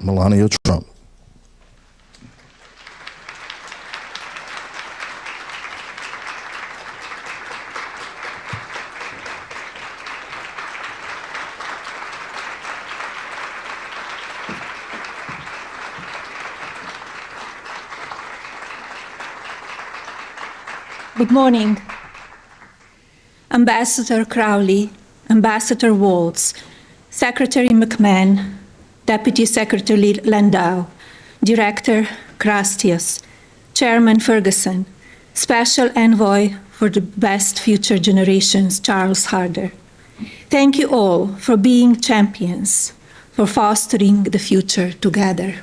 Melania Trump. Good morning. Ambassador Crowley, Ambassador Waltz, Secretary McMahon, Deputy Secretary Landau, Director Crastius, Chairman Ferguson, Special Envoy for the Best Future Generations, Charles Harder. Thank you all for being champions, for fostering the future together.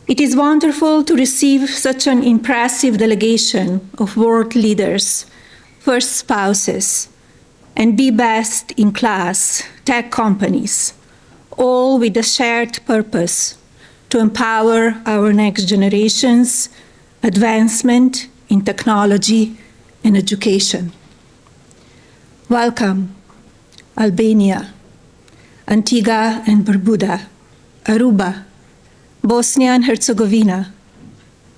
It is wonderful to receive such an impressive delegation of world leaders, first spouses, and be best in class tech companies, all with a shared purpose to empower our next generations, advancement in technology and education. Welcome, Albania, Antigua and Barbuda, Aruba, Bosnia and Herzegovina,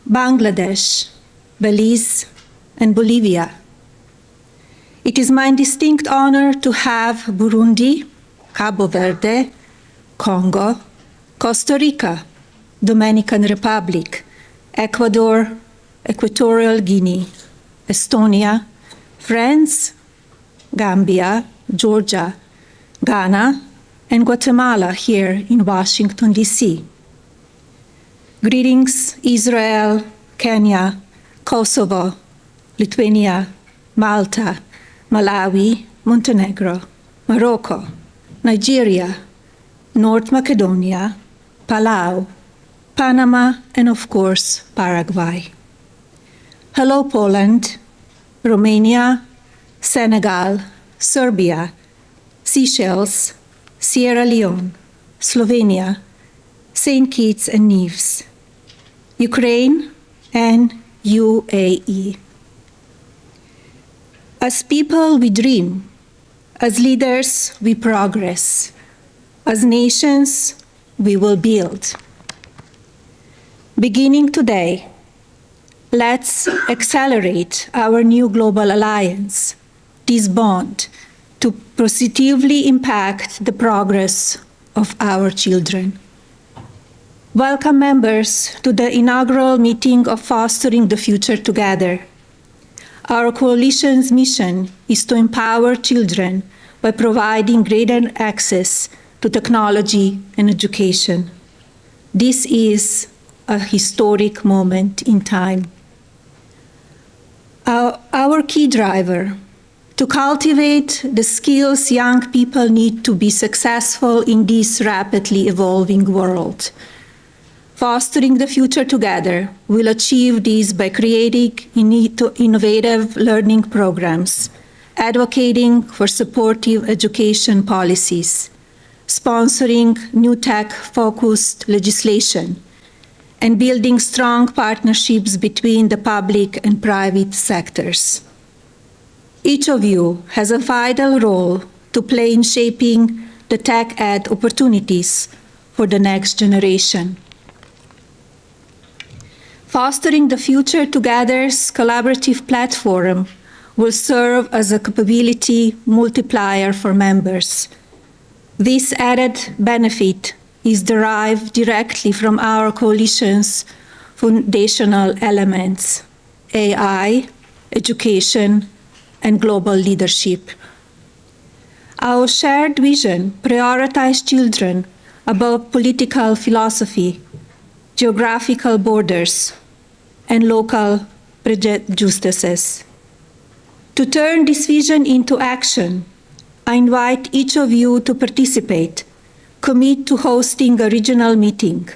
Bangladesh, Belize, and Bolivia. It is my distinct honor to have Burundi, Cabo Verde, Congo, Costa Rica, Dominican Republic, Ecuador, Equatorial Guinea, Estonia, France, Gambia, Georgia, Ghana, and Guatemala here in Washington, D.C. Greetings, Israel, Kenya, Kosovo, Lithuania, Malta, Malawi, Montenegro, Morocco, Nigeria, North Macedonia, Palau, Panama, and of course, Paraguay. Hello, Poland, Romania, Senegal, Serbia, Seychelles, Sierra Leone, Slovenia, St. Kitts and Nevis, Ukraine, and UAE. As people, we dream. As leaders, we progress. As nations, we will build. Beginning today, let's accelerate our new global alliance, this bond, to positively impact the progress of our children. Welcome, members, to the inaugural meeting of Fostering the Future Together. Our coalition's mission is to empower children by providing greater access to technology and education. This is a historic moment in time. Our key driver, to cultivate the skills young people need to be successful in this rapidly evolving world. Fostering the Future Together will achieve this by creating innovative learning programs, advocating for supportive education policies, sponsoring new tech-focused legislation, and building strong partnerships between the public and private sectors. Each of you has a vital role to play in shaping the tech ed opportunities for the next generation. Fostering the Future Together's collaborative platform will serve as a capability multiplier for members. This added benefit is derived directly from our coalition's foundational elements: AI, education, and global leadership. Our shared vision prioritizes children above political philosophy, geographical borders, and local prejudices. To turn this vision into action, I invite each of you to participate, commit to hosting a regional meeting,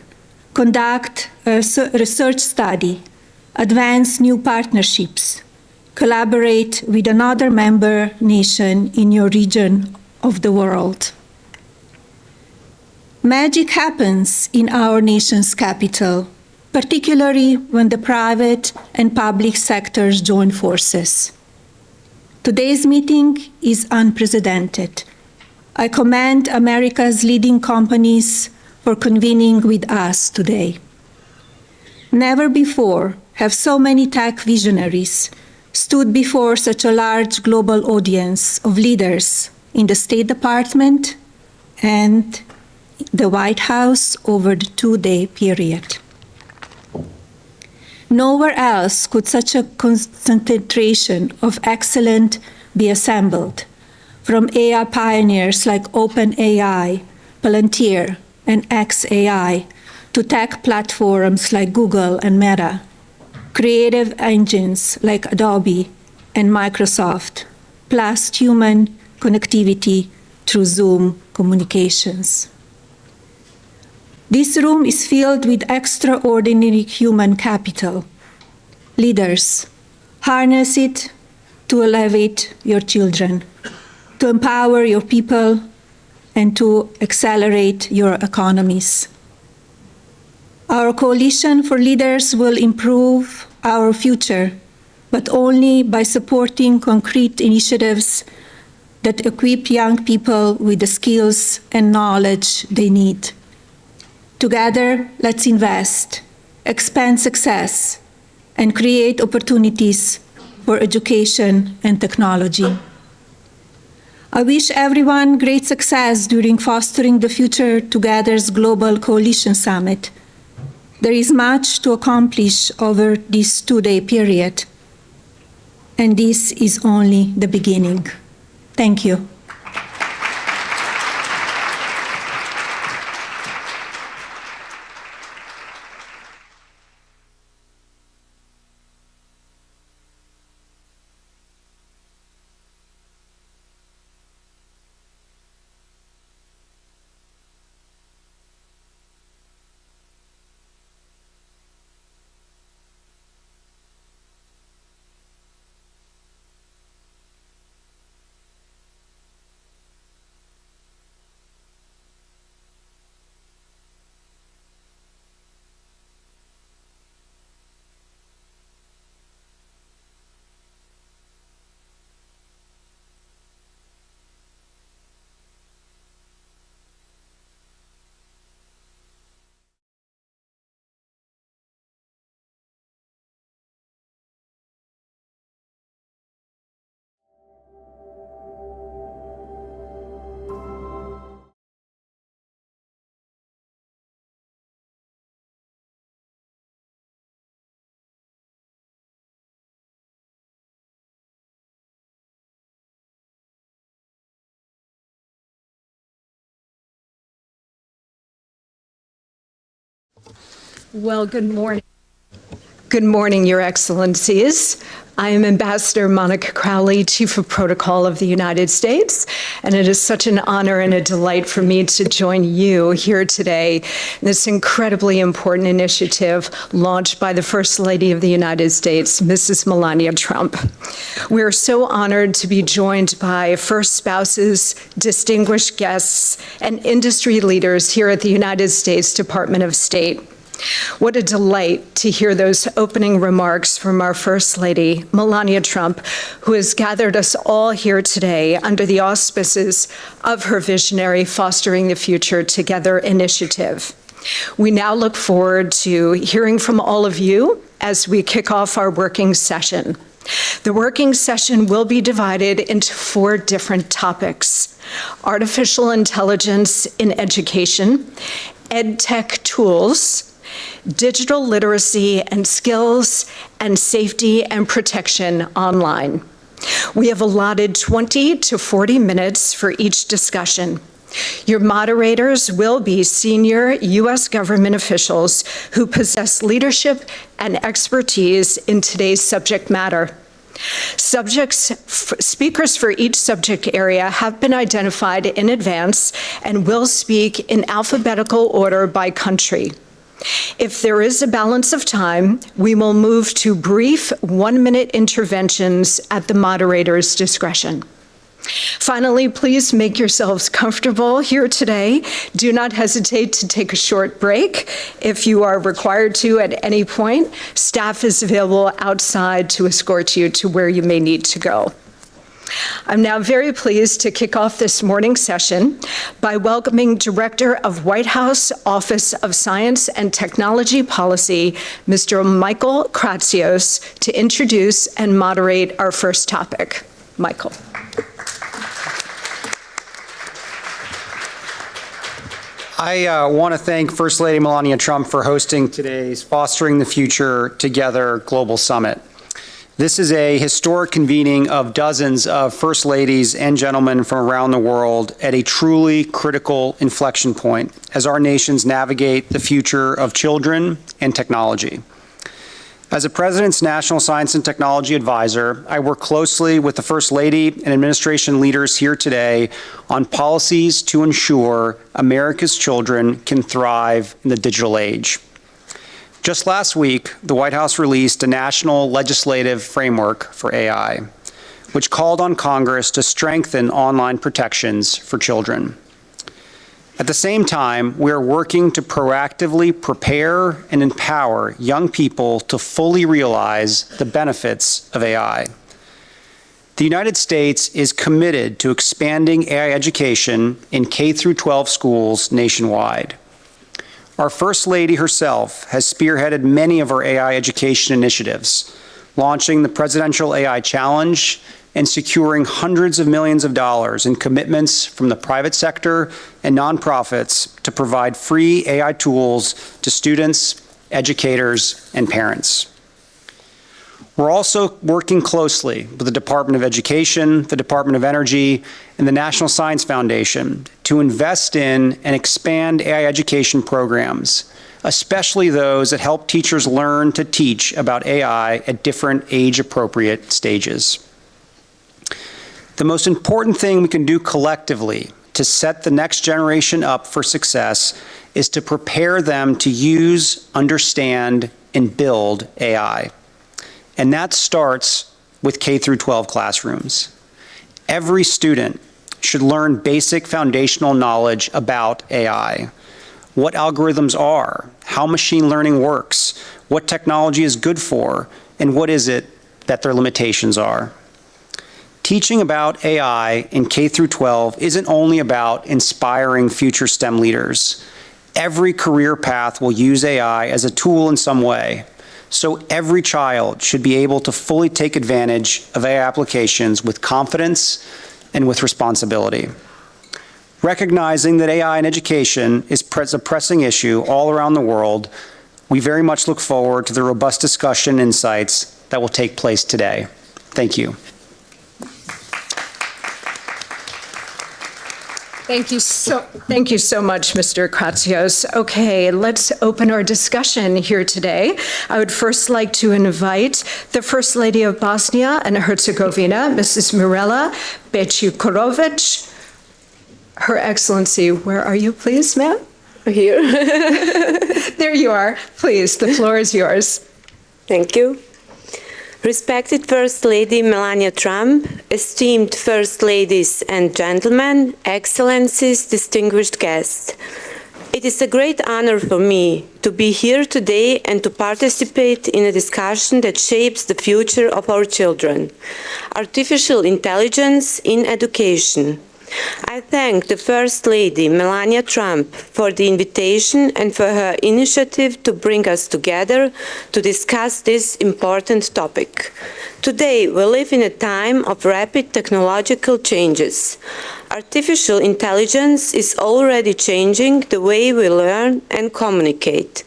conduct a research study, advance new partnerships, collaborate with another member nation in your region of the world. Magic happens in our nation's capital, particularly when the private and public sectors join forces. Today's meeting is unprecedented. I commend America's leading companies for convening with us today. Never before have so many tech visionaries stood before such a large global audience of leaders in the State Department and the White House over the two-day period. Nowhere else could such a concentration of excellence be assembled, from AI pioneers like OpenAI, Palantir, and xAI, to tech platforms like Google and Meta, creative engines like Adobe and Microsoft, plus human connectivity through Zoom communications. This room is filled with extraordinary human capital. Leaders, harness it to elevate your children, to empower your people, and to accelerate your economies. Our Coalition for Leaders will improve our future, but only by supporting concrete initiatives that equip young people with the skills and knowledge they need. Together, let's invest, expand success, and create opportunities for education and technology. I wish everyone great success during Fostering the Future Together's Global Coalition Summit. There is much to accomplish over this two-day period, and this is only the beginning. Thank you. Well, good morning. Good morning, Your Excellencies. I am Ambassador Monica Crowley, Chief of Protocol of the United States, and it is such an honor and a delight for me to join you here today in this incredibly important initiative launched by the First Lady of the United States, Mrs. Melania Trump. We are so honored to be joined by first spouses, distinguished guests, and industry leaders here at the United States Department of State. What a delight to hear those opening remarks from our First Lady, Melania Trump, who has gathered us all here today under the auspices of her visionary Fostering the Future Together initiative. We now look forward to hearing from all of you as we kick off our working session. The working session will be divided into 4 different topics: artificial intelligence in education, EdTech tools, digital literacy and skills, and safety and protection online. We have allotted 20 to 40 minutes for each discussion. Your moderators will be senior U.S. government officials who possess leadership and expertise in today's subject matter. Speakers for each subject area have been identified in advance and will speak in alphabetical order by country. If there is a balance of time, we will move to brief 1-minute interventions at the moderator's discretion. Finally, please make yourselves comfortable here today. Do not hesitate to take a short break if you are required to at any point. Staff is available outside to escort you to where you may need to go. I'm now very pleased to kick off this morning's session by welcoming Director of White House Office of Science and Technology Policy, Mr. Michael Kratsios, to introduce and moderate our first topic. Michael. I want to thank First Lady Melania Trump for hosting today's Fostering the Future Together Global Summit. This is a historic convening of dozens of First Ladies and gentlemen from around the world at a truly critical inflection point as our nations navigate the future of children and technology. As the President's National Science and Technology Advisor, I work closely with the First Lady and administration leaders here today on policies to ensure America's children can thrive in the digital age. Just last week, the White House released a national legislative framework for AI, which called on Congress to strengthen online protections for children. At the same time, we are working to proactively prepare and empower young people to fully realize the benefits of AI. The United States is committed to expanding AI education in K-12 schools nationwide. Our First Lady herself has spearheaded many of our AI education initiatives, launching the Presidential AI Challenge and securing hundreds of millions of dollars in commitments from the private sector and nonprofits to provide free AI tools to students, educators, and parents. We're also working closely with the Department of Education, the Department of Energy, and the National Science Foundation to invest in and expand AI education programs, especially those that help teachers learn to teach about AI at different age-appropriate stages. The most important thing we can do collectively to set the next generation up for success is to prepare them to use, understand, and build AI. And that starts with K-12 classrooms. Every student should learn basic foundational knowledge about AI, what algorithms are, how machine learning works, what technology is good for, and what is it that their limitations are. Teaching about AI in K-12 isn't only about inspiring future STEM leaders. Every career path will use AI as a tool in some way, so every child should be able to fully take advantage of AI applications with confidence and with responsibility. Recognizing that AI in education is a pressing issue all around the world, we very much look forward to the robust discussion and insights that will take place today. Thank you. Thank you so much, Mr. Kratsios. Okay, let's open our discussion here today. I would first like to invite the First Lady of Bosnia and Herzegovina, Mrs. Mirela Becikurovic. Her Excellency, where are you, please, ma'am? Here. There you are. Please, the floor is yours. Thank you. Respected First Lady Melania Trump, esteemed First Ladies and gentlemen, Excellencies, distinguished guests. It is a great honor for me to be here today and to participate in a discussion that shapes the future of our children. Artificial intelligence in education. I thank the First Lady, Melania Trump, for the invitation and for her initiative to bring us together to discuss this important topic. Today, we live in a time of rapid technological changes. Artificial intelligence is already changing the way we learn and communicate.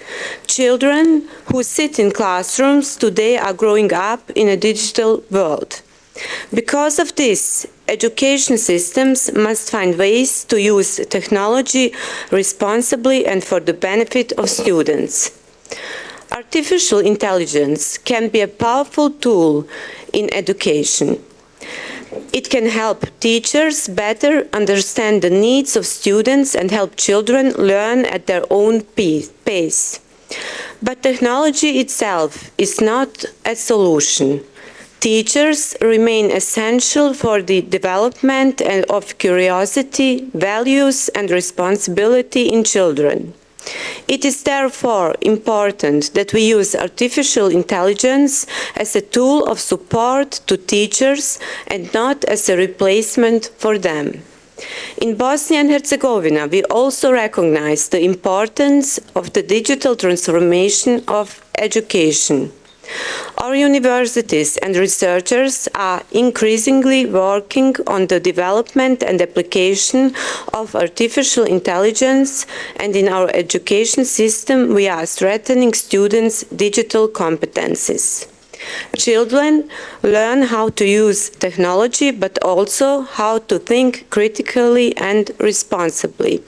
Children who sit in classrooms today are growing up in a digital world. Because of this, education systems must find ways to use technology responsibly and for the benefit of students. Artificial intelligence can be a powerful tool in education. It can help teachers better understand the needs of students and help children learn at their own pace. But technology itself is not a solution. Teachers remain essential for the development of curiosity, values, and responsibility in children. It is therefore important that we use artificial intelligence as a tool of support to teachers and not as a replacement for them. In Bosnia and Herzegovina, we also recognize the importance of the digital transformation of education. Our universities and researchers are increasingly working on the development and application of artificial intelligence, and in our education system we are strengthening students' digital competencies. Children learn how to use technology, but also how to think critically and responsibly.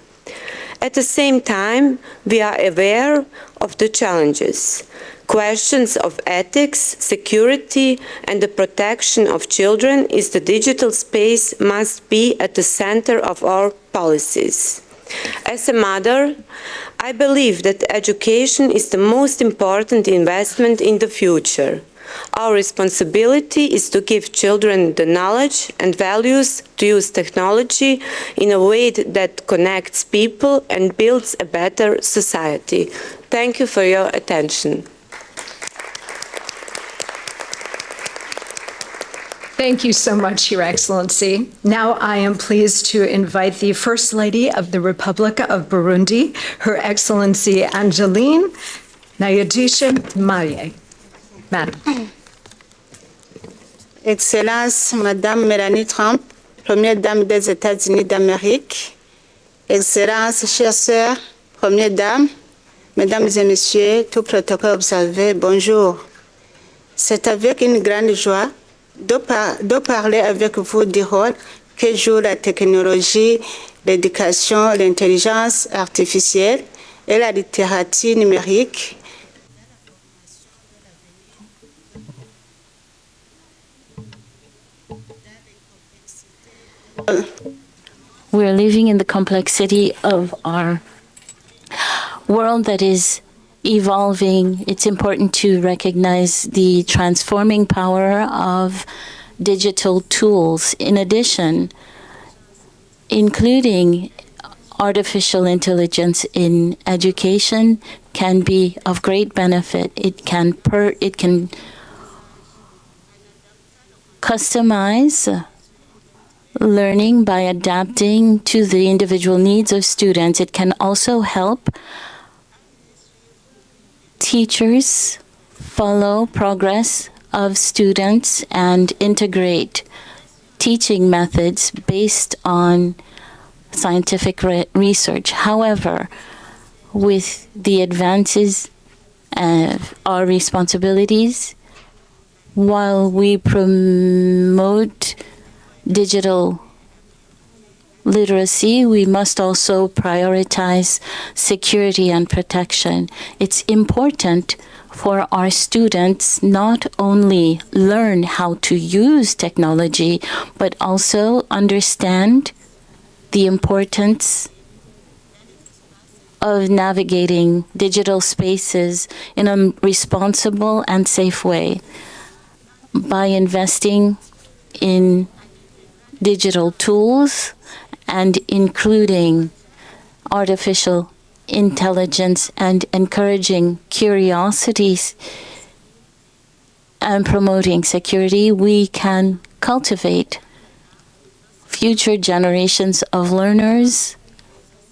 At the same time, we are aware of the challenges. Questions of ethics, security, and the protection of children in the digital space must be at the center of our policies. As a mother, I believe that education is the most important investment in the future. Our responsibility is to give children the knowledge and values to use technology in a way that connects people and builds a better society. Thank you for your attention. Thank you so much, Your Excellency. Now I am pleased to invite the First Lady of the Republic of Burundi, Her Excellency Angeline Nayadisha Maye. Madam. Excellence, Madame Melania Trump, Première Dame des États-Unis d'Amérique. Excellence, chères sœurs, Première Dame, Mesdames et Messieurs, tout protocole observé, bonjour. C'est avec une grande joie de parler avec vous du rôle que joue la technologie, l'éducation, l'intelligence artificielle et la littérature numérique. We're living in the complexity of our world that is evolving. It's important to recognize the transforming power of digital tools. In addition, including artificial intelligence in education can be of great benefit. It can customize learning by adapting to the individual needs of students. It can also help teachers follow progress of students and integrate teaching methods based on scientific research. However, with the advances of our responsibilities, while we promote digital literacy, we must also prioritize security and protection. It's important for our students not only learn how to use technology, but also understand the importance of navigating digital spaces in a responsible and safe way. By investing in digital tools and including artificial intelligence and encouraging curiosities and promoting security, we can cultivate future generations of learners,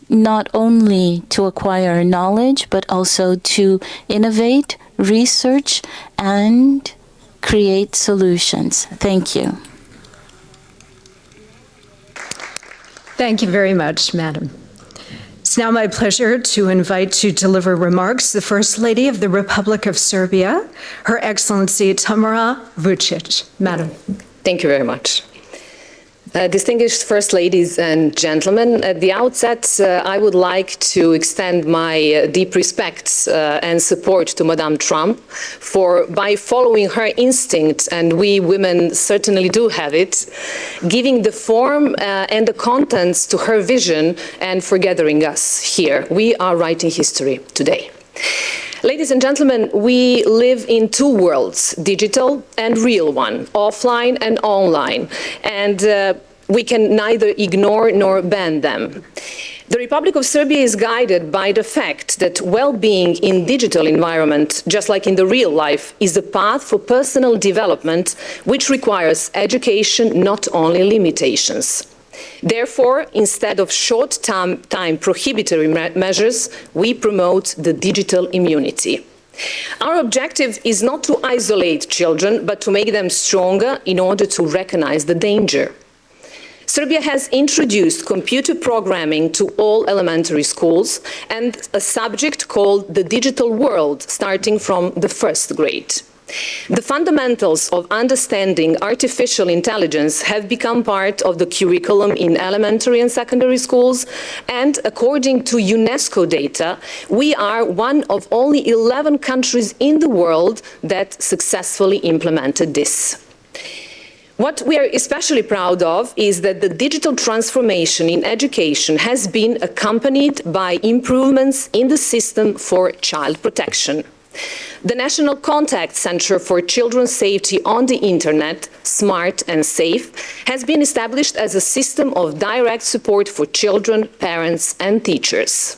not only to acquire knowledge, but also to innovate, research, and create solutions. Thank you. Thank you very much, Madam. It's now my pleasure to invite to deliver remarks the First Lady of the Republic of Serbia, Her Excellency Tamara Vučić. Madam. Thank you very much. Distinguished First Ladies and Gentlemen, at the outset, I would like to extend my deep respects and support to Madame Trump by following her instinct, and we women certainly do have it, giving the form and the contents to her vision and for gathering us here. We are writing history today. Ladies and gentlemen, we live in two worlds, digital and real one, offline and online, and we can neither ignore nor ban them. The Republic of Serbia is guided by the fact that well-being in digital environment, just like in the real life, is a path for personal development which requires education, not only limitations. Therefore, instead of short-time prohibitory measures, we promote the digital immunity. Our objective is not to isolate children, but to make them stronger in order to recognize the danger. Serbia has introduced computer programming to all elementary schools and a subject called the digital world starting from the first grade. The fundamentals of understanding artificial intelligence have become part of the curriculum in elementary and secondary schools, and according to UNESCO data, we are one of only 11 countries in the world that successfully implemented this. What we are especially proud of is that the digital transformation in education has been accompanied by improvements in the system for child protection. The National Contact Center for Children's Safety on the Internet, Smart and Safe, has been established as a system of direct support for children, parents, and teachers.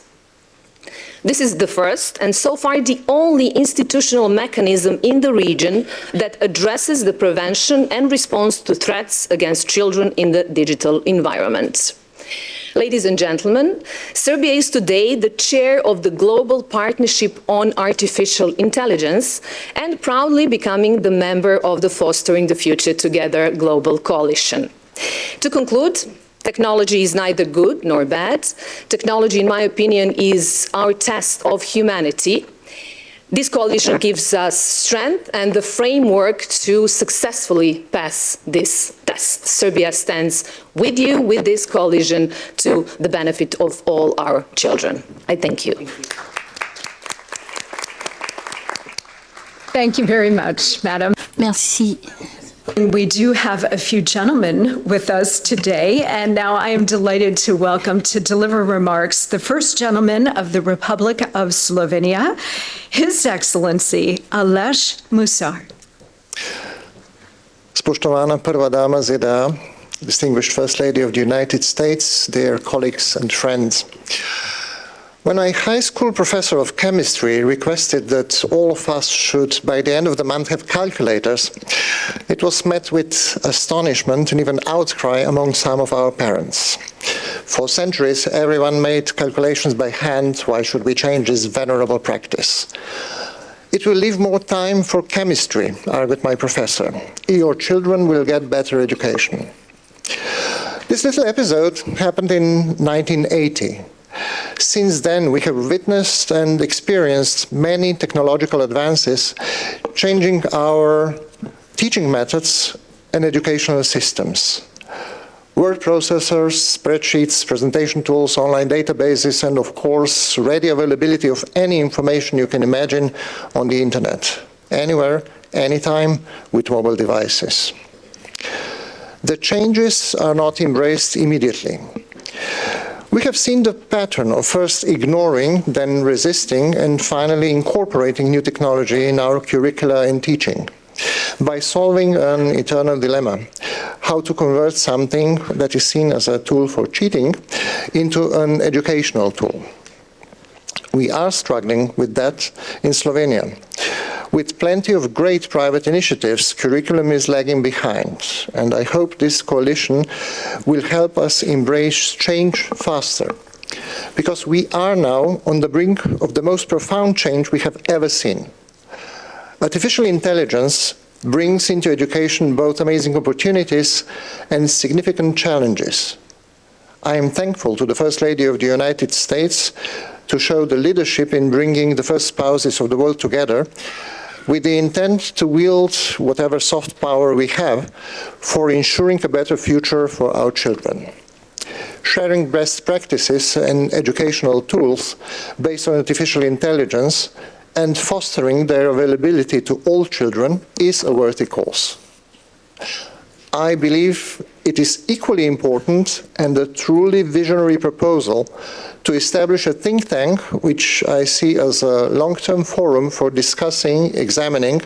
This is the first and so far the only institutional mechanism in the region that addresses the prevention and response to threats against children in the digital environment. Ladies and gentlemen, Serbia is today the chair of the Global Partnership on Artificial Intelligence and proudly becoming the member of the Fostering the Future Together Global Coalition. To conclude, technology is neither good nor bad. Technology, in my opinion, is our test of humanity. This coalition gives us strength and the framework to successfully pass this test. Serbia stands with you, with this coalition, to the benefit of all our children. I thank you. Thank you very much, Madam. Merci. We do have a few gentlemen with us today, and now I am delighted to welcome to deliver remarks the first gentleman of the Republic of Slovenia, His Excellency Aleš Musar. Spoštovana prva dama ZDA, distinguished First Lady of the United States, dear colleagues and friends. When a high school professor of chemistry requested that all of us should, by the end of the month, have calculators, it was met with astonishment and even outcry among some of our parents. For centuries, everyone made calculations by hand. Why should we change this venerable practice? It will leave more time for chemistry, argued my professor. Your children will get better education. This little episode happened in 1980. Since then, we have witnessed and experienced many technological advances, changing our teaching methods and educational systems. Word processors, spreadsheets, presentation tools, online databases, and of course, ready availability of any information you can imagine on the internet, anywhere, anytime, with mobile devices. The changes are not embraced immediately. We have seen the pattern of first ignoring, then resisting, and finally incorporating new technology in our curricula and teaching by solving an eternal dilemma: how to convert something that is seen as a tool for cheating into an educational tool. We are struggling with that in Slovenia. With plenty of great private initiatives, curriculum is lagging behind, and I hope this coalition will help us embrace change faster, because we are now on the brink of the most profound change we have ever seen. Artificial intelligence brings into education both amazing opportunities and significant challenges. I am thankful to the First Lady of the United States to show the leadership in bringing the first spouses of the world together with the intent to wield whatever soft power we have for ensuring a better future for our children. Sharing best practices and educational tools based on artificial intelligence and fostering their availability to all children is a worthy cause. I believe it is equally important and a truly visionary proposal to establish a think tank, which I see as a long-term forum for discussing, examining,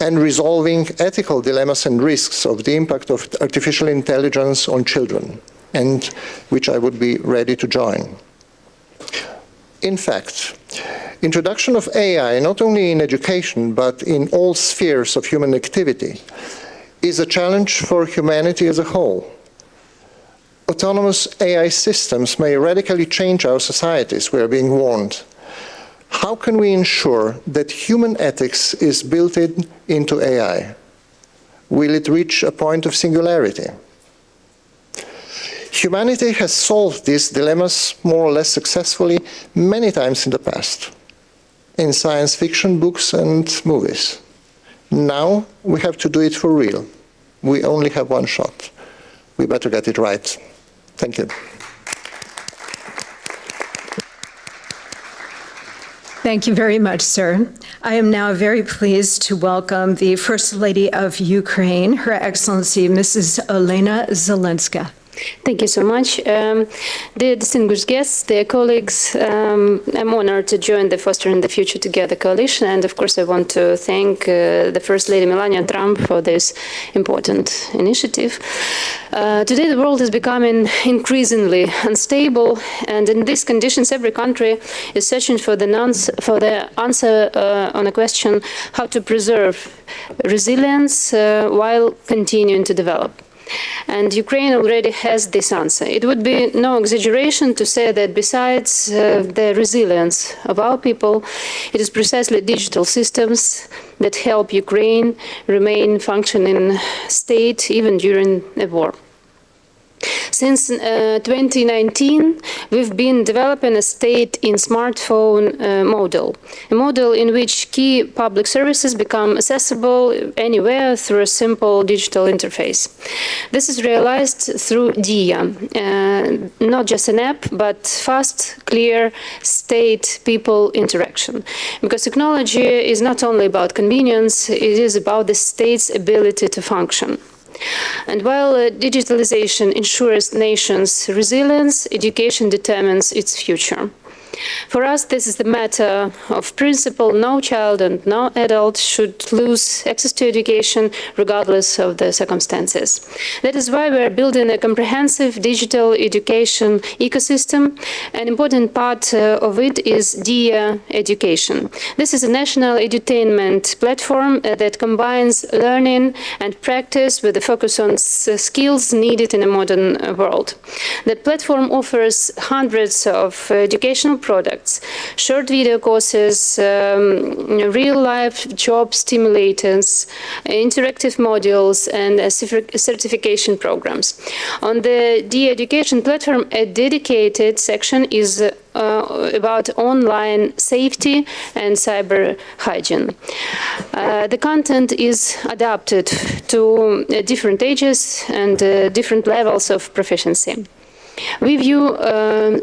and resolving ethical dilemmas and risks of the impact of artificial intelligence on children, and which I would be ready to join. In fact, introduction of AI, not only in education, but in all spheres of human activity, is a challenge for humanity as a whole. Autonomous AI systems may radically change our societies, we are being warned. How can we ensure that human ethics is built into AI? Will it reach a point of singularity? Humanity has solved these dilemmas more or less successfully many times in the past, in science fiction books and movies. Now we have to do it for real. We only have one shot. We better get it right. Thank you. Thank you very much, sir. I am now very pleased to welcome the First Lady of Ukraine, Her Excellency Mrs. Olena Zelenska. Thank you so much. Dear distinguished guests, dear colleagues, I'm honored to join the Fostering the Future Together coalition, and of course I want to thank the First Lady Melania Trump for this important initiative. Today the world is becoming increasingly unstable, and in these conditions every country is searching for the answer on a question how to preserve resilience while continuing to develop. And Ukraine already has this answer. It would be no exaggeration to say that besides the resilience of our people, it is precisely digital systems that help Ukraine remain functioning state even during a war. Since 2019, we've been developing a state-in-smartphone model, a model in which key public services become accessible anywhere through a simple digital interface. This is realized through DIA, not just an app, but fast, clear state-people interaction. Because technology is not only about convenience, it is about the state's ability to function. And while digitalization ensures nations' resilience, education determines its future. For us, this is the matter of principle. No child and no adult should lose access to education regardless of the circumstances. That is why we are building a comprehensive digital education ecosystem. An important part of it is DIA Education. This is a national edutainment platform that combines learning and practice with a focus on skills needed in a modern world. The platform offers hundreds of educational products, short video courses, real-life job stimulators, interactive modules, and certification programs. On the DE-Education platform, a dedicated section is about online safety and cyber hygiene. The content is adapted to different ages and different levels of proficiency. We view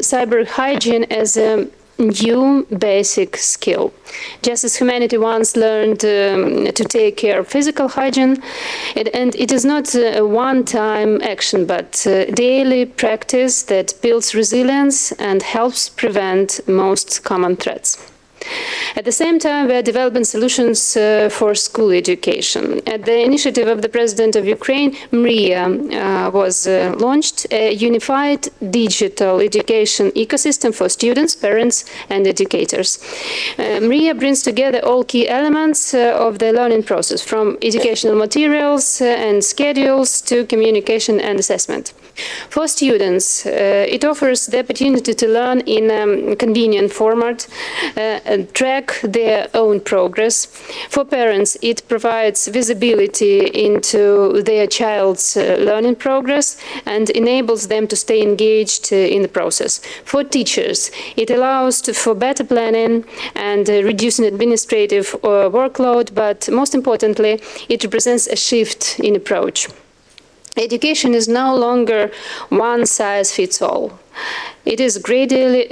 cyber hygiene as a new basic skill. Just as humanity once learned to take care of physical hygiene, and it is not a one-time action, but daily practice that builds resilience and helps prevent most common threats. At the same time, we are developing solutions for school education. At the initiative of the President of Ukraine, MRIA was launched, a unified digital education ecosystem for students, parents, and educators. MRIA brings together all key elements of the learning process, from educational materials and schedules to communication and assessment. For students, it offers the opportunity to learn in a convenient format, track their own progress. For parents, it provides visibility into their child's learning progress and enables them to stay engaged in the process. For teachers, it allows for better planning and reducing administrative workload, but most importantly, it represents a shift in approach. Education is no longer one size fits all. It is gradually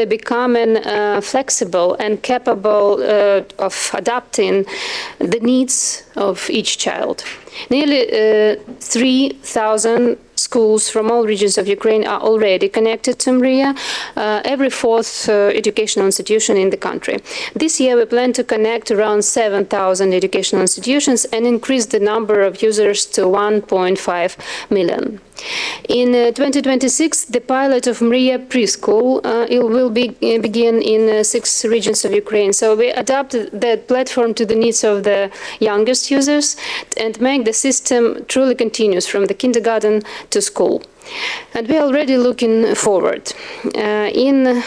becoming flexible and capable of adapting the needs of each child. Nearly 3,000 schools from all regions of Ukraine are already connected to MRIA, every fourth educational institution in the country. This year, we plan to connect around 7,000 educational institutions and increase the number of users to 1.5 million. In 2026, the pilot of MRIA preschool it will begin in 6 regions of Ukraine. So we adapt that platform to the needs of the youngest users and make the system truly continuous from the kindergarten to school. And we are already looking forward. In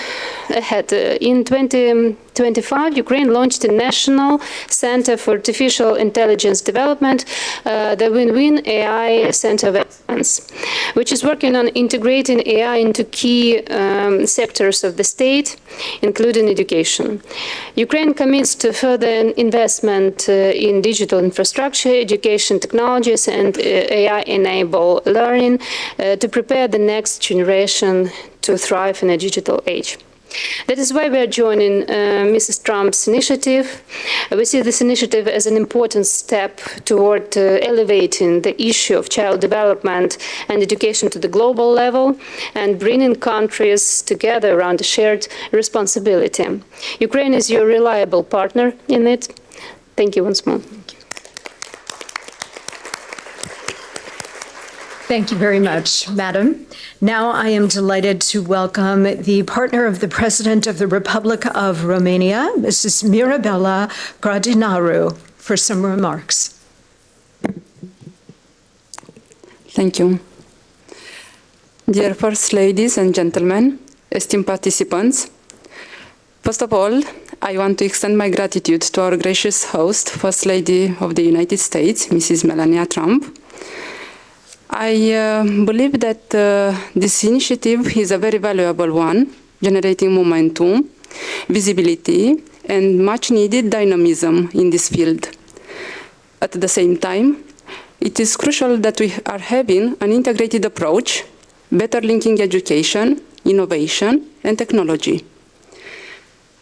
2025, Ukraine launched a National Center for Artificial Intelligence Development, the Win-Win AI Center of Excellence, which is working on integrating AI into key sectors of the state, including education. Ukraine commits to further investment in digital infrastructure, education technologies, and AI-enabled learning to prepare the next generation to thrive in a digital age. That is why we are joining Mrs. Trump's initiative. We see this initiative as an important step toward elevating the issue of child development and education to the global level and bringing countries together around a shared responsibility. Ukraine is your reliable partner in it. Thank you once more. Thank you very much, Madam. Now I am delighted to welcome the partner of the President of the Republic of Romania, Mrs. Mirabela Gradinaru, for some remarks. Thank you. Dear First Ladies and gentlemen, esteemed participants, first of all, I want to extend my gratitude to our gracious host, First Lady of the United States, Mrs. Melania Trump. I believe that this initiative is a very valuable one, generating momentum, visibility, and much needed dynamism in this field. At the same time, it is crucial that we are having an integrated approach, better linking education, innovation, and technology.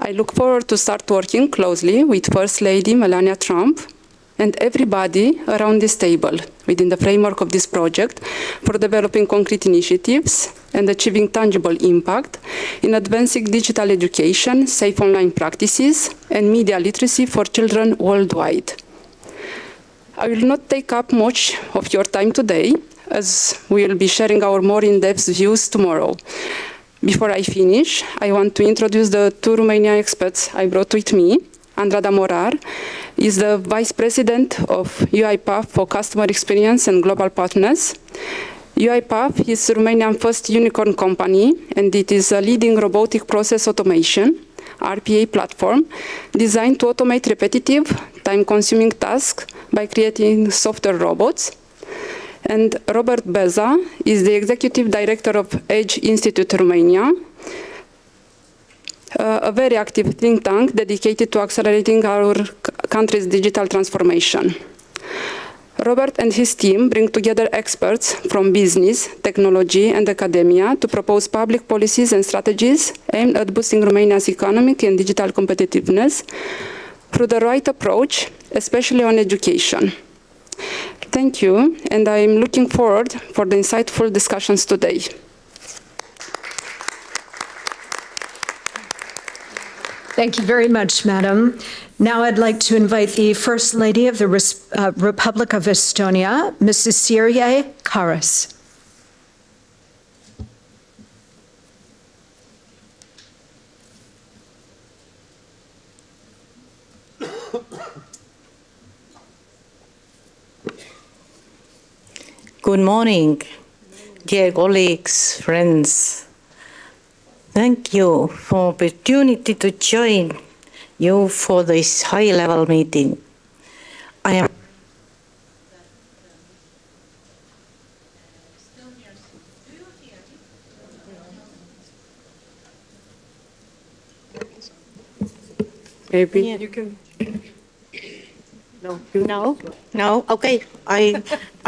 I look forward to start working closely with First Lady Melania Trump and everybody around this table within the framework of this project for developing concrete initiatives and achieving tangible impact in advancing digital education, safe online practices, and media literacy for children worldwide. I will not take up much of your time today, as we will be sharing our more in-depth views tomorrow. Before I finish, I want to introduce the 2 Romanian experts I brought with me. Andrada Morar is the Vice President of UiPath for Customer Experience and Global Partners. UiPath is Romania's first unicorn company, and it is a leading robotic process automation, RPA platform, designed to automate repetitive, time-consuming tasks by creating software robots. And Robert Beza is the Executive Director of Edge Institute Romania, a very active think tank dedicated to accelerating our country's digital transformation. Robert and his team bring together experts from business, technology, and academia to propose public policies and strategies aimed at boosting Romania's economic and digital competitiveness through the right approach, especially on education. Thank you, and I am looking forward for the insightful discussions today. Thank you very much, Madam. Now I'd like to invite the First Lady of the Republic of Estonia, Mrs. Sirje Karas. Good morning, dear colleagues, friends. Thank you for the opportunity to join you for this high-level meeting. I am Maybe Yeah. you can. No? No? Okay. I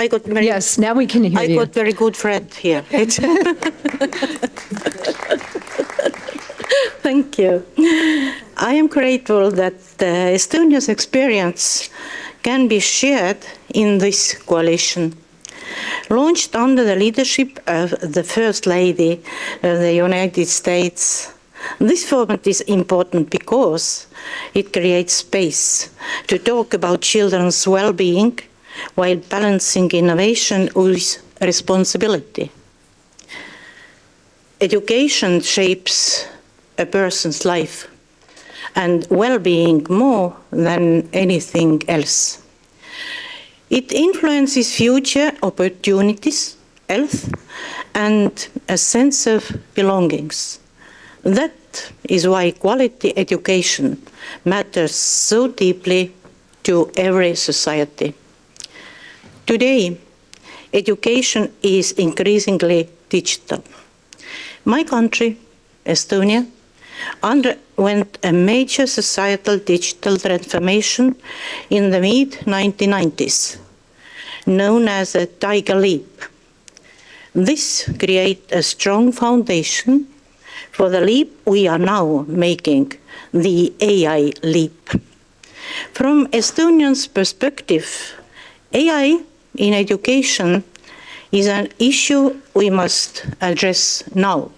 got very Yes, now we can hear I you. got very good friend here. Thank you. I am grateful that Estonia's experience can be shared in this coalition. Launched under the leadership of the First Lady of the United States, this format is important because it creates space to talk about children's well-being while balancing innovation with responsibility. Education shapes a person's life and well-being more than anything else. It influences future opportunities, health, and a sense of belongings. That is why quality education matters so deeply to every society. Today, education is increasingly digital. My country, Estonia, underwent a major societal digital transformation in the mid-1990s, known as a Tiger Leap. This created a strong foundation for the leap we are now making, the AI leap. From Estonians' perspective, AI in education is an issue we must address now.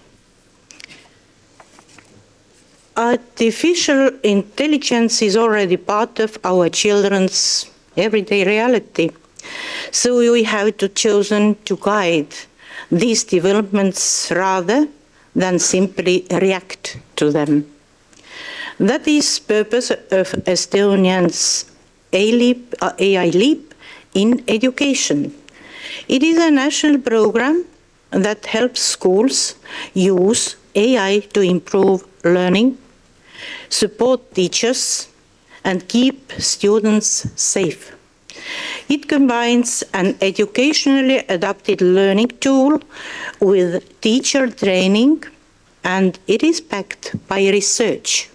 Artificial intelligence is already part of our children's everyday reality, so we have to choose to guide these developments rather than simply react to them. That is the purpose of Estonians' AI leap in education. It is a national program that helps schools use AI to improve learning, support teachers, and keep students safe. It combines an educationally adapted learning tool with teacher training, and it is backed by research.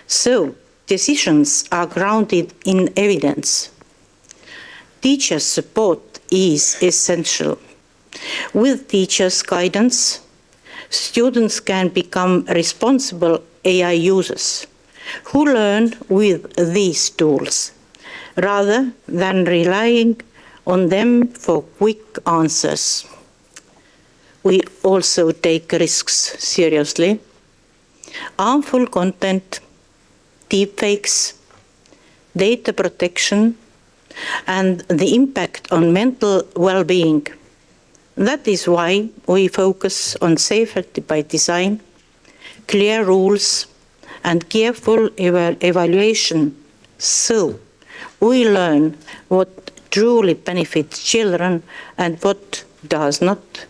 So, decisions are grounded in evidence. Teacher support is essential. With teachers' guidance, students can become responsible AI users who learn with these tools, rather than relying on them for quick answers. We also take risks seriously. Harmful content, deepfakes, data protection, and the impact on mental well-being. That is why we focus on safety by design, clear rules, and careful evaluation, so we learn what truly benefits children and what does not.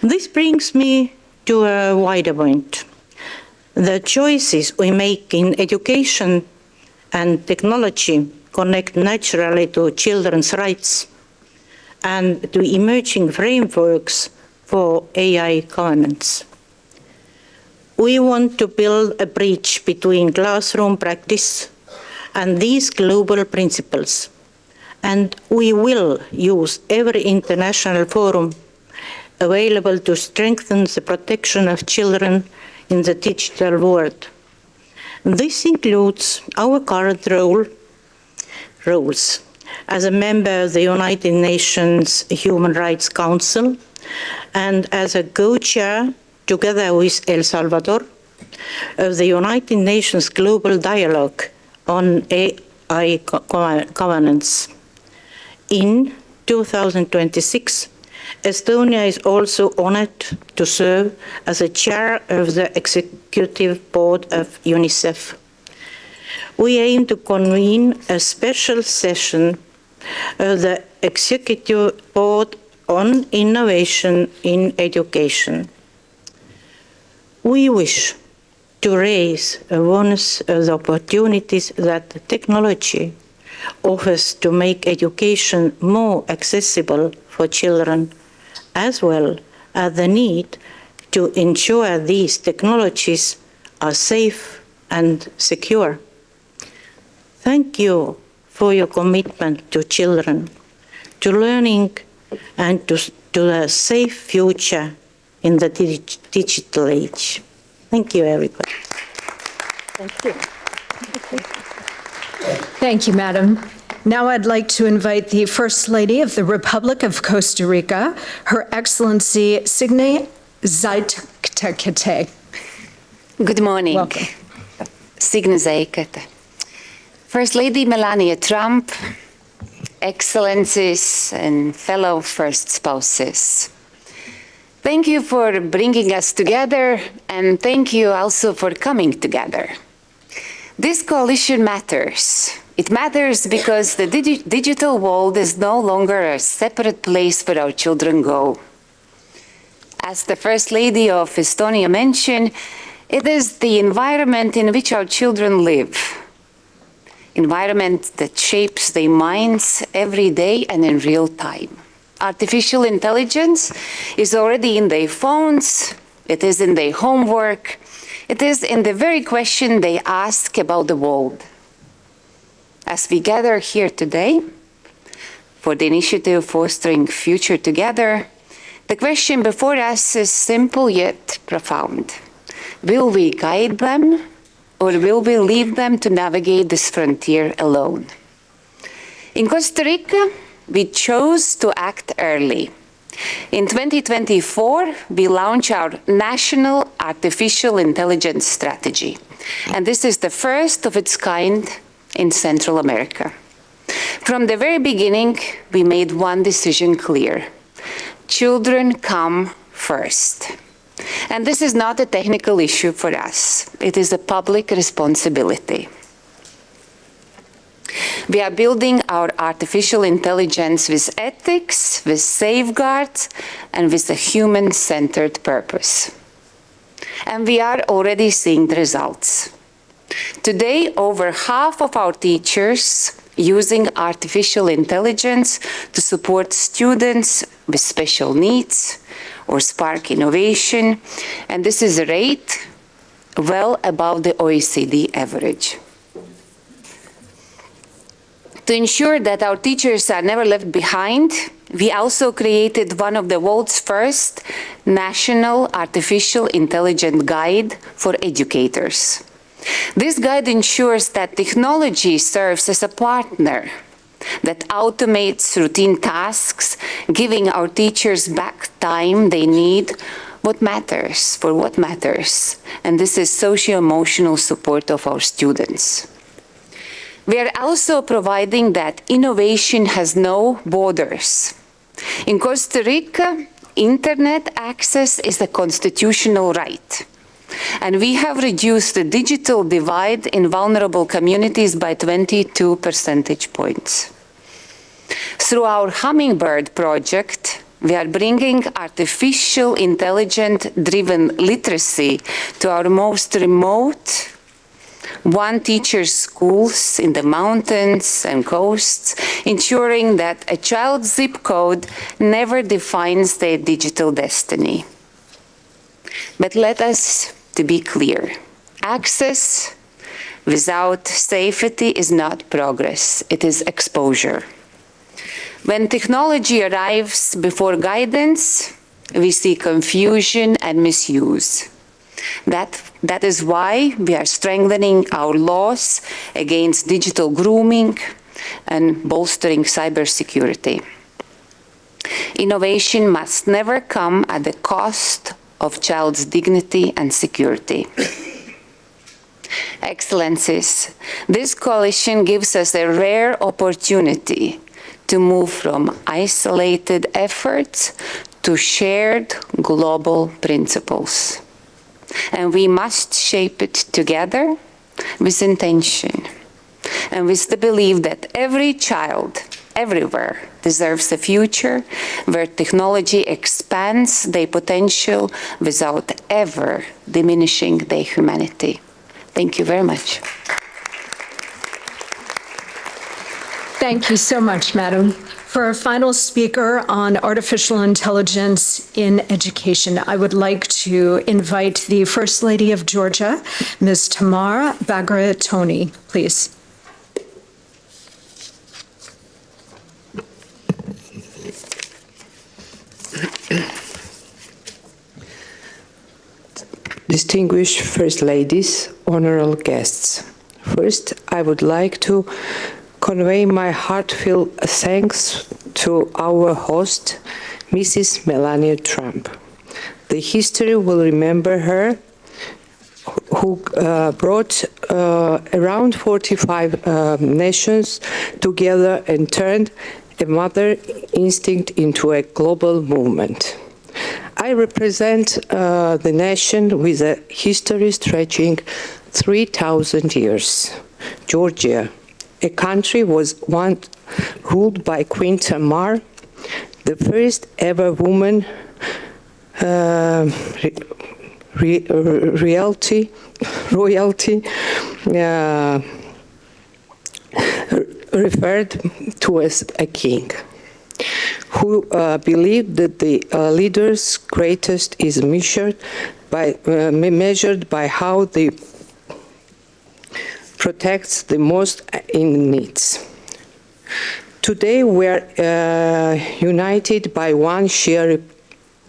This brings me to a wider point. The choices we make in education and technology connect naturally to children's rights and to emerging frameworks for AI governance. We want to build a bridge between classroom practice and these global principles, and we will use every international forum available to strengthen the protection of children in the digital world. This includes our current roles as a member of the United Nations Human Rights Council and as a co-chair, together with El Salvador, of the United Nations Global Dialogue on AI governance. In 2026, Estonia is also honored to serve as a chair of the executive board of UNICEF. We aim to convene a special session of the executive board on innovation in education. We wish to raise awareness of the opportunities that technology offers to make education more accessible for children, as well as the need to ensure these technologies are safe and secure. Thank you for your commitment to children, to learning, and to a safe future in the digital age. Thank you, everybody. Thank you, Madam. Now I'd like to invite the First Lady of the Republic of Costa Rica, Her Excellency Signe Zaitkete. Good morning. Welcome. Signe Zaitkete. First Lady Melania Trump, Excellencies and fellow First Spouses. Thank you for bringing us together, and thank you also for coming together. This coalition matters. It matters because the digital world is no longer a separate place where our children go. As the First Lady of Estonia mentioned, it is the environment in which our children live. Environment that shapes their minds every day and in real time. Artificial intelligence is already in their phones, it is in their homework, it is in the very question they ask about the world. As we gather here today for the initiative Fostering Future Together, the question before us is simple yet profound. Will we guide them, or will we leave them to navigate this frontier alone? In Costa Rica, we chose to act early. In 2024, we launched our National Artificial Intelligence Strategy, and this is the first of its kind in Central America. From the very beginning, we made one decision clear. Children come first. And this is not a technical issue for us. It is a public responsibility. We are building our artificial intelligence with ethics, with safeguards, and with a human-centered purpose. And we are already seeing the results. Today, over half of our teachers using artificial intelligence to support students with special needs or spark innovation, and this is a rate well above the OECD average. To ensure that our teachers are never left behind, we also created one of the world's first national artificial intelligence guide for educators. This guide ensures that technology serves as a partner that automates routine tasks, giving our teachers back time they need for what matters. And this is socio-emotional support of our students. We are also providing that innovation has no borders. In Costa Rica, internet access is a constitutional right. And we have reduced the digital divide in vulnerable communities by 22 percentage points. Through our Hummingbird project, we are bringing artificial intelligence-driven literacy to our most remote one-teacher schools in the mountains and coasts, ensuring that a child's zip code never defines their digital destiny. But let us to be clear, access without safety is not progress, it is exposure. When technology arrives before guidance, we see confusion and misuse. That is why we are strengthening our laws against digital grooming and bolstering cybersecurity. Innovation must never come at the cost of child's dignity and security. Excellencies, this coalition gives us a rare opportunity to move from isolated efforts to shared global principles. And we must shape it together with intention and with the belief that every child, everywhere, deserves a future where technology expands their potential without ever diminishing their humanity. Thank you very much. Thank you so much, Madam. For our final speaker on artificial intelligence in education, I would like to invite the First Lady of Georgia, Ms. Tamar Bagratoni, please. Distinguished First Ladies, honorable guests. First, I would like to convey my heartfelt thanks to our host, Mrs. Melania Trump. The history will remember her, who brought around 45 nations together and turned a mother instinct into a global movement. I represent the nation with a history stretching 3,000 years. Georgia, a country was once ruled by Queen Tamar, the first ever woman royalty referred to as a king, who believed that the leader's greatest is measured by how they protects the most in needs. Today we are united by one shared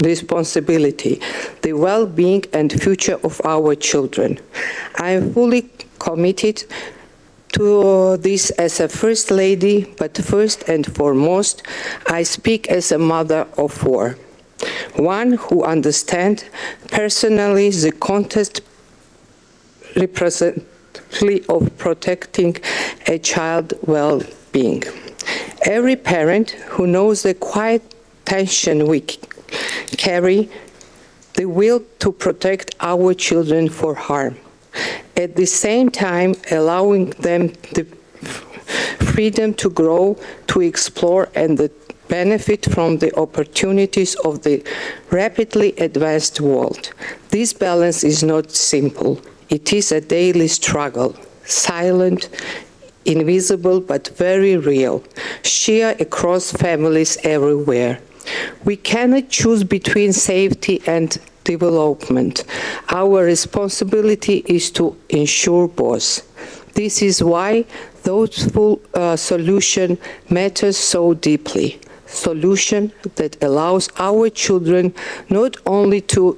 responsibility, the well-being and future of our children. I am fully committed to this as a First Lady, but first and foremost, I speak as a mother of four, one who understands personally the context representatively of protecting a child's well-being. Every parent who knows the quiet tension we carry, the will to protect our children for harm, at the same time allowing them the freedom to grow, to explore, and the benefit from the opportunities of the rapidly advanced world. This balance is not simple. It is a daily struggle, silent, invisible, but very real, shared across families everywhere. We cannot choose between safety and development. Our responsibility is to ensure both. This is why thoughtful solution matters so deeply. Solution that allows our children not only to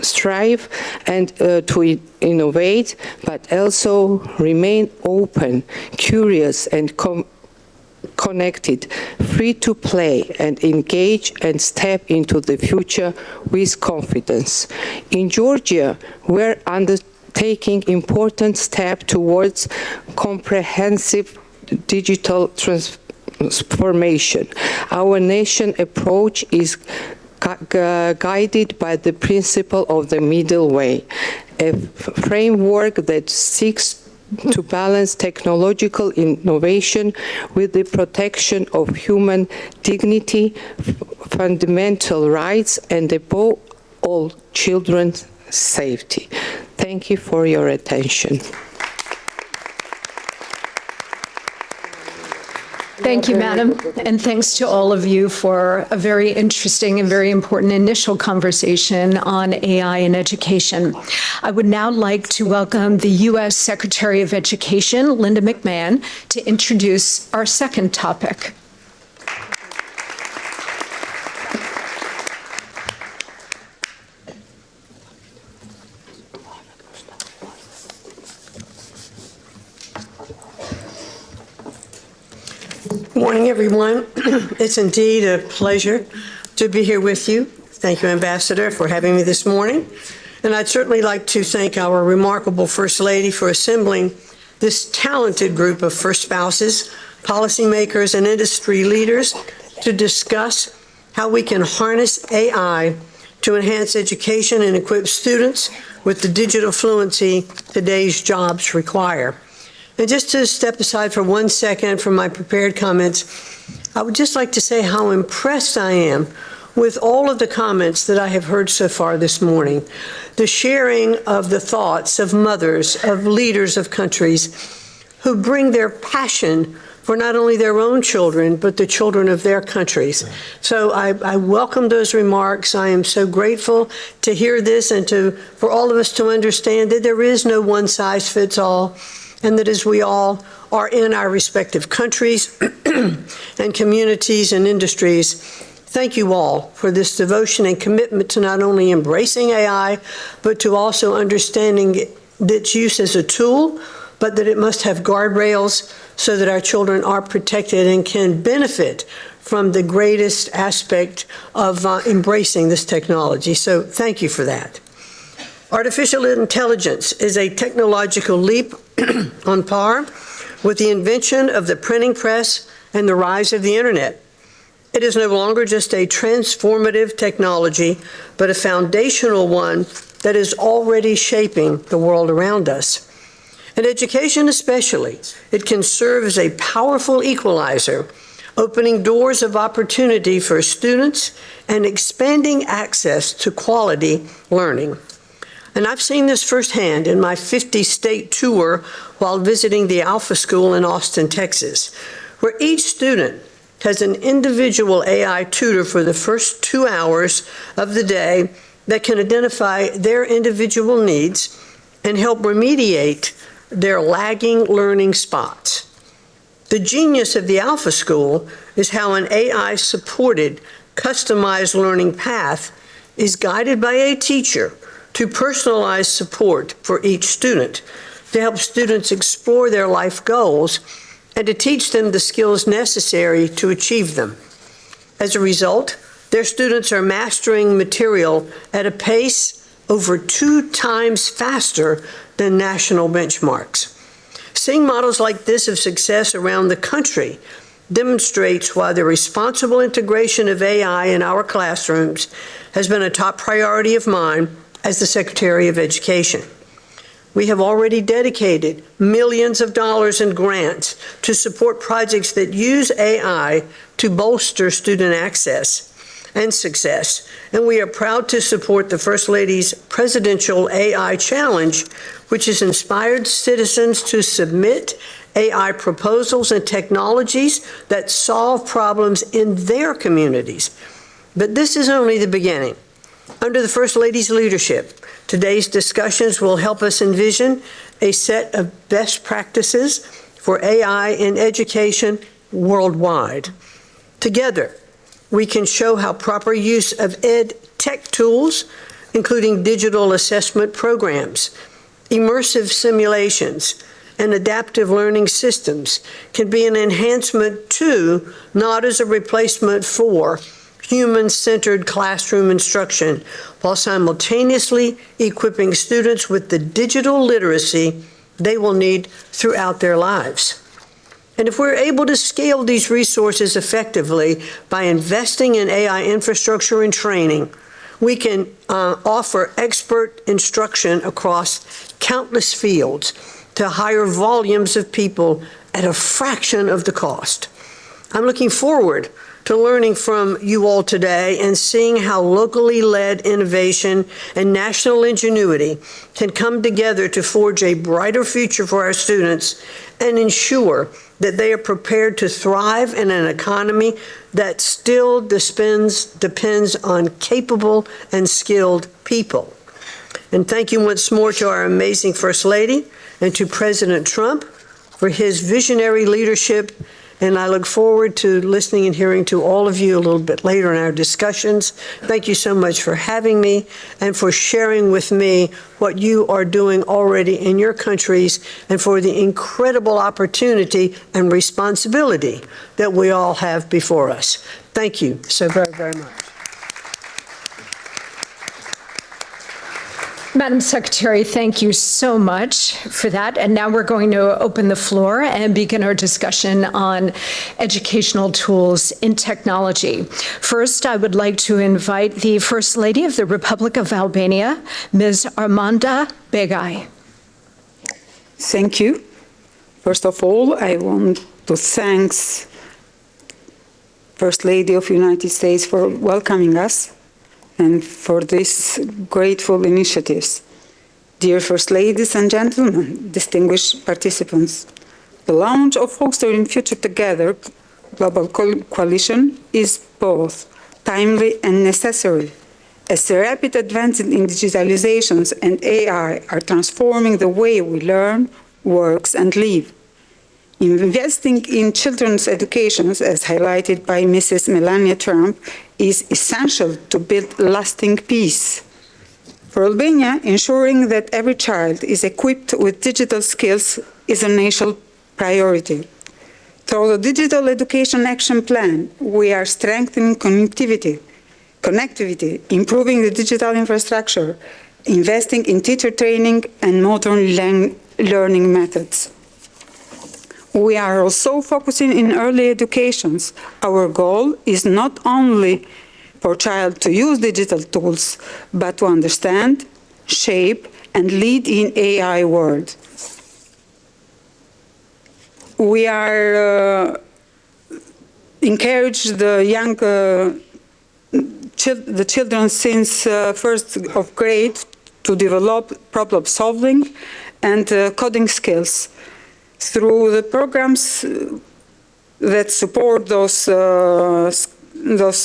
strive and to innovate, but also remain open, curious, and connected, free to play and engage and step into the future with confidence. In Georgia, we're undertaking important steps towards comprehensive digital transformation. Our nation approach is guided by the principle of the middle way, a framework that seeks to balance technological innovation with the protection of human dignity, fundamental rights, and above all, children's safety. Thank you for your attention. Thank you, Madam, and thanks to all of you for a very interesting and very important initial conversation on AI in education. I would now like to welcome the U.S. Secretary of Education, Linda McMahon, to introduce our second topic. Good morning, everyone. It's indeed a pleasure to be here with you. Thank you, Ambassador, for having me this morning. And I'd certainly like to thank our remarkable First Lady for assembling this talented group of first spouses, policymakers, and industry leaders to discuss how we can harness AI to enhance education and equip students with the digital fluency today's jobs require. And just to step aside for 1 second from my prepared comments, I would just like to say how impressed I am with all of the comments that I have heard so far this morning. The sharing of the thoughts of mothers, of leaders of countries who bring their passion for not only their own children, but the children of their countries. So I welcome those remarks. I am so grateful to hear this and for all of us to understand that there is no one size fits all, and that as we all are in our respective countries and communities and industries, thank you all for this devotion and commitment to not only embracing AI, but to also understanding its use as a tool, but that it must have guardrails so that our children are protected and can benefit from the greatest aspect of embracing this technology. So thank you for that. Artificial intelligence is a technological leap on par with the invention of the printing press and the rise of the internet. It is no longer just a transformative technology, but a foundational one that is already shaping the world around us. In education especially, it can serve as a powerful equalizer, opening doors of opportunity for students and expanding access to quality learning. And I've seen this firsthand in my 50-state tour while visiting the Alpha School in Austin, Texas, where each student has an individual AI tutor for the first 2 hours of the day that can identify their individual needs and help remediate their lagging learning spots. The genius of the Alpha School is how an AI-supported, customized learning path is guided by a teacher to personalize support for each student, to help students explore their life goals, and to teach them the skills necessary to achieve them. As a result, their students are mastering material at a pace over 2 times faster than national benchmarks. Seeing models like this of success around the country demonstrates why the responsible integration of AI in our classrooms has been a top priority of mine as the Secretary of Education. We have already dedicated millions of dollars in grants to support projects that use AI to bolster student access and success, and we are proud to support the First Lady's Presidential AI Challenge, which has inspired citizens to submit AI proposals and technologies that solve problems in their communities. But this is only the beginning. Under the First Lady's leadership, today's discussions will help us envision a set of best practices for AI in education worldwide. Together, we can show how proper use of ed tech tools, including digital assessment programs, immersive simulations, and adaptive learning systems, can be an enhancement to, not as a replacement for, human-centered classroom instruction, while simultaneously equipping students with the digital literacy they will need throughout their lives. And if we're able to scale these resources effectively by investing in AI infrastructure and training, we can offer expert instruction across countless fields to higher volumes of people at a fraction of the cost. I'm looking forward to learning from you all today and seeing how locally led innovation and national ingenuity can come together to forge a brighter future for our students and ensure that they are prepared to thrive in an economy that still depends on capable and skilled people. And thank you once more to our amazing First Lady and to President Trump for his visionary leadership. And I look forward to listening and hearing to all of you a little bit later in our discussions. Thank you so much for having me and for sharing with me what you are doing already in your countries and for the incredible opportunity and responsibility that we all have before us. Thank you so very, very much. Madam Secretary, thank you so much for that. And now we're going to open the floor and begin our discussion on educational tools in technology. First, I would like to invite the First Lady of the Republic of Albania, Ms. Armanda Begay. Thank you. First of all, I want to thank First Lady of the United States for welcoming us and for these grateful initiatives. Dear First Ladies and gentlemen, distinguished participants, the launch of Fostering Future Together Global Coalition is both timely and necessary, as the rapid advances in digitalizations and AI are transforming the way we learn, work, and live. Investing in children's education, as highlighted by Mrs. Melania Trump, is essential to build lasting peace. For Albania, ensuring that every child is equipped with digital skills is a national priority. Through the Digital Education Action Plan, we are strengthening connectivity, improving the digital infrastructure, investing in teacher training and modern learning methods. We are also focusing in early education. Our goal is not only for child to use digital tools, but to understand, shape, and lead in AI world. We are encourage the young the children since first of grade to develop problem solving and coding skills. Through the programs that support those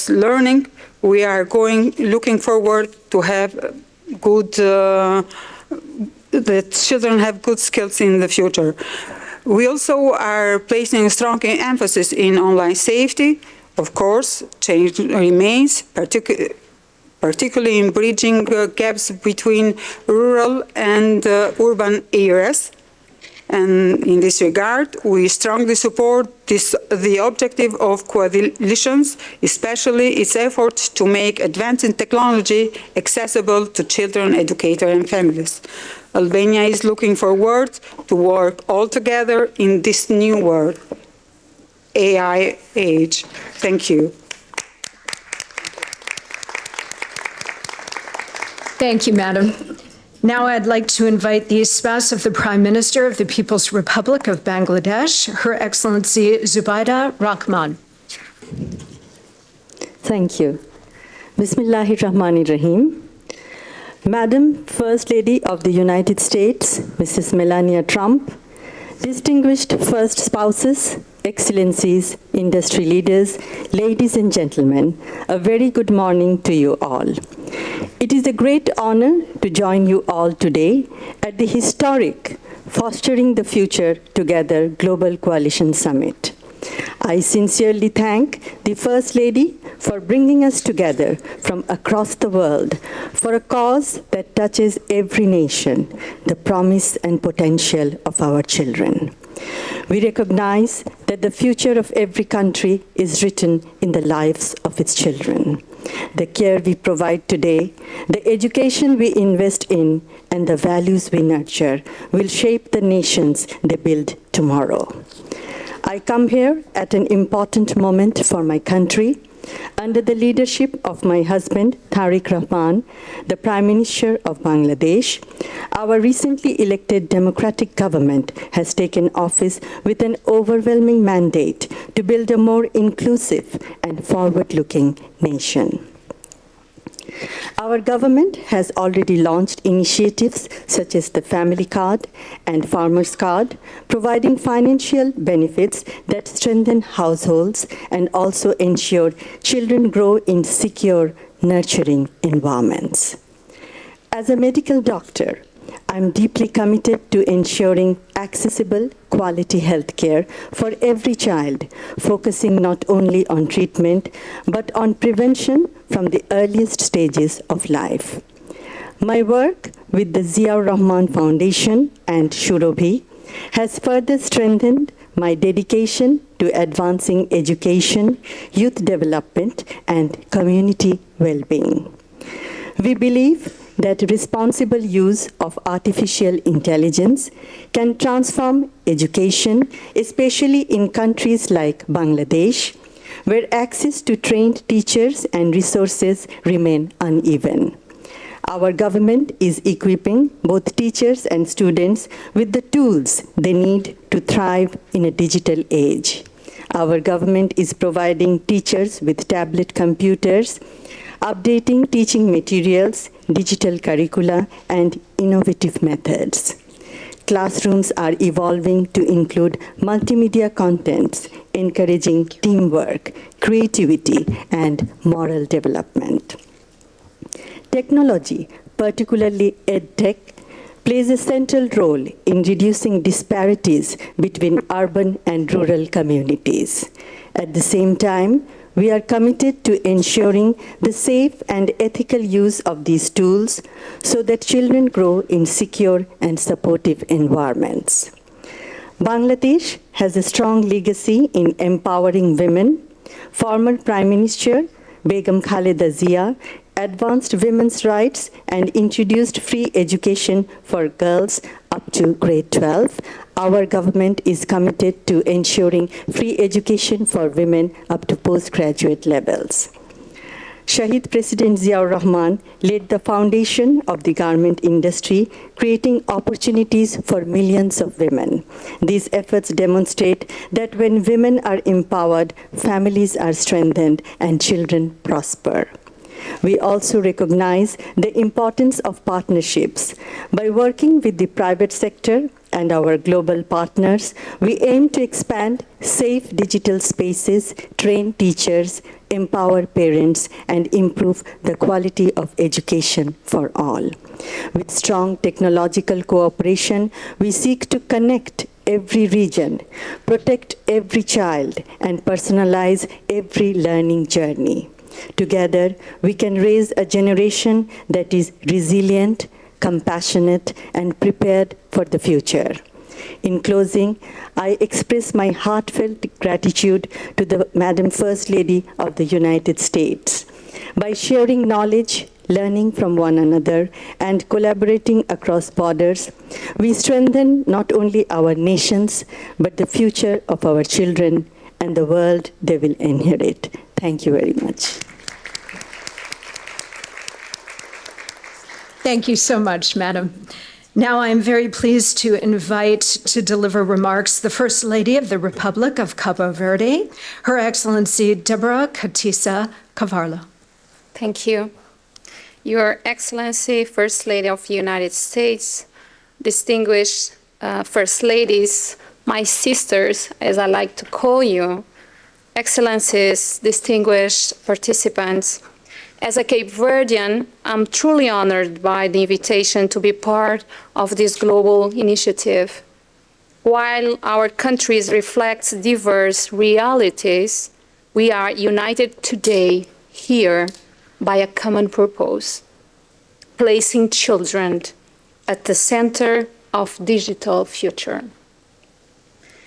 learning, we are looking forward to have good, that children have good skills in the future. We also are placing a strong emphasis in online safety. Of course, change remains, particularly in bridging gaps between rural and urban areas. And in this regard, we strongly support the objective of coalitions, especially its efforts to make advanced technology accessible to children, educators, and families. Albania is looking forward to work all together in this new world, AI age. Thank you. Thank you, Madam. Now I'd like to invite the spouse of the Prime Minister of the People's Republic of Bangladesh, Her Excellency Zubaida Rahman. Thank you. Bismillahirrahmanirrahim. Madam First Lady of the United States, Mrs. Melania Trump, distinguished first spouses, excellencies, industry leaders, ladies and gentlemen, a very good morning to you all. It is a great honor to join you all today at the historic Fostering the Future Together Global Coalition Summit. I sincerely thank the First Lady for bringing us together from across the world for a cause that touches every nation, the promise and potential of our children. We recognize that the future of every country is written in the lives of its children. The care we provide today, the education we invest in, and the values we nurture will shape the nations they build tomorrow. I come here at an important moment for my country. Under the leadership of my husband, Tariq Rahman, the Prime Minister of Bangladesh, our recently elected democratic government has taken office with an overwhelming mandate to build a more inclusive and forward-looking nation. Our government has already launched initiatives such as the Family Card and Farmers Card, providing financial benefits that strengthen households and also ensure children grow in secure, nurturing environments. As a medical doctor, I'm deeply committed to ensuring accessible, quality health care for every child, focusing not only on treatment, but on prevention from the earliest stages of life. My work with the Ziaur Rahman Foundation and Shurobhi has further strengthened my dedication to advancing education, youth development, and community well-being. We believe that responsible use of artificial intelligence can transform education, especially in countries like Bangladesh, where access to trained teachers and resources remain uneven. Our government is equipping both teachers and students with the tools they need to thrive in a digital age. Our government is providing teachers with tablet computers, updating teaching materials, digital curricula, and innovative methods. Classrooms are evolving to include multimedia contents, encouraging teamwork, creativity, and moral development. Technology, particularly EdTech, plays a central role in reducing disparities between urban and rural communities. At the same time, we are committed to ensuring the safe and ethical use of these tools so that children grow in secure and supportive environments. Bangladesh has a strong legacy in empowering women. Former Prime Minister Begum Khaleda Zia advanced women's rights and introduced free education for girls up to grade 12. Our government is committed to ensuring free education for women up to postgraduate levels. Shahid President Ziaur Rahman laid the foundation of the garment industry, creating opportunities for millions of women. These efforts demonstrate that when women are empowered, families are strengthened and children prosper. We also recognize the importance of partnerships. By working with the private sector and our global partners, we aim to expand safe digital spaces, train teachers, empower parents, and improve the quality of education for all. With strong technological cooperation, we seek to connect every region, protect every child, and personalize every learning journey. Together, we can raise a generation that is resilient, compassionate, and prepared for the future. In closing, I express my heartfelt gratitude to the Madam First Lady of the United States. By sharing knowledge, learning from one another, and collaborating across borders, we strengthen not only our nations, but the future of our children and the world they will inherit. Thank you very much. Thank you so much, Madam. Now I am very pleased to invite to deliver remarks the First Lady of the Republic of Cabo Verde, Her Excellency Deborah Katisa Cavarlo. Thank you. Your Excellency, First Lady of the United States, distinguished First Ladies, my sisters, as I like to call you, Excellencies, distinguished participants. As a Cape Verdean, I'm truly honored by the invitation to be part of this global initiative. While our countries reflect diverse realities, we are united today here by a common purpose, placing children at the center of digital future.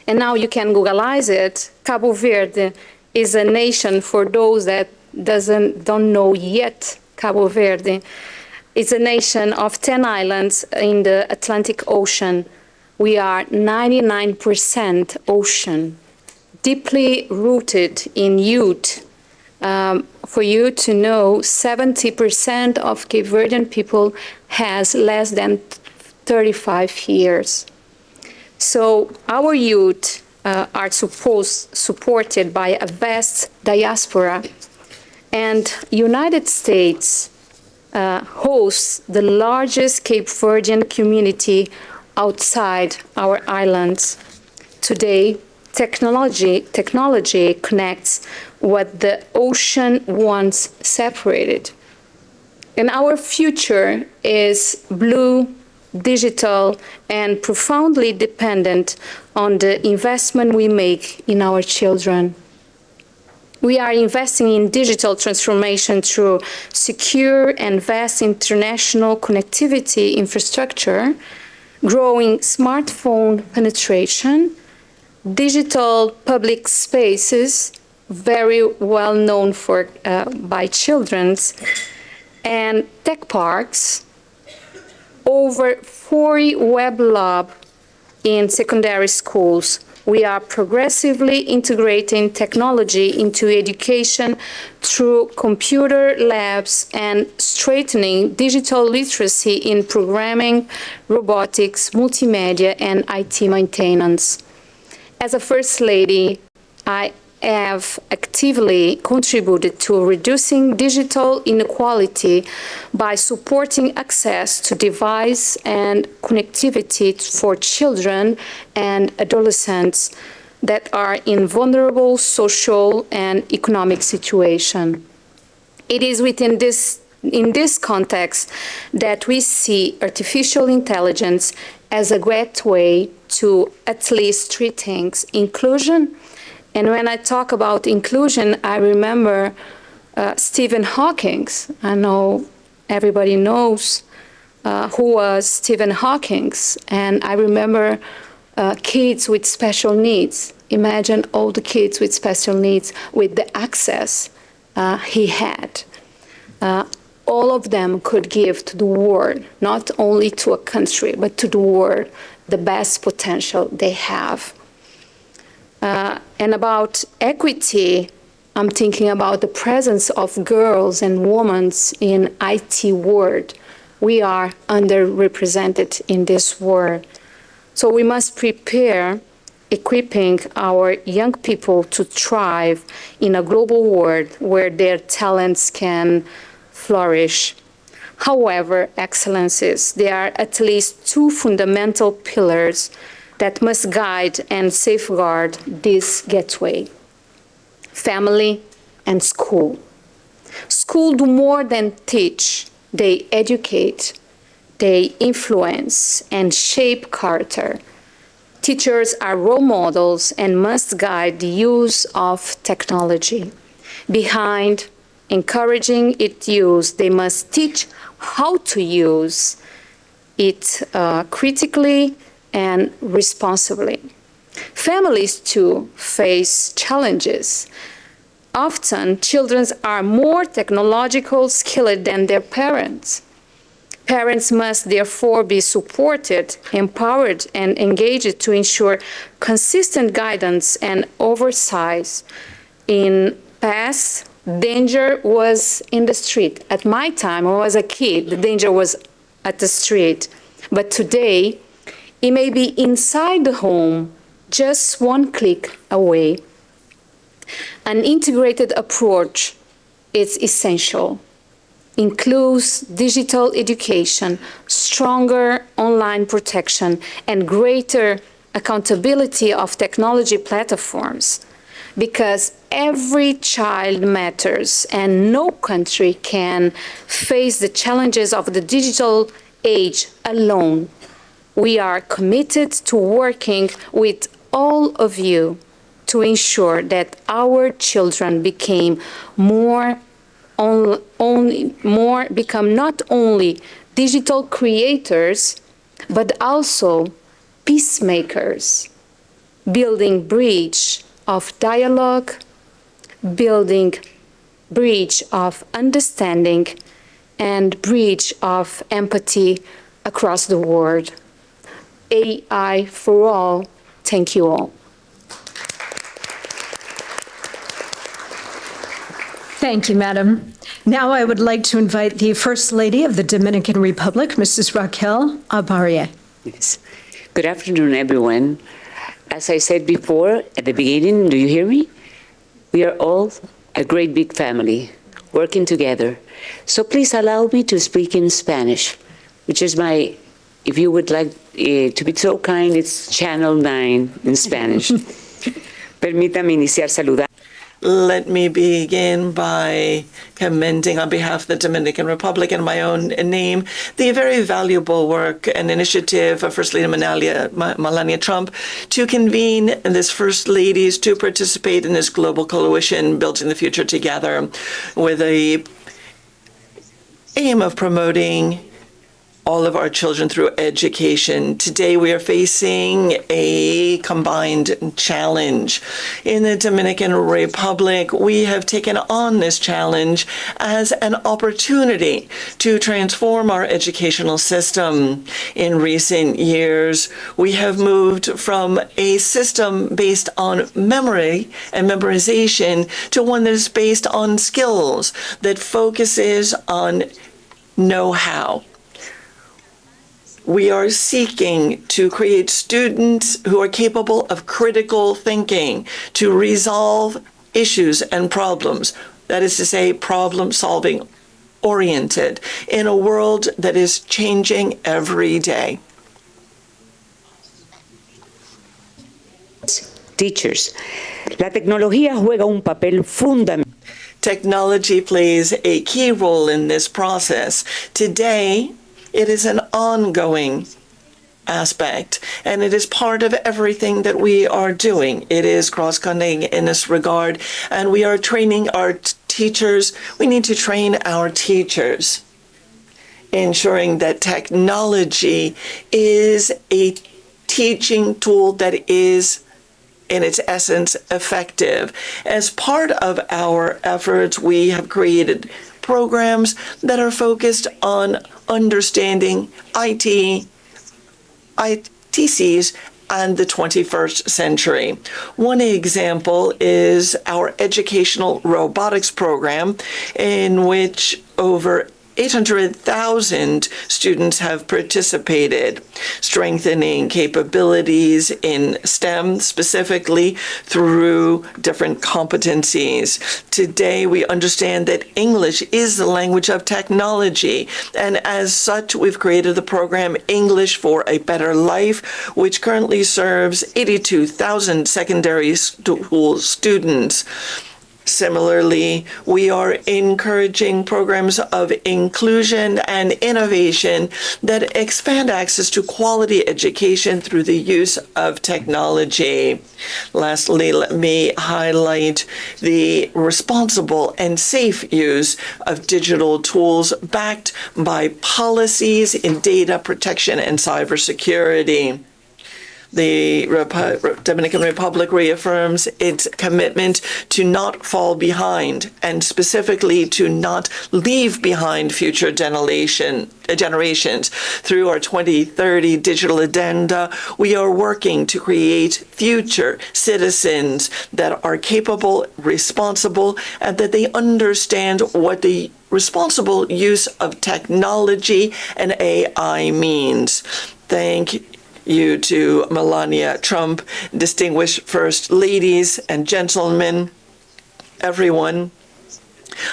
And now you can Googleize it. Cabo Verde is a nation for those that don't know yet. Cabo Verde is a nation of 10 islands in the Atlantic Ocean. We are 99% ocean, deeply rooted in youth. For you to know, 70% of Cape Verdean people has less than 35 years. So our youth are supported by a vast diaspora. And United States hosts the largest Cape Verdean community outside our islands. Today, technology connects what the ocean once separated. And our future is blue, digital, and profoundly dependent on the investment we make in our children. We are investing in digital transformation through secure and vast international connectivity infrastructure, growing smartphone penetration, digital public spaces, very well known by children, and tech parks, over 40 web labs in secondary schools. We are progressively integrating technology into education through computer labs and strengthening digital literacy in programming, robotics, multimedia, and IT maintenance. As a First Lady, I have actively contributed to reducing digital inequality by supporting access to device and connectivity for children and adolescents that are in vulnerable social and economic situations. It is in this context that we see artificial intelligence as a great way to at least three things: inclusion. And when I talk about inclusion, I remember Stephen Hawking. I know everybody knows who was Stephen Hawking. And I remember kids with special needs. Imagine all the kids with special needs with the access he had. All of them could give to the world, not only to a country, but to the world, the best potential they have. And about equity, I'm thinking about the presence of girls and women in IT world. We are underrepresented in this world. So we must prepare equipping our young people to thrive in a global world where their talents can flourish. However, excellencies, there are at least two fundamental pillars that must guide and safeguard this gateway: family and school. School do more than teach, they educate, they influence and shape character. Teachers are role models and must guide the use of technology. Behind encouraging its use, they must teach how to use it critically and responsibly. Families, too, face challenges. Often, children are more technological skilled than their parents. Parents must therefore be supported, empowered, and engaged to ensure consistent guidance and oversight. In past, danger was in the street. At my time, when I was a kid, the danger was at the street. But today, it may be inside the home, just one click away. An integrated approach is essential. Includes digital education, stronger online protection, and greater accountability of technology platforms. Because every child matters, and no country can face the challenges of the digital age alone. We are committed to working with all of you to ensure that our children become not only digital creators, but also peacemakers, building bridge of dialogue, building bridge of understanding, and bridge of empathy across the world. AI for all. Thank you all. Thank you, Madam. Now I would like to invite the First Lady of the Dominican Republic, Mrs. Raquel Abarria. Yes. Good afternoon, everyone. As I said before at the beginning, do you hear me? We are all a great big family working together. So please allow me to speak in Spanish, which is my, if you would like to be so kind, it's Channel 9 in Spanish. Permítame iniciar saludando. Let me begin by commending on behalf of the Dominican Republic and my own name the very valuable work and initiative of First Lady Melania Trump to convene this First Ladies to participate in this global coalition Building the Future Together with the aim of promoting all of our children through education. Today, we are facing a combined challenge. In the Dominican Republic, we have taken on this challenge as an opportunity to transform our educational system. In recent years, we have moved from a system based on memory and memorization to one that is based on skills, that focuses on know-how. We are seeking to create students who are capable of critical thinking, to resolve issues and problems. That is to say, problem-solving oriented in a world that is changing every day. Teachers, la tecnología juega un papel fundamental. Technology plays a key role in this process. Today, it is an ongoing aspect, and it is part of everything that we are doing. It is cross-cutting in this regard, and we are training our teachers. We need to train our teachers, ensuring that technology is a teaching tool that is in its essence effective. As part of our efforts, we have created programs that are focused on understanding ITCs and the 21st century. One example is our educational robotics program, in which over 800,000 students have participated, strengthening capabilities in STEM, specifically through different competencies. Today, we understand that English is the language of technology, and as such, we've created the program English for a Better Life, which currently serves 82,000 secondary school students. Similarly, we are encouraging programs of inclusion and innovation that expand access to quality education through the use of technology. Lastly, let me highlight the responsible and safe use of digital tools backed by policies in data protection and cybersecurity. The Dominican Republic reaffirms its commitment to not fall behind, and specifically to not leave behind future generations. Through our 2030 digital agenda, we are working to create future citizens that are capable, responsible, and that they understand what the responsible use of technology and AI means. Thank you to Melania Trump, distinguished First Ladies and gentlemen, everyone.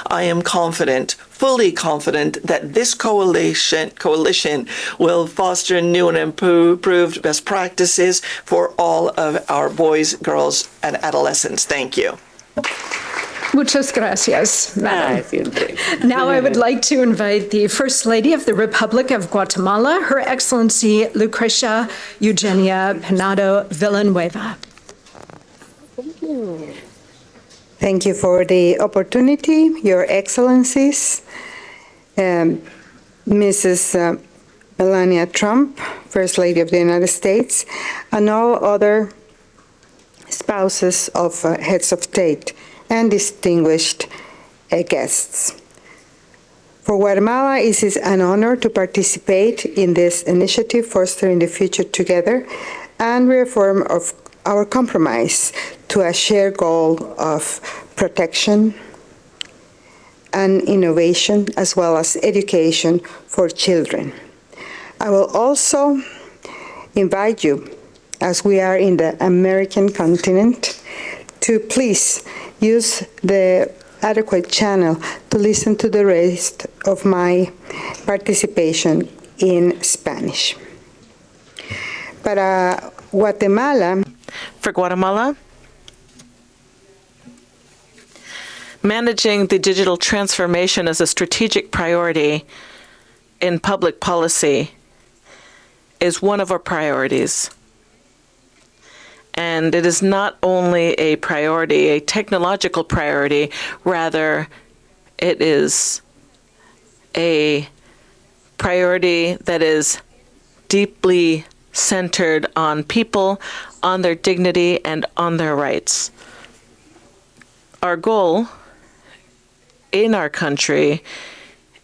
I am confident, fully confident, that this coalition will foster new and improved best practices for all of our boys, girls, and adolescents. Thank you. Muchas gracias, Madam. Now I would like to invite the First Lady of the Republic of Guatemala, Her Excellency Lucrecia Eugenia Penado Villanueva. Thank you for the opportunity, Your Excellencies. Mrs. Melania Trump, First Lady of the United States, and all other spouses of heads of state and distinguished guests. For Guatemala, it is an honor to participate in this initiative, Fostering the Future Together, and reaffirm of our compromise to a shared goal of protection and innovation, as well as education for children. I will also invite you, as we are in the American continent, to please use the adequate channel to listen to the rest of my participation in Spanish. Para Guatemala. For Guatemala, managing the digital transformation is a strategic priority in public policy is one of our priorities. And it is not only a priority, a technological priority, rather it is a priority that is deeply centered on people, on their dignity, and on their rights. Our goal in our country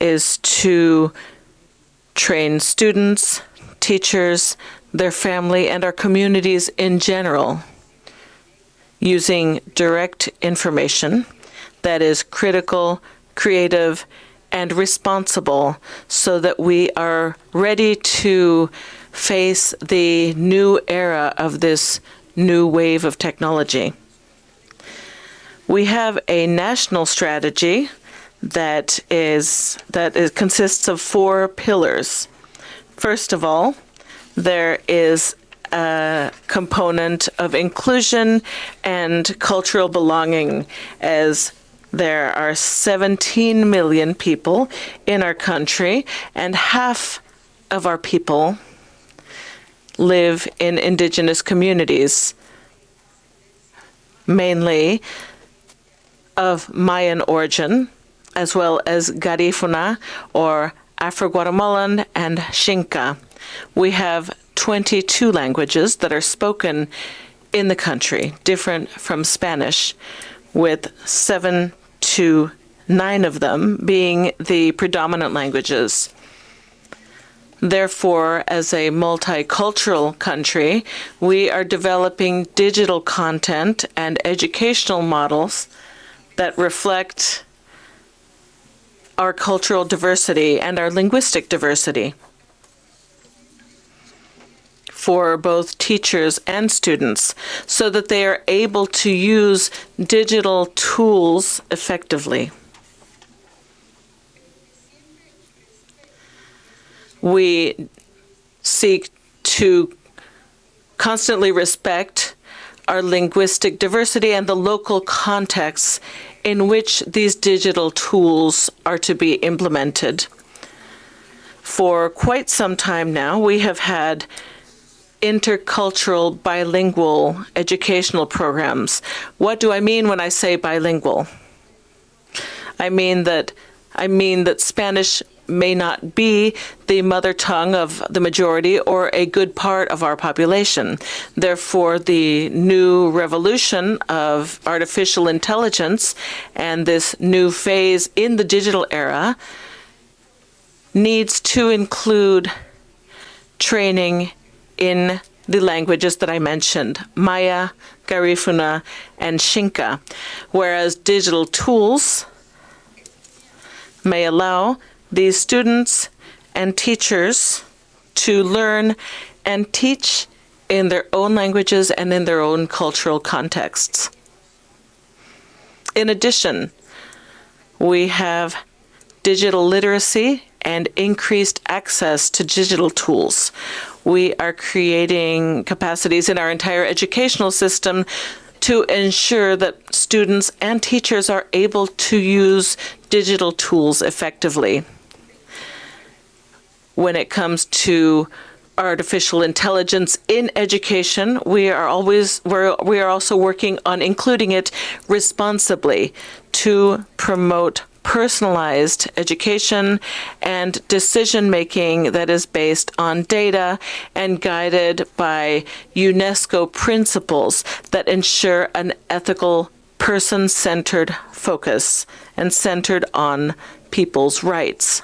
is to train students, teachers, their family, and our communities in general using direct information that is critical, creative, and responsible, so that we are ready to face the new era of this new wave of technology. We have a national strategy that consists of 4 pillars. First of all, there is a component of inclusion and cultural belonging, as there are 17 million people in our country, and half of our people live in indigenous communities, mainly of Mayan origin, as well as Garifuna or Afro-Guatemalan and Xinca. We have 22 languages that are spoken in the country, different from Spanish, with 7 to 9 of them being the predominant languages. Therefore, as a multicultural country, we are developing digital content and educational models that reflect our cultural diversity and our linguistic diversity for both teachers and students, so that they are able to use digital tools effectively. We seek to constantly respect our linguistic diversity and the local contexts in which these digital tools are to be implemented. For quite some time now, we have had intercultural bilingual educational programs. What do I mean when I say bilingual? I mean that Spanish may not be the mother tongue of the majority or a good part of our population. Therefore, the new revolution of artificial intelligence and this new phase in the digital era needs to include training in the languages that I mentioned, Maya, Garifuna, and Xinca, whereas digital tools may allow these students and teachers to learn and teach in their own languages and in their own cultural contexts. In addition, we have digital literacy and increased access to digital tools. We are creating capacities in our entire educational system to ensure that students and teachers are able to use digital tools effectively. When it comes to artificial intelligence in education, we are also working on including it responsibly to promote personalized education and decision-making that is based on data and guided by UNESCO principles that ensure an ethical, person-centered focus and centered on people's rights.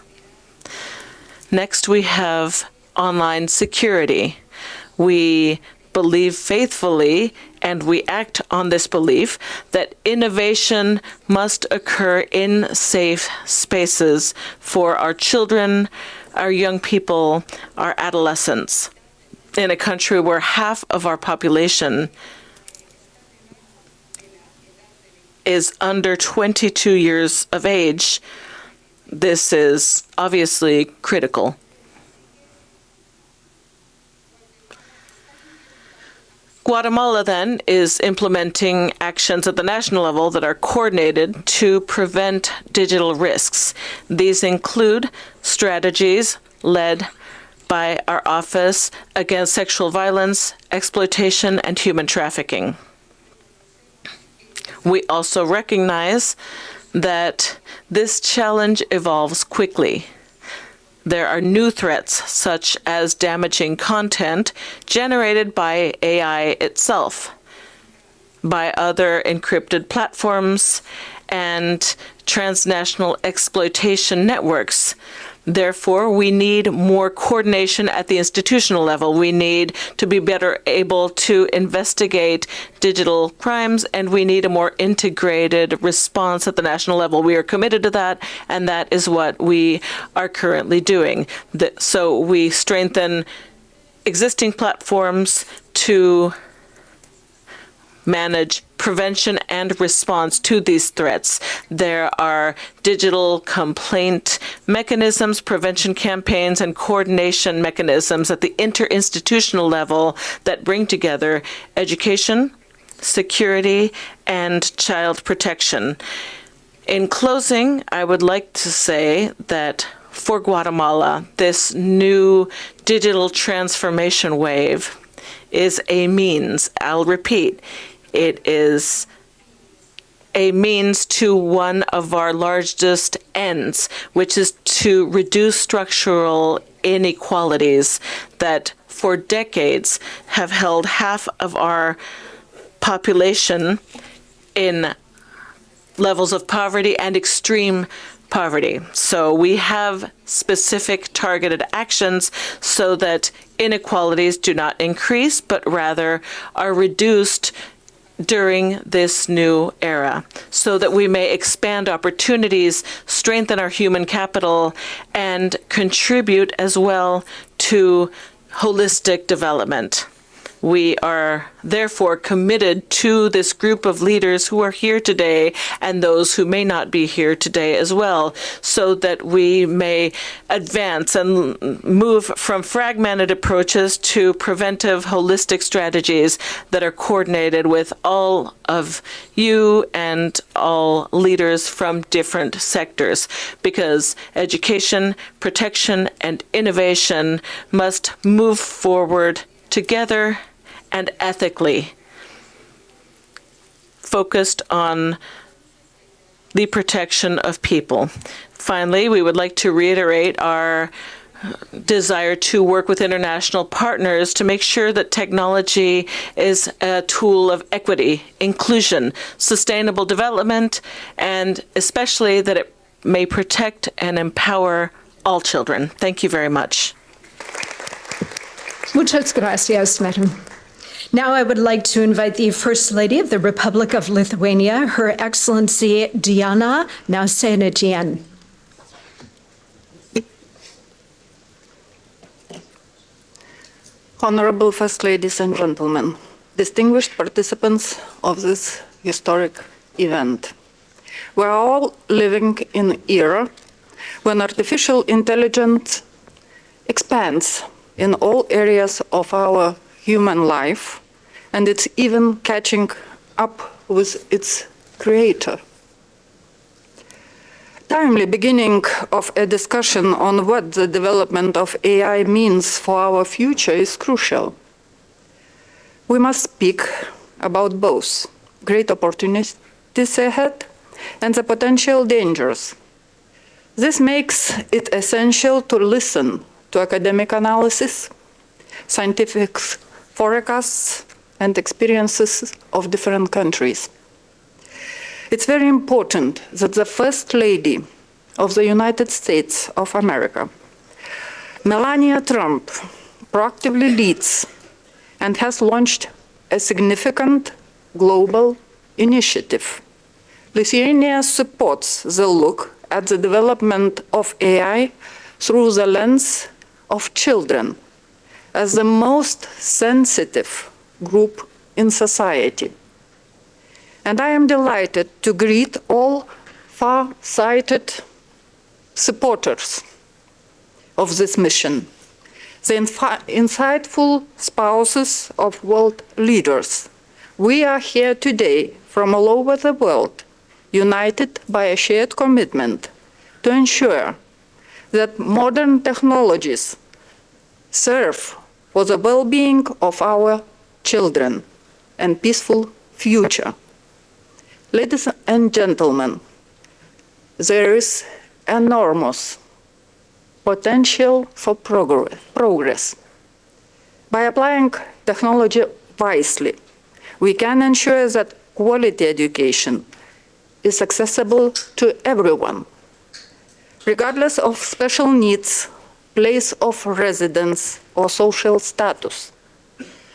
Next, we have online security. We believe faithfully, and we act on this belief, that innovation must occur in safe spaces for our children, our young people, our adolescents. In a country where half of our population is under 22 years of age, this is obviously critical. Guatemala, then, is implementing actions at the national level that are coordinated to prevent digital risks. These include strategies led by our Office Against Sexual Violence, Exploitation, and Human Trafficking. We also recognize that this challenge evolves quickly. There are new threats, such as damaging content generated by AI itself, by other encrypted platforms, and transnational exploitation networks. Therefore, we need more coordination at the institutional level. We need to be better able to investigate digital crimes, and we need a more integrated response at the national level. We are committed to that, and that is what we are currently doing. So we strengthen existing platforms to manage prevention and response to these threats. There are digital complaint mechanisms, prevention campaigns, and coordination mechanisms at the interinstitutional level that bring together education, security, and child protection. In closing, I would like to say that for Guatemala, this new digital transformation wave is a means. I'll repeat, it is a means to one of our largest ends, which is to reduce structural inequalities that for decades have held half of our population in levels of poverty and extreme poverty. So we have specific targeted actions so that inequalities do not increase, but rather are reduced during this new era, so that we may expand opportunities, strengthen our human capital, and contribute as well to holistic development. We are therefore committed to this group of leaders who are here today and those who may not be here today as well, so that we may advance and move from fragmented approaches to preventive, holistic strategies that are coordinated with all of you and all leaders from different sectors, because education, protection, and innovation must move forward together and ethically, focused on the protection of people. Finally, we would like to reiterate our desire to work with international partners to make sure that technology is a tool of equity, inclusion, sustainable development, and especially that it may protect and empower all children. Thank you very much. Muchas gracias, Madam. Now I would like to invite the First Lady of the Republic of Lithuania, Her Excellency Diana Nausėdienė. Honorable First Ladies and Gentlemen, distinguished participants of this historic event. We are all living in an era when artificial intelligence expands in all areas of our human life, and it's even catching up with its creator. Timely beginning of a discussion on what the development of AI means for our future is crucial. We must speak about both great opportunities ahead and the potential dangers. This makes it essential to listen to academic analysis, scientific forecasts, and experiences of different countries. It's very important that the First Lady of the United States of America, Melania Trump, proactively leads and has launched a significant global initiative. Lithuania supports the look at the development of AI through the lens of children as the most sensitive group in society. And I am delighted to greet all far-sighted supporters of this mission, the insightful spouses of world leaders. We are here today from all over the world, united by a shared commitment to ensure that modern technologies serve for the well-being of our children and peaceful future. Ladies and gentlemen, there is enormous potential for progress. By applying technology wisely, we can ensure that quality education is accessible to everyone, regardless of special needs, place of residence, or social status.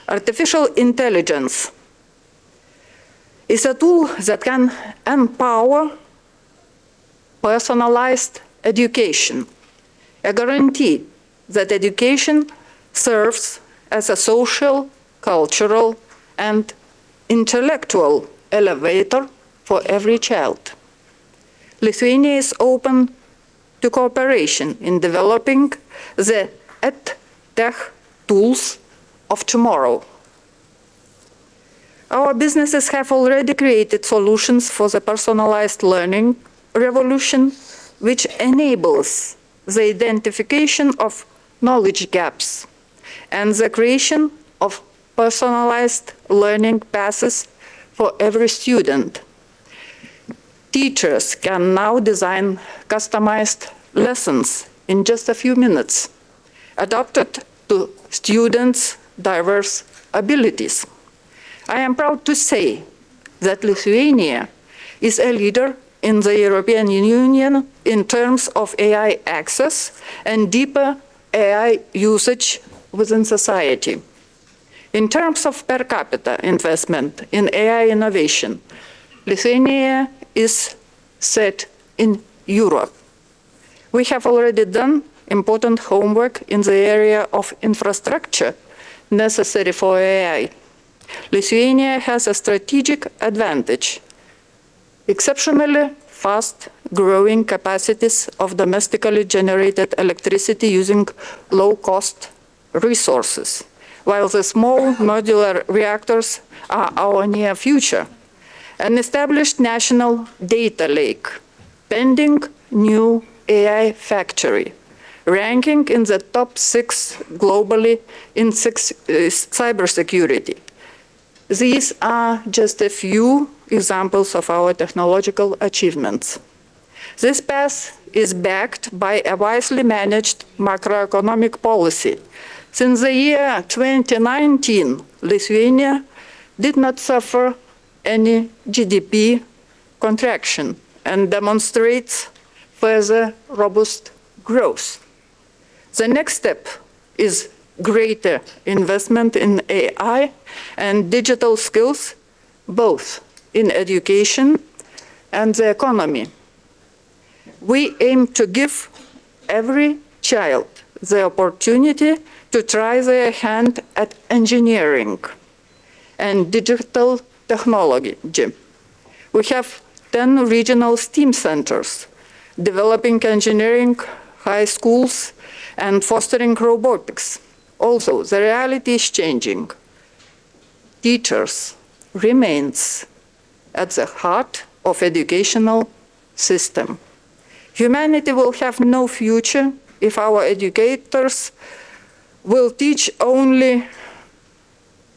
Artificial intelligence is a tool that can empower personalized education, a guarantee that education serves as a social, cultural, and intellectual elevator for every child. Lithuania is open to cooperation in developing the EdTech tools of tomorrow. Our businesses have already created solutions for the personalized learning revolution, which enables the identification of knowledge gaps and the creation of personalized learning paths for every student. Teachers can now design customized lessons in just a few minutes, adapted to students' diverse abilities. I am proud to say that Lithuania is a leader in the European Union in terms of AI access and deeper AI usage within society. In terms of per capita investment in AI innovation, Lithuania is set in Europe. We have already done important homework in the area of infrastructure necessary for AI. Lithuania has a strategic advantage: exceptionally fast growing capacities of domestically generated electricity using low-cost resources, while the small modular reactors are our near future. An established national data lake, pending new AI factory, ranking in the top 6 globally in cybersecurity. These are just a few examples of our technological achievements. This path is backed by a wisely managed macroeconomic policy. Since the year 2019, Lithuania did not suffer any GDP contraction and demonstrates further robust growth. The next step is greater investment in AI and digital skills, both in education and the economy. We aim to give every child the opportunity to try their hand at engineering and digital technology. We have 10 regional STEAM centers developing engineering high schools and fostering robotics. Also, the reality is changing. Teachers remains at the heart of educational system. Humanity will have no future if our educators will teach only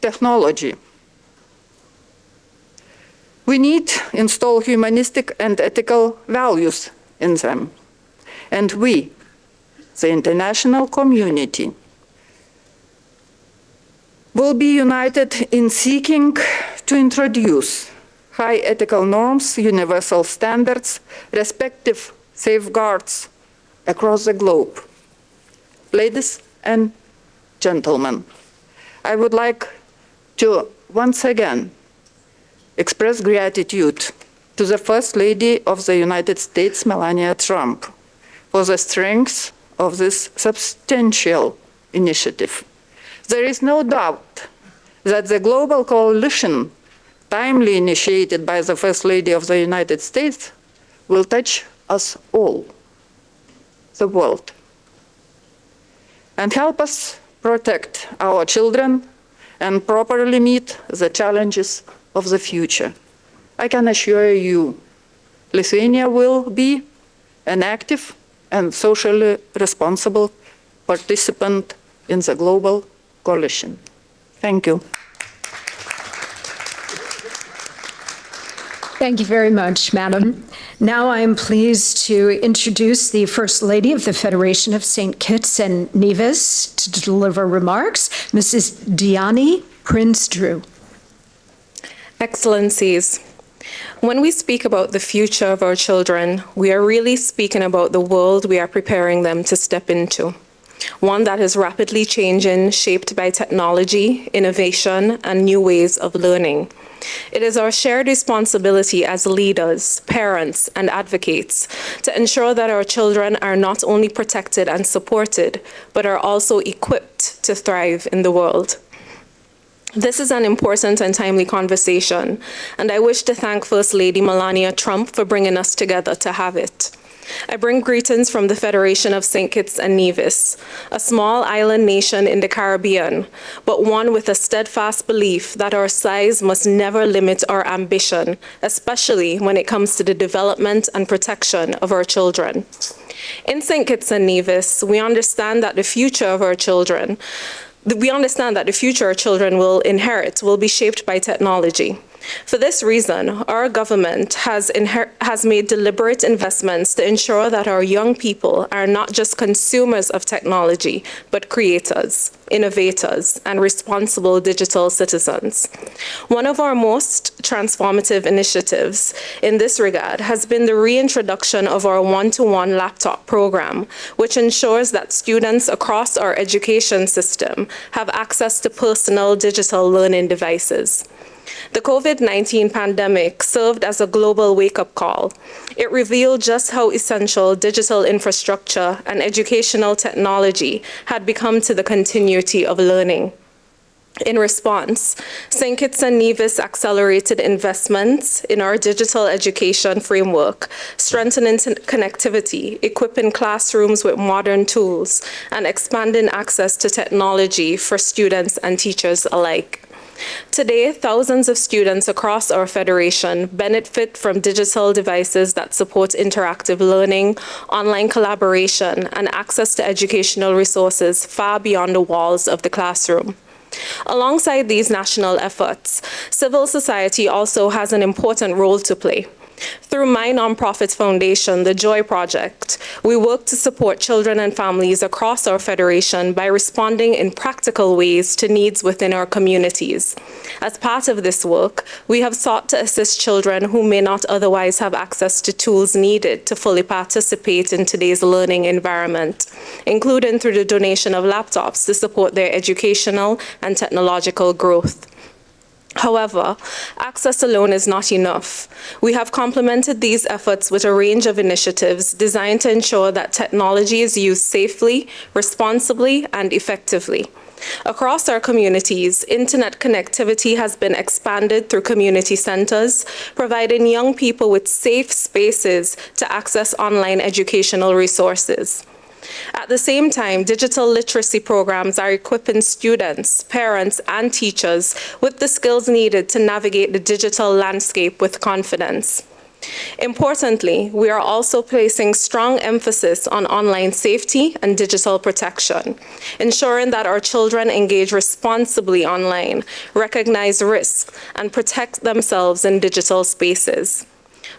technology. We need to install humanistic and ethical values in them. And we, the international community, will be united in seeking to introduce high ethical norms, universal standards, respective safeguards across the globe. Ladies and gentlemen, I would like to once again express gratitude to the First Lady of the United States, Melania Trump, for the strength of this substantial initiative. There is no doubt that the global coalition, timely initiated by the First Lady of the United States, will touch us all, the world, and help us protect our children and properly meet the challenges of the future. I can assure you, Lithuania will be an active and socially responsible participant in the global coalition. Thank you. Thank you very much, Madam. Now I am pleased to introduce the First Lady of the Federation of St. Kitts and Nevis to deliver remarks, Mrs. Diani Prince-Drew. Excellencies, when we speak about the future of our children, we are really speaking about the world we are preparing them to step into. One that is rapidly changing, shaped by technology, innovation, and new ways of learning. It is our shared responsibility as leaders, parents, and advocates to ensure that our children are not only protected and supported, but are also equipped to thrive in the world. This is an important and timely conversation, and I wish to thank First Lady Melania Trump for bringing us together to have it. I bring greetings from the Federation of St. Kitts and Nevis, a small island nation in the Caribbean, but one with a steadfast belief that our size must never limit our ambition, especially when it comes to the development and protection of our children. In St. Kitts and Nevis, we understand that the future our children will inherit will be shaped by technology. For this reason, our government has made deliberate investments to ensure that our young people are not just consumers of technology, but creators, innovators, and responsible digital citizens. One of our most transformative initiatives in this regard has been the reintroduction of our one-to-one laptop program, which ensures that students across our education system have access to personal digital learning devices. The COVID-19 pandemic served as a global wake-up call. It revealed just how essential digital infrastructure and educational technology had become to the continuity of learning. In response, St. Kitts and Nevis accelerated investments in our digital education framework, strengthening connectivity, equipping classrooms with modern tools, and expanding access to technology for students and teachers alike. Today, thousands of students across our federation benefit from digital devices that support interactive learning, online collaboration, and access to educational resources far beyond the walls of the classroom. Alongside these national efforts, civil society also has an important role to play. Through my nonprofit foundation, the Joy Project, we work to support children and families across our federation by responding in practical ways to needs within our communities. As part of this work, we have sought to assist children who may not otherwise have access to tools needed to fully participate in today's learning environment, including through the donation of laptops to support their educational and technological growth. However, access alone is not enough. We have complemented these efforts with a range of initiatives designed to ensure that technology is used safely, responsibly, and effectively. Across our communities, internet connectivity has been expanded through community centers, providing young people with safe spaces to access online educational resources. At the same time, digital literacy programs are equipping students, parents, and teachers with the skills needed to navigate the digital landscape with confidence. Importantly, we are also placing strong emphasis on online safety and digital protection, ensuring that our children engage responsibly online, recognize risks, and protect themselves in digital spaces.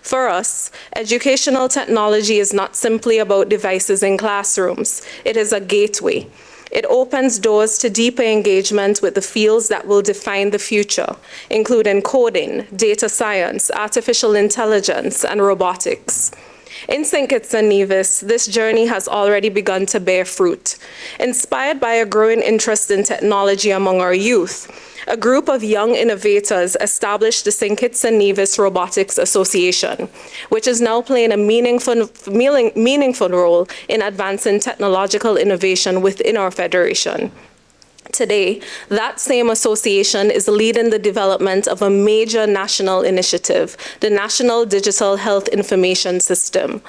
For us, educational technology is not simply about devices in classrooms. It is a gateway. It opens doors to deeper engagement with the fields that will define the future, including coding, data science, artificial intelligence, and robotics. In St. Kitts and Nevis, this journey has already begun to bear fruit. Inspired by a growing interest in technology among our youth, a group of young innovators established the St. Kitts and Nevis Robotics Association, which is now playing a meaningful role in advancing technological innovation within our federation. Today, that same association is leading the development of a major national initiative, the National Digital Health Information System.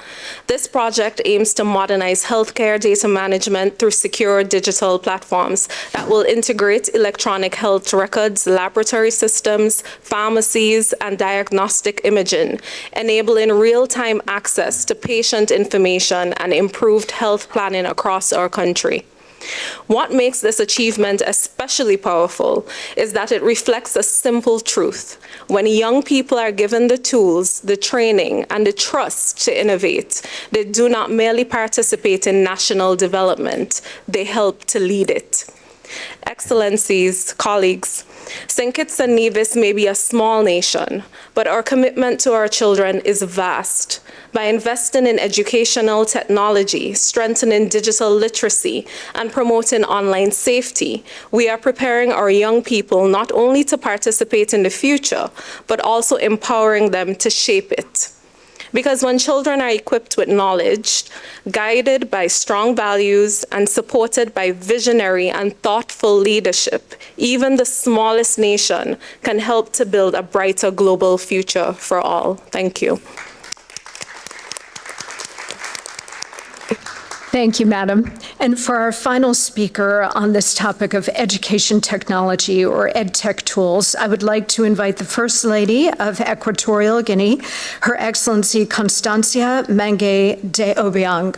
This project aims to modernize healthcare data management through secure digital platforms that will integrate electronic health records, laboratory systems, pharmacies, and diagnostic imaging, enabling real-time access to patient information and improved health planning across our country. What makes this achievement especially powerful is that it reflects a simple truth. When young people are given the tools, the training, and the trust to innovate, they do not merely participate in national development, they help to lead it. Excellencies, colleagues, St. Kitts and Nevis may be a small nation, but our commitment to our children is vast. By investing in educational technology, strengthening digital literacy, and promoting online safety, we are preparing our young people not only to participate in the future, but also empowering them to shape it. Because when children are equipped with knowledge, guided by strong values, and supported by visionary and thoughtful leadership, even the smallest nation can help to build a brighter global future for all. Thank you. Thank you, Madam. And for our final speaker on this topic of education technology or EdTech tools, I would like to invite the First Lady of Equatorial Guinea, Her Excellency Constancia Mangue de Obiang.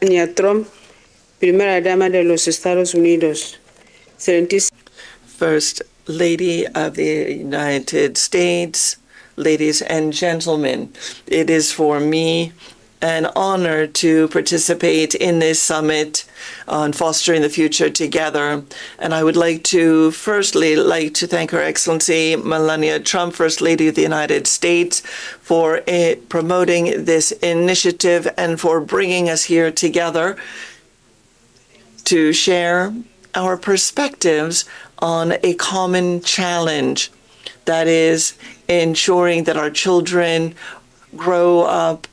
Melania Trump, Primera Dama de los Estados Unidos. First Lady of the United States, ladies and gentlemen, it is for me an honor to participate in this summit on fostering the future together. And I would like to firstly thank Her Excellency Melania Trump, First Lady of the United States, for promoting this initiative and for bringing us here together to share our perspectives on a common challenge, that is ensuring that our children grow up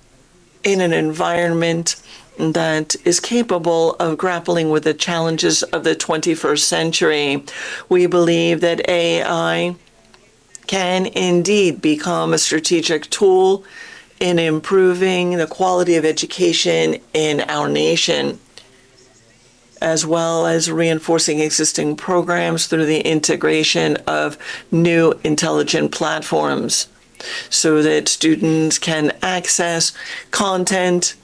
in an environment that is capable of grappling with the challenges of the 21st century. We believe that AI can indeed become a strategic tool in improving the quality of education in our nation, as well as reinforcing existing programs through the integration of new intelligent platforms, so that students can access content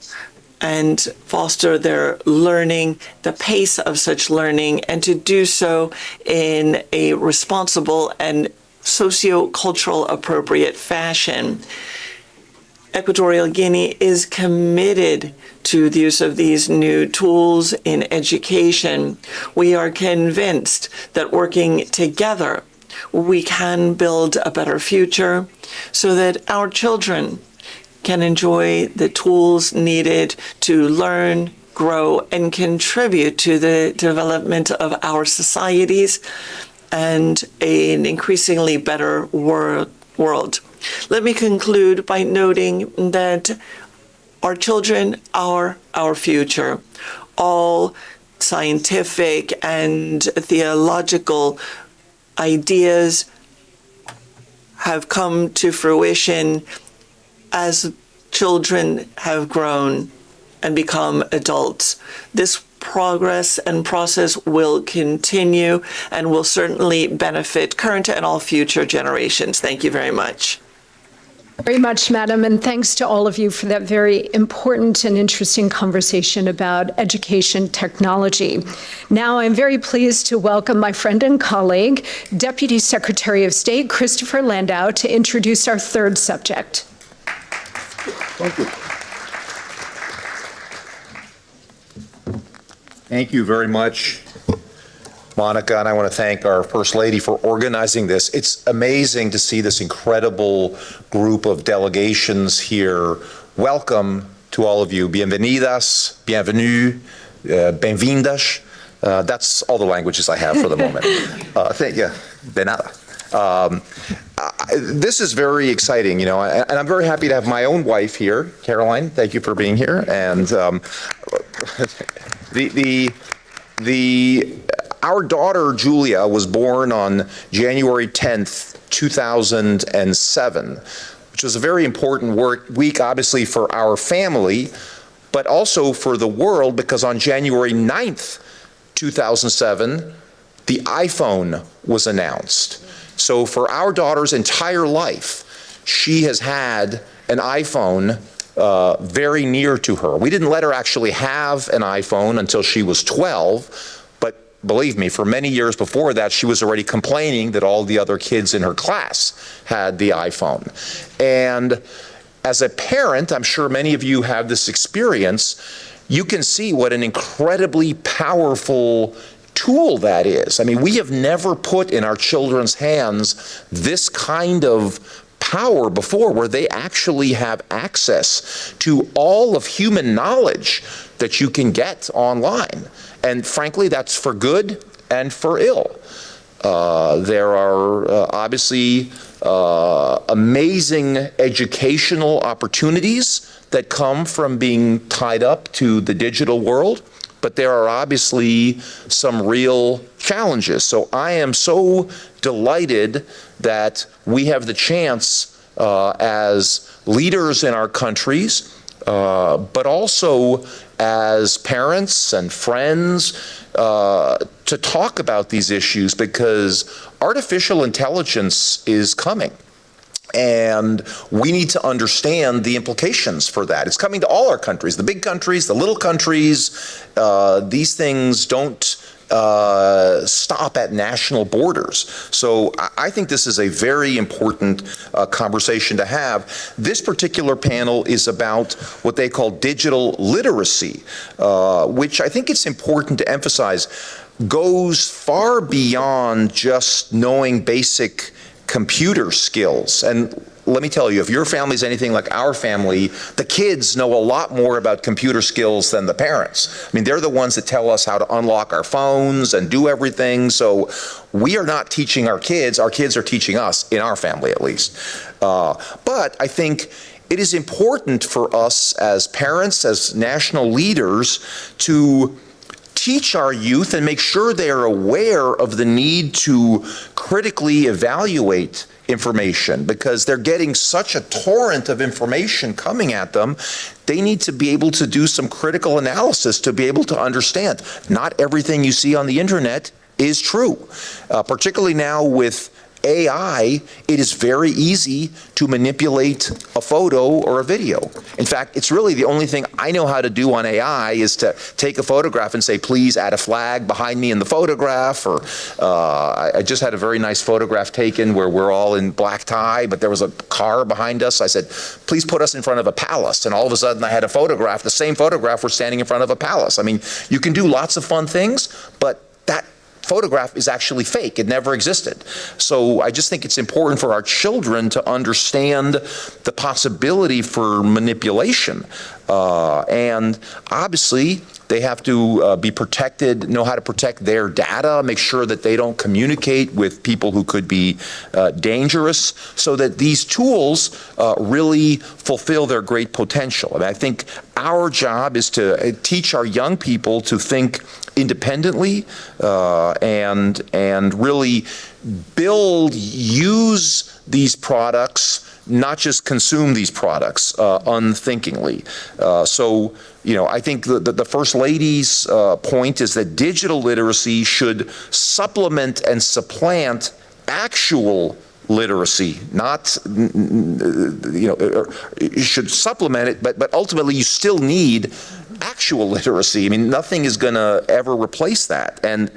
and foster their learning, the pace of such learning, and to do so in a responsible and socio-cultural appropriate fashion. Equatorial Guinea is committed to the use of these new tools in education. We are convinced that working together, we can build a better future so that our children can enjoy the tools needed to learn, grow, and contribute to the development of our societies and an increasingly better world. Let me conclude by noting that our children are our future. All scientific and theological ideas have come to fruition as children have grown and become adults. This progress and process will continue and will certainly benefit current and all future generations. Thank you very much. Very much, Madam, and thanks to all of you for that very important and interesting conversation about education technology. Now, I'm very pleased to welcome my friend and colleague, Deputy Secretary of State Christopher Landau, to introduce our third subject. Thank you. Thank you very much, Monica, and I want to thank our First Lady for organizing this. It's amazing to see this incredible group of delegations here. Welcome to all of you. Bienvenidas, bienvenue, bem-vindas. That's all the languages I have for the moment. Thank you. De nada. This is very exciting, you know, and I'm very happy to have my own wife here. Caroline, thank you for being here. And our daughter, Julia, was born on January 10th, 2007, which was a very important week, obviously, for our family, but also for the world, because on January 9th, 2007, the iPhone was announced. So for our daughter's entire life, she has had an iPhone very near to her. We didn't let her actually have an iPhone until she was 12, but believe me, for many years before that, she was already complaining that all the other kids in her class had the iPhone. And as a parent, I'm sure many of you have this experience, you can see what an incredibly powerful tool that is. I mean, we have never put in our children's hands this kind of power before, where they actually have access to all of human knowledge that you can get online. And frankly, that's for good and for ill. There are obviously amazing educational opportunities that come from being tied up to the digital world, but there are obviously some real challenges. So I am so delighted that we have the chance as leaders in our countries, but also as parents and friends to talk about these issues, because artificial intelligence is coming. And we need to understand the implications for that. It's coming to all our countries, the big countries, the little countries. These things don't stop at national borders. So I think this is a very important conversation to have. This particular panel is about what they call digital literacy, which I think it's important to emphasize goes far beyond just knowing basic computer skills. And let me tell you, if your family is anything like our family, the kids know a lot more about computer skills than the parents. I mean, they're the ones that tell us how to unlock our phones and do everything. So we are not teaching our kids are teaching us, in our family at least. But I think it is important for us as parents, as national leaders, to teach our youth and make sure they are aware of the need to critically evaluate information, because they're getting such a torrent of information coming at them. They need to be able to do some critical analysis to be able to understand not everything you see on the internet is true. Particularly now with AI, it is very easy to manipulate a photo or a video. In fact, it's really the only thing I know how to do on AI is to take a photograph and say, please add a flag behind me in the photograph. Or I just had a very nice photograph taken where we're all in black tie, but there was a car behind us. I said, please put us in front of a palace. And all of a sudden I had a photograph, the same photograph, we're standing in front of a palace. I mean, you can do lots of fun things, but that photograph is actually fake. It never existed. So I just think it's important for our children to understand the possibility for manipulation. And obviously, they have to be protected, know how to protect their data, make sure that they don't communicate with people who could be dangerous, so that these tools really fulfill their great potential. And I think our job is to teach our young people to think independently and really use these products, not just consume these products unthinkingly. So, you know, I think the First Lady's point is that digital literacy should supplement and supplant actual literacy, not, you should supplement it, but ultimately you still need actual literacy. I mean, nothing is going to ever replace that. And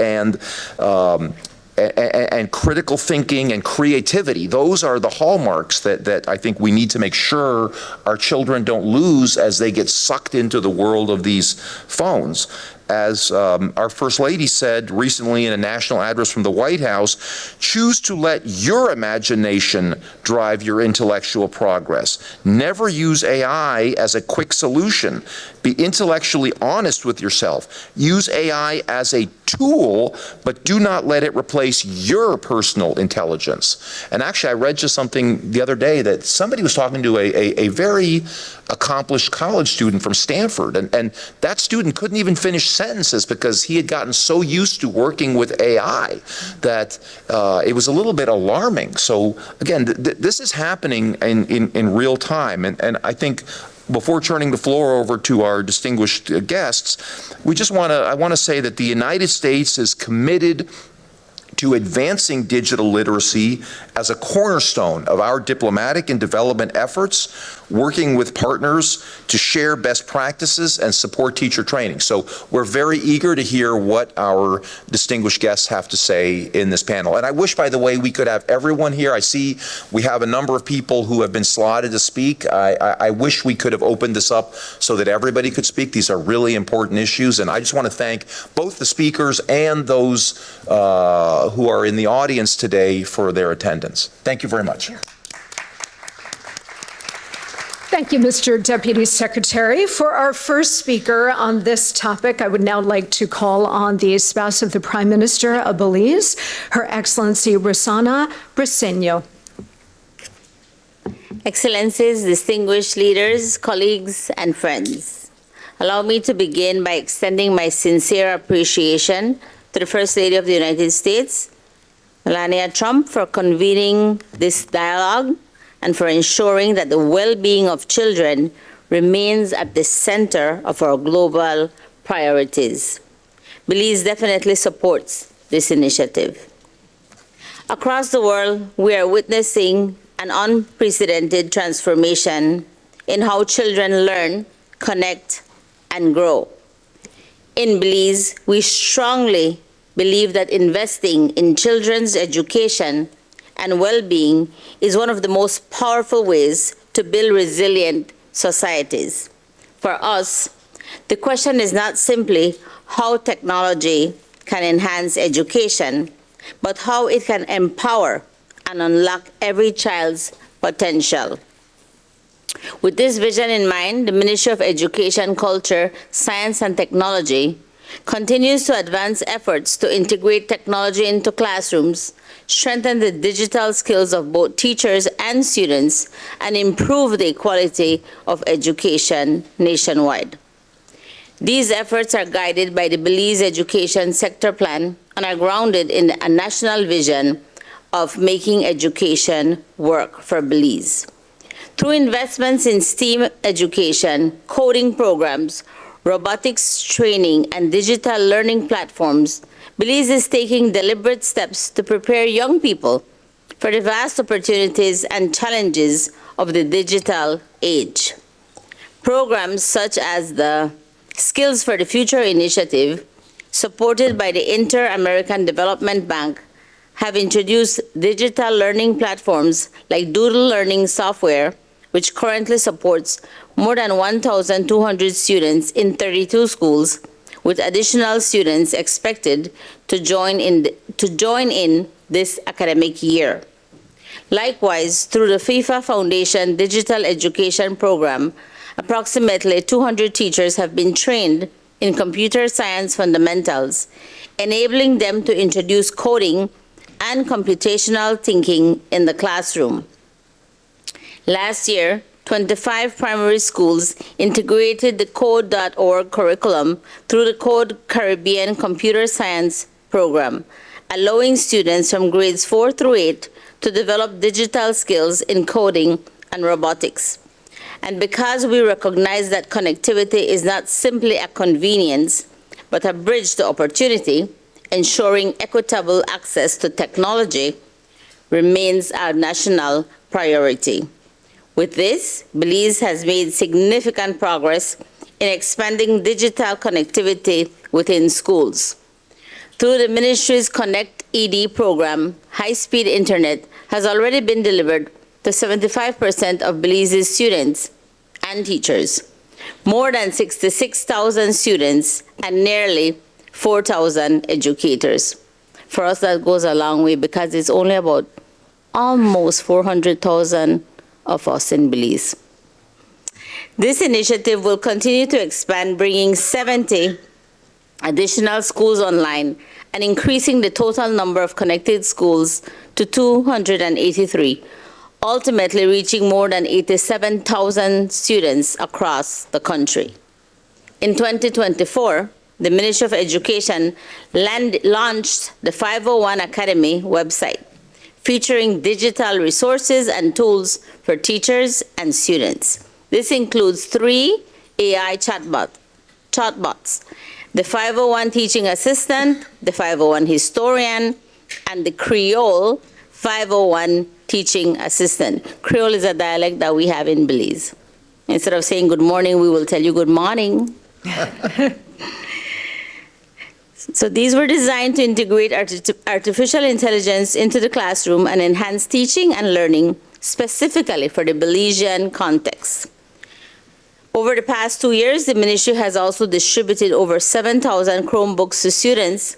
critical thinking and creativity, those are the hallmarks that I think we need to make sure our children don't lose as they get sucked into the world of these phones. As our First Lady said recently in a national address from the White House, choose to let your imagination drive your intellectual progress. Never use AI as a quick solution. Be intellectually honest with yourself. Use AI as a tool, but do not let it replace your personal intelligence. And actually, I read just something the other day that somebody was talking to a very accomplished college student from Stanford, and that student couldn't even finish sentences because he had gotten so used to working with AI that it was a little bit alarming. So again, this is happening in real time, and I think before turning the floor over to our distinguished guests, I want to say that the United States is committed to advancing digital literacy as a cornerstone of our diplomatic and development efforts, working with partners to share best practices and support teacher training. So we're very eager to hear what our distinguished guests have to say in this panel. And I wish, by the way, we could have everyone here. I see we have a number of people who have been slotted to speak. I wish we could have opened this up so that everybody could speak. These are really important issues, and I just want to thank both the speakers and those who are in the audience today for their attendance. Thank you very much. Thank you, Mr. Deputy Secretary. For our first speaker on this topic, I would now like to call on the spouse of the Prime Minister of Belize, Her Excellency Rosana Briceño. Excellencies, distinguished leaders, colleagues, and friends, allow me to begin by extending my sincere appreciation to the First Lady of the United States, Melania Trump, for convening this dialogue and for ensuring that the well-being of children remains at the center of our global priorities. Belize definitely supports this initiative. Across the world, we are witnessing an unprecedented transformation in how children learn, connect, and grow. In Belize, we strongly believe that investing in children's education and well-being is one of the most powerful ways to build resilient societies. For us, the question is not simply how technology can enhance education, but how it can empower and unlock every child's potential. With this vision in mind, the Ministry of Education, Culture, Science and Technology continues to advance efforts to integrate technology into classrooms, strengthen the digital skills of both teachers and students, and improve the quality of education nationwide. These efforts are guided by the Belize Education Sector Plan and are grounded in a national vision of making education work for Belize. Through investments in STEAM education, coding programs, robotics training, and digital learning platforms, Belize is taking deliberate steps to prepare young people for the vast opportunities and challenges of the digital age. Programs such as the Skills for the Future initiative, supported by the Inter-American Development Bank, have introduced digital learning platforms like Doodle Learning software, which currently supports more than 1,200 students in 32 schools, with additional students expected to join in this academic year. Likewise, through the FIFA Foundation Digital Education Program, approximately 200 teachers have been trained in computer science fundamentals, enabling them to introduce coding and computational thinking in the classroom. Last year, 25 primary schools integrated the Code.org curriculum through the Code Caribbean Computer Science program, allowing students from grades 4 through 8 to develop digital skills in coding and robotics. And because we recognize that connectivity is not simply a convenience, but a bridge to opportunity, ensuring equitable access to technology remains our national priority. With this, Belize has made significant progress in expanding digital connectivity within schools. Through the ministry's Connect ED program, high-speed internet has already been delivered to 75% of Belize's students and teachers, more than 66,000 students, and nearly 4,000 educators. For us, that goes a long way because it's only about almost 400,000 of us in Belize. This initiative will continue to expand, bringing 70 additional schools online and increasing the total number of connected schools to 283, ultimately reaching more than 87,000 students across the country. In 2024, the Ministry of Education launched the 501 Academy website, featuring digital resources and tools for teachers and students. This includes 3 AI chatbots, the 501 Teaching Assistant, the 501 Historian, and the Creole 501 Teaching Assistant. Creole is a dialect that we have in Belize. Instead of saying good morning, we will tell you good morning. So these were designed to integrate artificial intelligence into the classroom and enhance teaching and learning specifically for the Belizean context. Over the past 2 years, the ministry has also distributed over 7,000 Chromebooks to students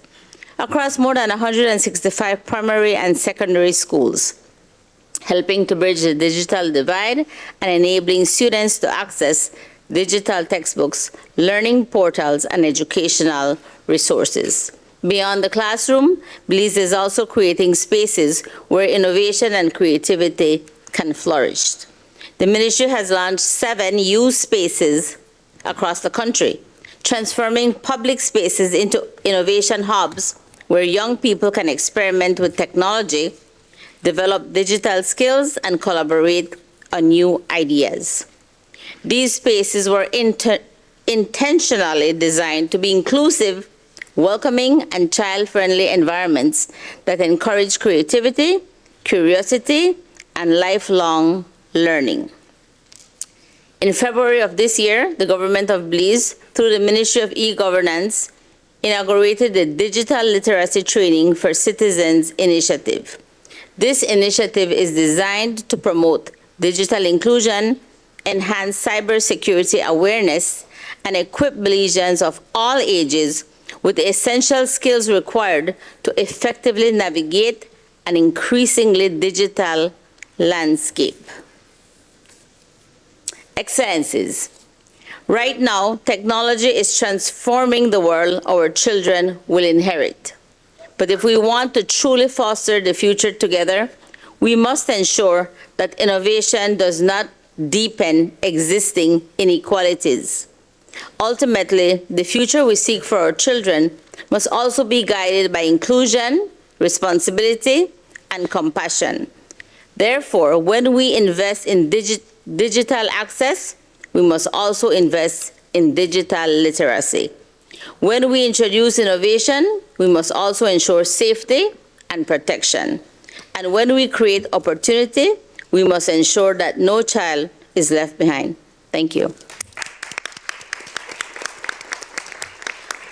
across more than 165 primary and secondary schools, helping to bridge the digital divide and enabling students to access digital textbooks, learning portals, and educational resources. Beyond the classroom, Belize is also creating spaces where innovation and creativity can flourish. The ministry has launched 7 youth spaces across the country, transforming public spaces into innovation hubs where young people can experiment with technology, develop digital skills, and collaborate on new ideas. These spaces were intentionally designed to be inclusive, welcoming, and child-friendly environments that encourage creativity, curiosity, and lifelong learning. In February of this year, the government of Belize, through the Ministry of E-Governance, inaugurated the Digital Literacy Training for Citizens initiative. This initiative is designed to promote digital inclusion, enhance cybersecurity awareness, and equip Belizeans of all ages with the essential skills required to effectively navigate an increasingly digital landscape. Excellencies, right now, technology is transforming the world our children will inherit. But if we want to truly foster the future together, we must ensure that innovation does not deepen existing inequalities. Ultimately, the future we seek for our children must also be guided by inclusion, responsibility, and compassion. Therefore, when we invest in digital access, we must also invest in digital literacy. When we introduce innovation, we must also ensure safety and protection. And when we create opportunity, we must ensure that no child is left behind. Thank you.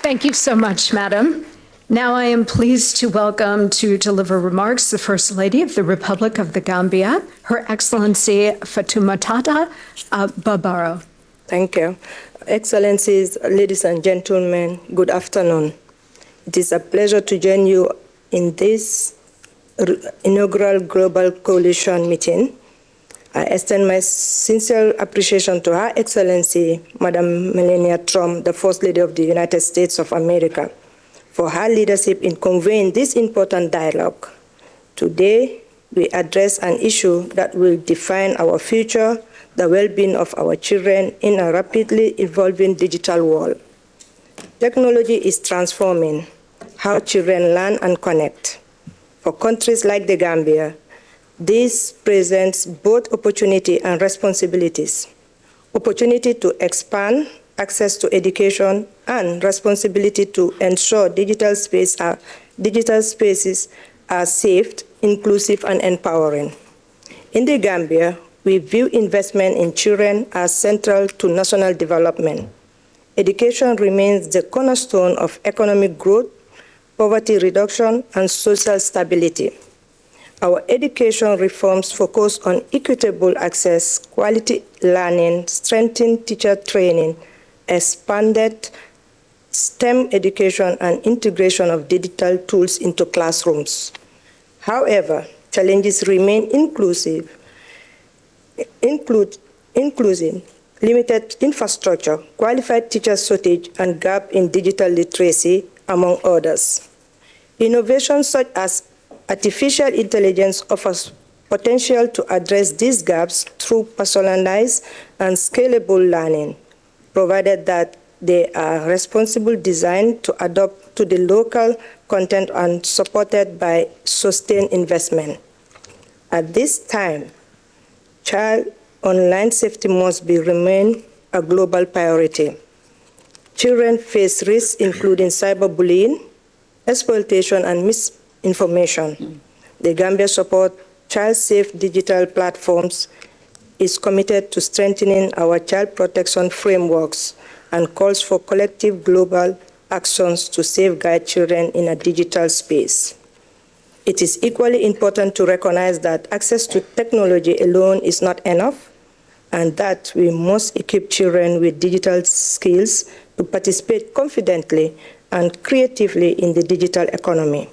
Thank you so much, Madam. Now I am pleased to welcome to deliver remarks the First Lady of the Republic of the Gambia, Her Excellency Fatoumata Barbaro. Thank you. Excellencies, ladies and gentlemen, good afternoon. It is a pleasure to join you in this inaugural Global Coalition meeting. I extend my sincere appreciation to Her Excellency, Madam Melania Trump, the First Lady of the United States of America, for her leadership in conveying this important dialogue. Today, we address an issue that will define our future, the well-being of our children in a rapidly evolving digital world. Technology is transforming how children learn and connect. For countries like the Gambia, this presents both opportunity and responsibilities. Opportunity to expand access to education and responsibility to ensure digital spaces are safe, inclusive, and empowering. In the Gambia, we view investment in children as central to national development. Education remains the cornerstone of economic growth, poverty reduction, and social stability. Our education reforms focus on equitable access, quality learning, strengthened teacher training, expanded STEM education, and integration of digital tools into classrooms. However, challenges remain including limited infrastructure, qualified teacher shortage, and gap in digital literacy, among others. Innovations such as artificial intelligence offers potential to address these gaps through personalized and scalable learning, provided that they are responsibly designed to adapt to the local content and supported by sustained investment. At this time, child online safety must remain a global priority. Children face risks including cyberbullying, exploitation, and misinformation. The Gambia Support Child-Safe Digital Platforms is committed to strengthening our child protection frameworks and calls for collective global actions to safeguard children in a digital space. It is equally important to recognize that access to technology alone is not enough, and that we must equip children with digital skills to participate confidently and creatively in the digital economy.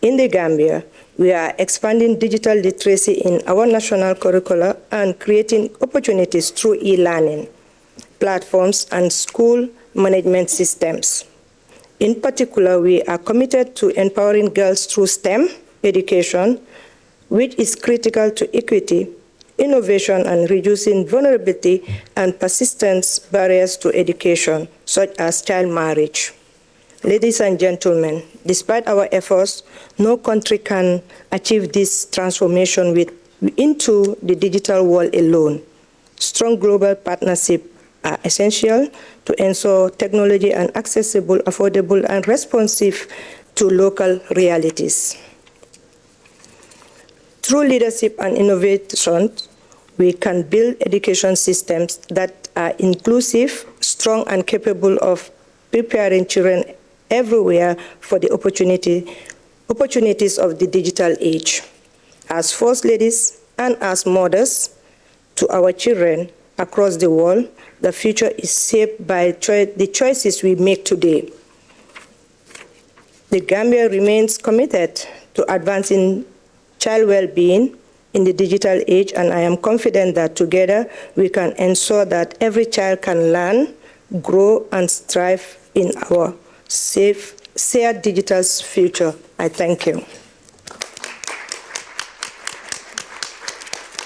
In the Gambia, we are expanding digital literacy in our national curricula and creating opportunities through e-learning platforms and school management systems. In particular, we are committed to empowering girls through STEM education, which is critical to equity, innovation, and reducing vulnerability and persistence barriers to education, such as child marriage. Ladies and gentlemen, despite our efforts, no country can achieve this transformation into the digital world alone. Strong global partnerships are essential to ensure technology are accessible, affordable, and responsive to local realities. Through leadership and innovation, we can build education systems that are inclusive, strong, and capable of preparing children everywhere for the opportunities of the digital age. As First Ladies and as mothers to our children across the world, the future is shaped by the choices we make today. The Gambia remains committed to advancing child well-being in the digital age, and I am confident that together we can ensure that every child can learn, grow, and strive in our safe, shared digital future. I thank you.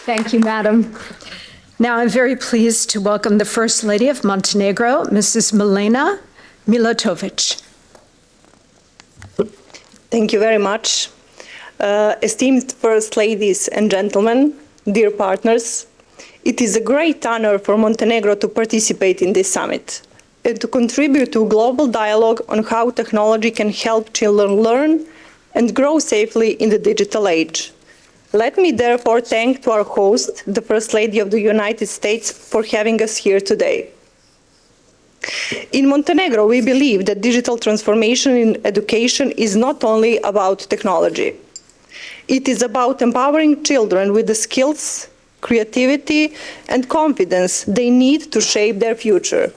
Thank you, Madam. Now I'm very pleased to welcome the First Lady of Montenegro, Mrs. Milena Milatovic. Thank you very much. Esteemed First Ladies and gentlemen, dear partners, it is a great honor for Montenegro to participate in this summit and to contribute to global dialogue on how technology can help children learn and grow safely in the digital age. Let me therefore thank to our host, the First Lady of the United States, for having us here today. In Montenegro, we believe that digital transformation in education is not only about technology. It is about empowering children with the skills, creativity, and confidence they need to shape their future.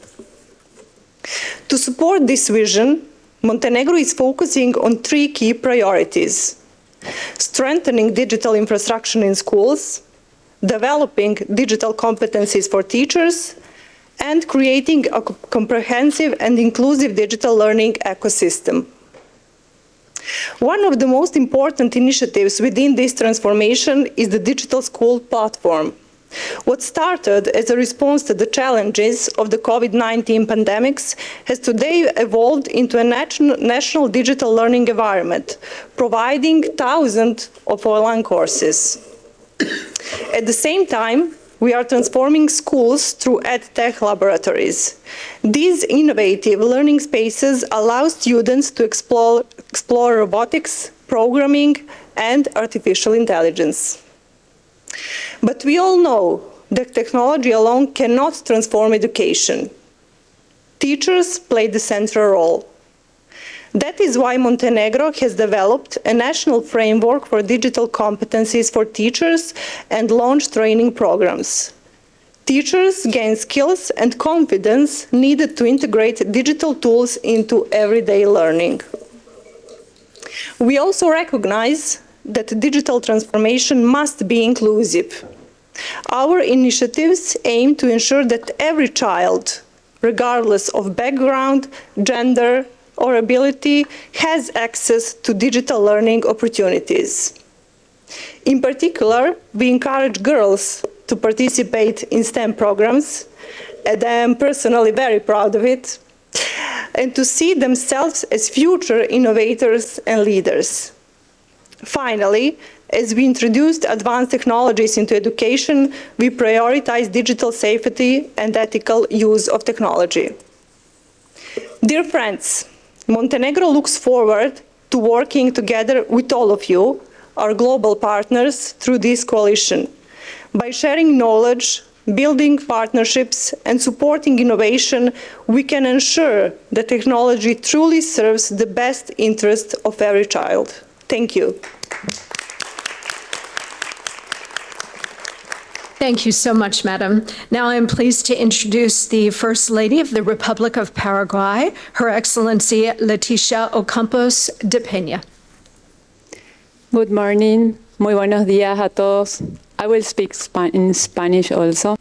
To support this vision, Montenegro is focusing on 3 key priorities: strengthening digital infrastructure in schools, developing digital competencies for teachers, and creating a comprehensive and inclusive digital learning ecosystem. One of the most important initiatives within this transformation is the Digital School Platform. What started as a response to the challenges of the COVID-19 pandemics has today evolved into a national digital learning environment, providing thousands of online courses. At the same time, we are transforming schools through EdTech laboratories. These innovative learning spaces allow students to explore robotics, programming, and artificial intelligence. But we all know that technology alone cannot transform education. Teachers play the central role. That is why Montenegro has developed a national framework for digital competencies for teachers and launched training programs. Teachers gain skills and confidence needed to integrate digital tools into everyday learning. We also recognize that digital transformation must be inclusive. Our initiatives aim to ensure that every child, regardless of background, gender, or ability, has access to digital learning opportunities. In particular, we encourage girls to participate in STEM programs, and I am personally very proud of it, and to see themselves as future innovators and leaders. Finally, as we introduced advanced technologies into education, we prioritize digital safety and ethical use of technology. Dear friends, Montenegro looks forward to working together with all of you, our global partners, through this coalition. By sharing knowledge, building partnerships, and supporting innovation, we can ensure that technology truly serves the best interest of every child. Thank you. Thank you so much, Madam. Now I am pleased to introduce the First Lady of the Republic of Paraguay, Her Excellency Leticia Ocampos de Peña. Good morning. Muy buenos días a todos. I will speak in Spanish also.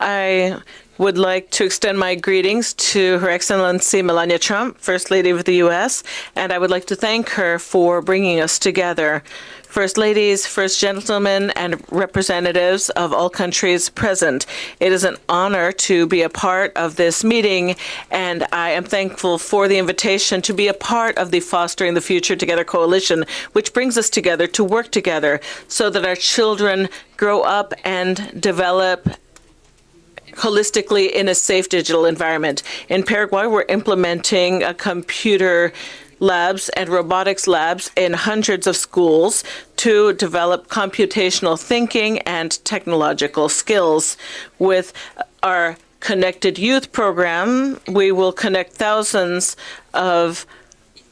I would like to extend my greetings to Her Excellency Melania Trump, First Lady of the U.S., and I would like to thank her for bringing us together. First Ladies, First Gentlemen, and representatives of all countries present. It is an honor to be a part of this meeting, and I am thankful for the invitation to be a part of the Fostering the Future Together coalition, which brings us together to work together so that our children grow up and develop holistically in a safe digital environment. In Paraguay, we're implementing a computer labs and robotics labs in hundreds of schools to develop computational thinking and technological skills. With our Connected Youth program, we will connect thousands of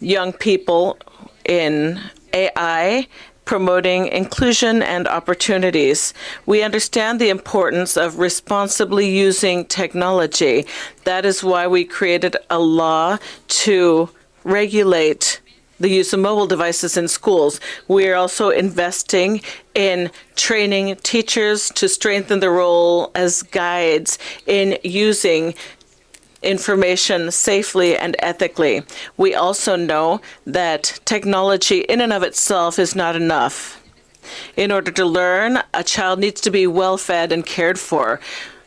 young people in AI, promoting inclusion and opportunities. We understand the importance of responsibly using technology. That is why we created a law to regulate the use of mobile devices in schools. We are also investing in training teachers to strengthen the role as guides in using information safely and ethically. We also know that technology in and of itself is not enough. In order to learn, a child needs to be well fed and cared for.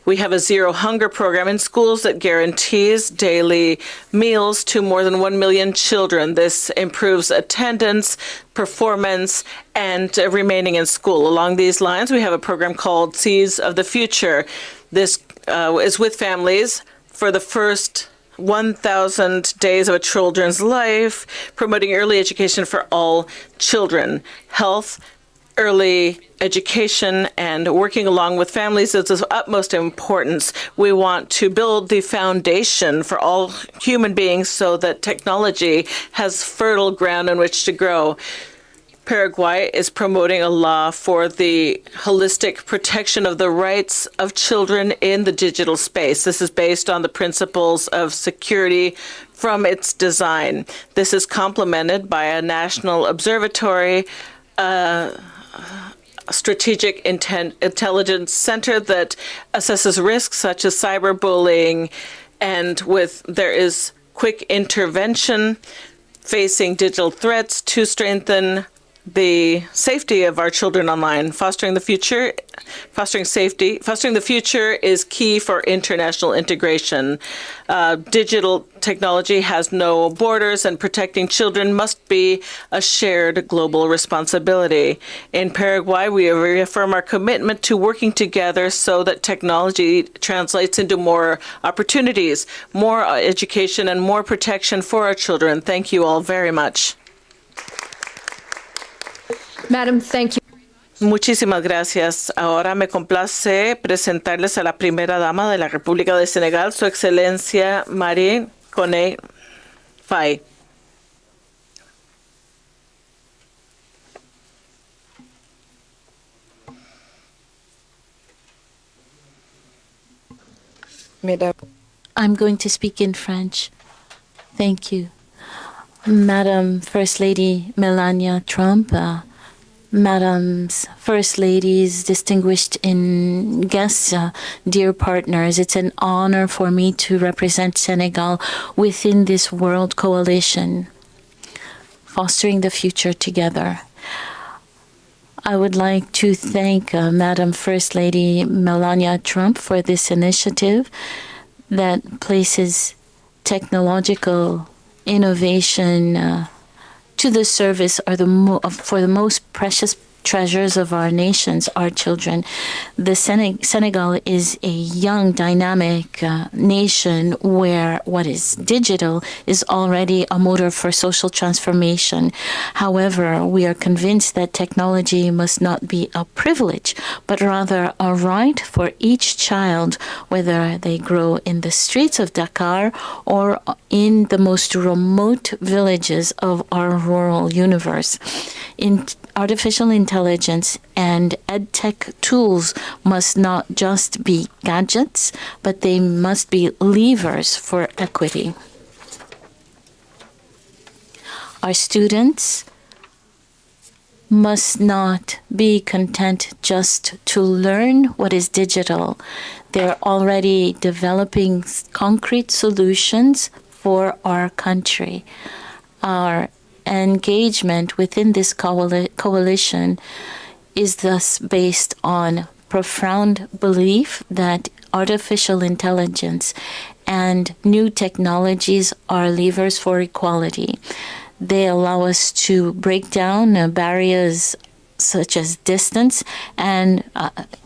We have a zero hunger program in schools that guarantees daily meals to more than 1 million children. This improves attendance, performance, and remaining in school. Along these lines, we have a program called Seeds of the Future. This is with families for the first 1,000 days of a children's life, promoting early education for all children. Health, early education, and working along with families is of utmost importance. We want to build the foundation for all human beings so that technology has fertile ground on which to grow. Paraguay is promoting a law for the holistic protection of the rights of children in the digital space. This is based on the principles of security from its design. This is complemented by a national observatory, strategic intelligence center that assesses risks such as cyberbullying, and there is quick intervention facing digital threats to strengthen the safety of our children online. Fostering the future is key for international integration. Digital technology has no borders, and protecting children must be a shared global responsibility. In Paraguay, we reaffirm our commitment to working together so that technology translates into more opportunities, more education, and more protection for our children. Thank you all very much. Madam, thank you. Muchísimas gracias. Ahora me complace presentarles a la primera dama de la República de Senegal, Su Excelencia Marie Koné Faye. I'm going to speak in French. Thank you. Madam First Lady Melania Trump, Madams First Ladies, distinguished guests, dear partners, it's an honor for me to represent Senegal within this World Coalition, fostering the future together. I would like to thank Madam First Lady Melania Trump for this initiative that places technological innovation to the service for the most precious treasures of our nations, our children. Senegal is a young, dynamic nation where what is digital is already a motor for social transformation. However, we are convinced that technology must not be a privilege, but rather a right for each child, whether they grow in the streets of Dakar or in the most remote villages of our rural universe. Artificial intelligence and edtech tools must not just be gadgets, but they must be levers for equity. Our students must not be content just to learn what is digital. They're already developing concrete solutions for our country. Our engagement within this coalition is thus based on profound belief that artificial intelligence and new technologies are levers for equality. They allow us to break down barriers such as distance and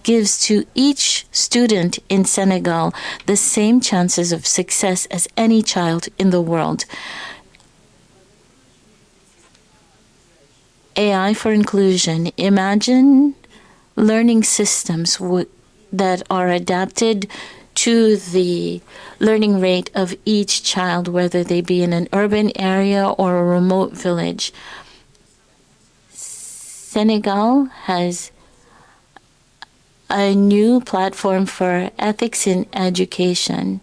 gives to each student in Senegal the same chances of success as any child in the world. AI for inclusion. Imagine learning systems that are adapted to the learning rate of each child, whether they be in an urban area or a remote village. Senegal has a new platform for ethics in education.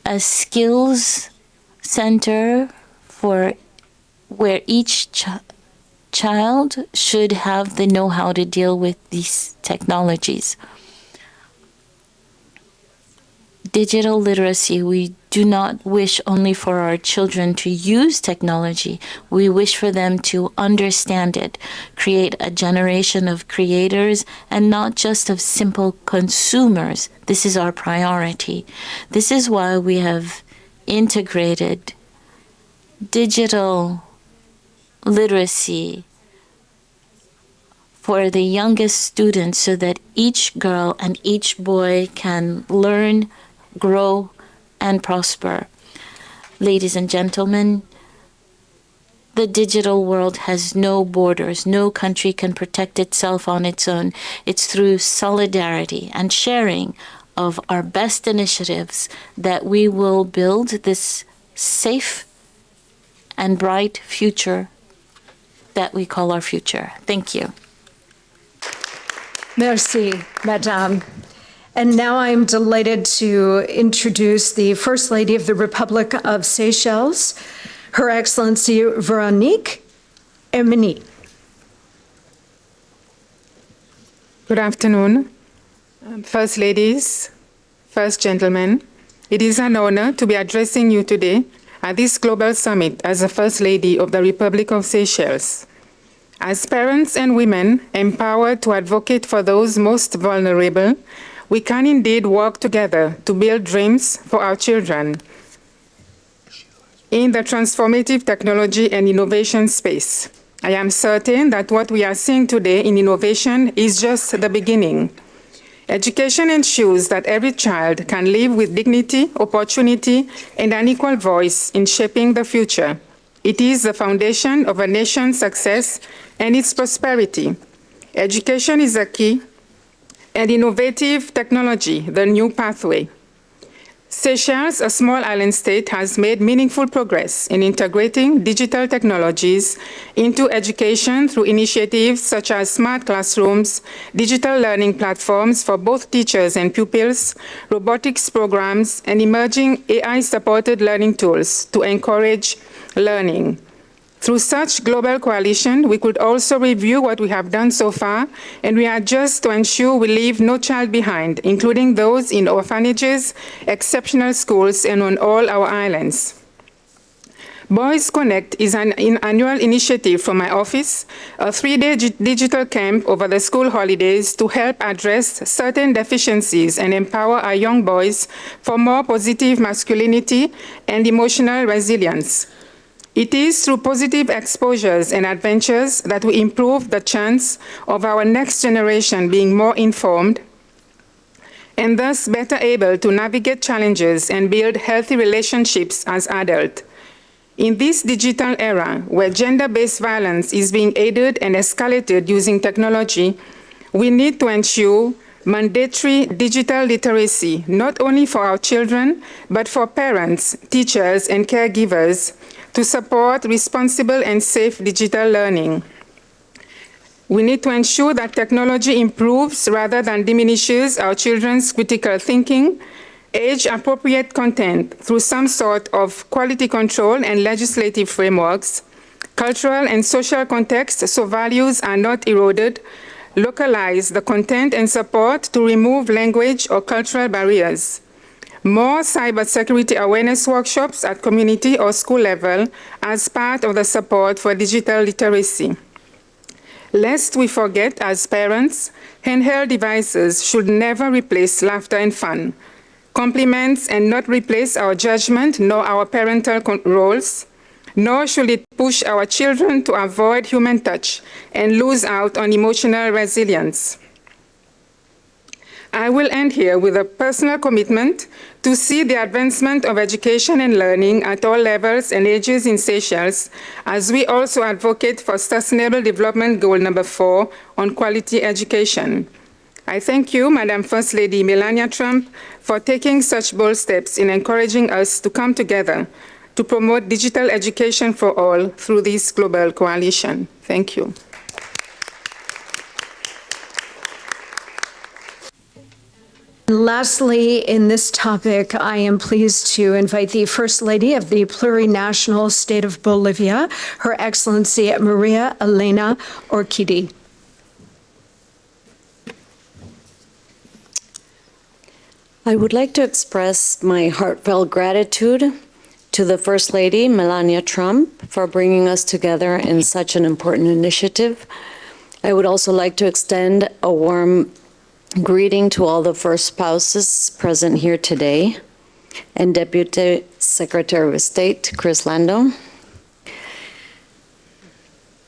A skills center for where each child should have the know-how to deal with these technologies. Digital literacy, we do not wish only for our children to use technology. We wish for them to understand it, create a generation of creators and not just of simple consumers. This is our priority. This is why we have integrated digital literacy for the youngest students so that each girl and each boy can learn, grow, and prosper. Ladies and gentlemen, the digital world has no borders. No country can protect itself on its own. It's through solidarity and sharing of our best initiatives that we will build this safe and bright future that we call our future. Thank you. Merci, Madame. And now I'm delighted to introduce the First Lady of the Republic of Seychelles, Her Excellency Veronique Hermini. Good afternoon, First Ladies, First Gentlemen. It is an honor to be addressing you today at this global summit as the First Lady of the Republic of Seychelles. As parents and women empowered to advocate for those most vulnerable, we can indeed work together to build dreams for our children. In the transformative technology and innovation space, I am certain that what we are seeing today in innovation is just the beginning. Education ensures that every child can live with dignity, opportunity, and an equal voice in shaping the future. It is the foundation of a nation's success and its prosperity. Education is a key, and innovative technology, the new pathway. Seychelles, a small island state, has made meaningful progress in integrating digital technologies into education through initiatives such as smart classrooms, digital learning platforms for both teachers and pupils, robotics programs, and emerging AI-supported learning tools to encourage learning. Through such global coalition, we could also review what we have done so far and readjust to ensure we leave no child behind, including those in orphanages, exceptional schools, and on all our islands. Boys Connect is an annual initiative from my office, a 3-day digital camp over the school holidays to help address certain deficiencies and empower our young boys for more positive masculinity and emotional resilience. It is through positive exposures and adventures that we improve the chance of our next generation being more informed and thus better able to navigate challenges and build healthy relationships as adults. In this digital era, where gender-based violence is being aided and escalated using technology, we need to ensure mandatory digital literacy, not only for our children, but for parents, teachers, and caregivers, to support responsible and safe digital learning. We need to ensure that technology improves rather than diminishes our children's critical thinking, age-appropriate content through some sort of quality control and legislative frameworks, cultural and social context so values are not eroded, localize the content and support to remove language or cultural barriers. More cybersecurity awareness workshops at community or school level as part of the support for digital literacy. Lest we forget, as parents, handheld devices should never replace laughter and fun, compliments and not replace our judgment nor our parental roles, nor should it push our children to avoid human touch and lose out on emotional resilience. I will end here with a personal commitment to see the advancement of education and learning at all levels and ages in Seychelles, as we also advocate for Sustainable Development Goal number 4 on quality education. I thank you, Madam First Lady Melania Trump, for taking such bold steps in encouraging us to come together to promote digital education for all through this global coalition. Thank you. Lastly, in this topic, I am pleased to invite the First Lady of the plurinational state of Bolivia, Her Excellency Maria Elena Orquídez. I would like to express my heartfelt gratitude to the First Lady, Melania Trump, for bringing us together in such an important initiative. I would also like to extend a warm greeting to all the first spouses present here today, and Deputy Secretary of State, Chris Lando.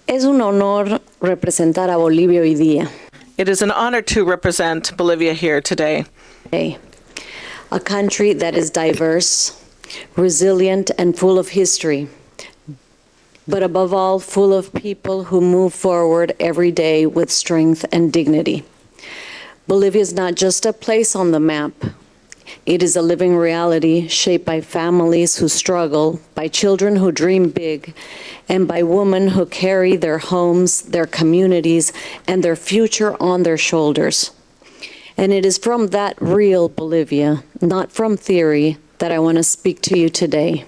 Es un honor representar a Bolivia hoy día. It is an honor to represent Bolivia here today. A country that is diverse, resilient, and full of history, but above all, full of people who move forward every day with strength and dignity. Bolivia is not just a place on the map. It is a living reality shaped by families who struggle, by children who dream big, and by women who carry their homes, their communities, and their future on their shoulders. And it is from that real Bolivia, not from theory, that I want to speak to you today.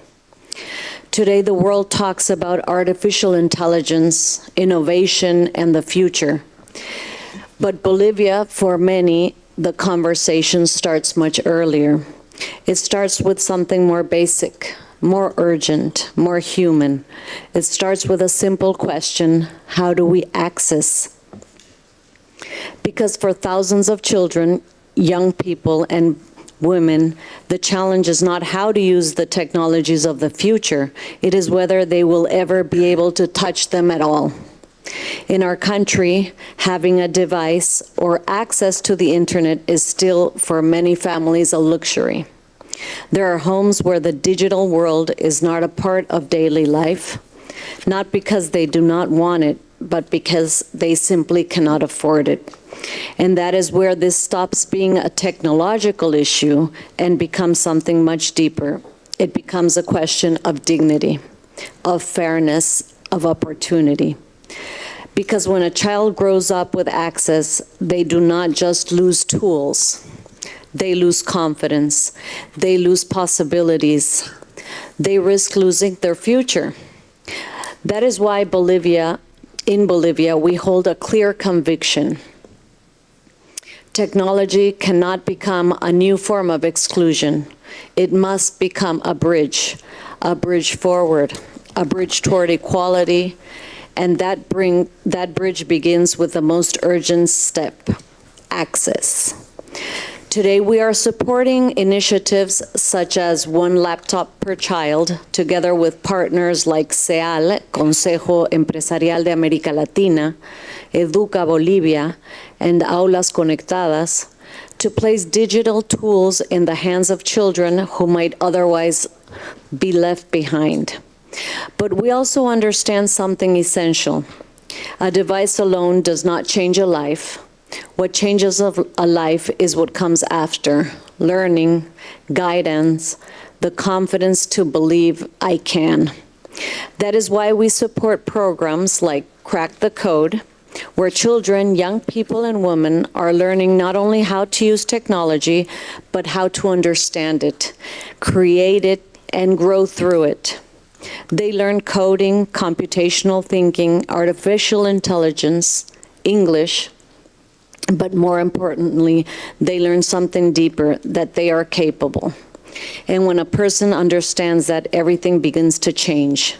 Today, the world talks about artificial intelligence, innovation, and the future. But Bolivia, for many, the conversation starts much earlier. It starts with something more basic, more urgent, more human. It starts with a simple question: how do we access? Because for thousands of children, young people, and women, the challenge is not how to use the technologies of the future. It is whether they will ever be able to touch them at all. In our country, having a device or access to the internet is still, for many families, a luxury. There are homes where the digital world is not a part of daily life, not because they do not want it, but because they simply cannot afford it. And that is where this stops being a technological issue and becomes something much deeper. It becomes a question of dignity, of fairness, of opportunity. Because when a child grows up with access, they do not just lose tools. They lose confidence. They lose possibilities. They risk losing their future. That is why in Bolivia, we hold a clear conviction. Technology cannot become a new form of exclusion. It must become a bridge forward, a bridge toward equality, and that bridge begins with the most urgent step: access. Today, we are supporting initiatives such as one laptop per child, together with partners like CEAL, Consejo Empresarial de América Latina, Educa Bolivia, and Aulas Conectadas, to place digital tools in the hands of children who might otherwise be left behind. But we also understand something essential. A device alone does not change a life. What changes a life is what comes after: learning, guidance, the confidence to believe I can. That is why we support programs like Crack the Code, where children, young people, and women are learning not only how to use technology, but how to understand it, create it, and grow through it. They learn coding, computational thinking, artificial intelligence, English, but more importantly, they learn something deeper, that they are capable. And when a person understands that, everything begins to change.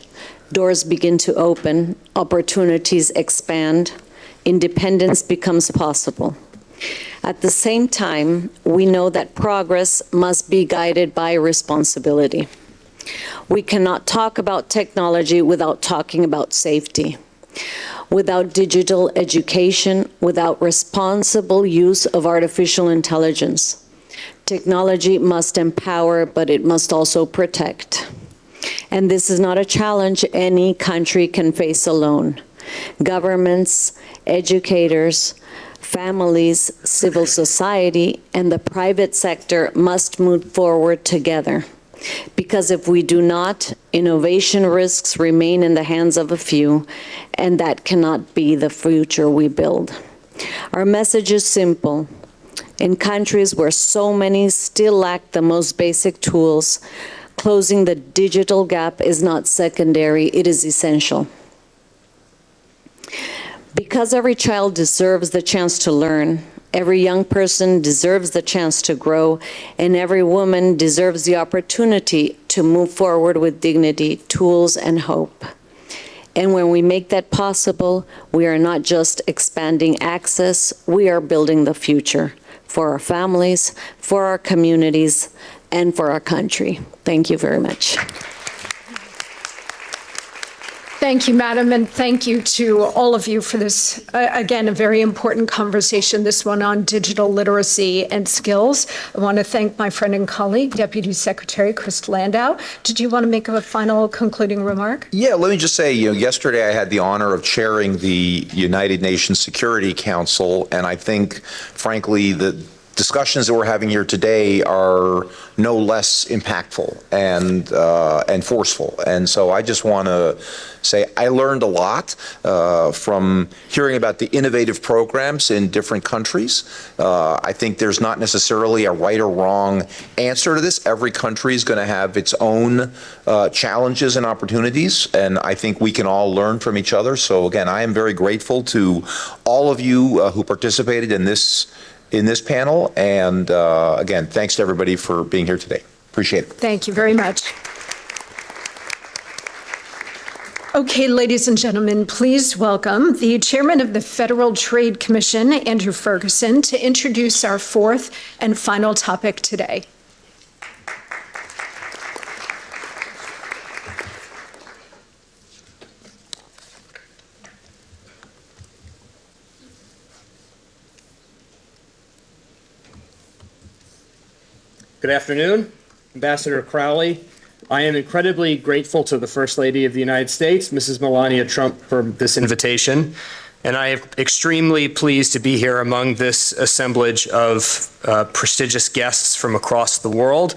Doors begin to open, opportunities expand, independence becomes possible. At the same time, we know that progress must be guided by responsibility. We cannot talk about technology without talking about safety. Without digital education, without responsible use of artificial intelligence, technology must empower, but it must also protect. And this is not a challenge any country can face alone. Governments, educators, families, civil society, and the private sector must move forward together. Because if we do not, innovation risks remain in the hands of a few, and that cannot be the future we build. Our message is simple. In countries where so many still lack the most basic tools, closing the digital gap is not secondary, it is essential. Because every child deserves the chance to learn, every young person deserves the chance to grow, and every woman deserves the opportunity to move forward with dignity, tools, and hope. And when we make that possible, we are not just expanding access, we are building the future for our families, for our communities, and for our country. Thank you very much. Thank you, Madam, and thank you to all of you for this, again, a very important conversation, this one on digital literacy and skills. I want to thank my friend and colleague, Deputy Secretary Chris Landau. Did you want to make a final concluding remark? Yeah, let me just say, yesterday I had the honor of chairing the United Nations Security Council, and I think, frankly, the discussions that we're having here today are no less impactful and forceful. And so I just want to say I learned a lot from hearing about the innovative programs in different countries. I think there's not necessarily a right or wrong answer to this. Every country is going to have its own challenges and opportunities, and I think we can all learn from each other. So again, I am very grateful to all of you who participated in this panel, and again, thanks to everybody for being here today. Appreciate it. Thank you very much. Okay, ladies and gentlemen, please welcome the Chairman of the Federal Trade Commission, Andrew Ferguson, to introduce our fourth and final topic today. Good afternoon, Ambassador Crowley. I am incredibly grateful to the First Lady of the United States, Mrs. Melania Trump, for this invitation. And I am extremely pleased to be here among this assemblage of prestigious guests from across the world.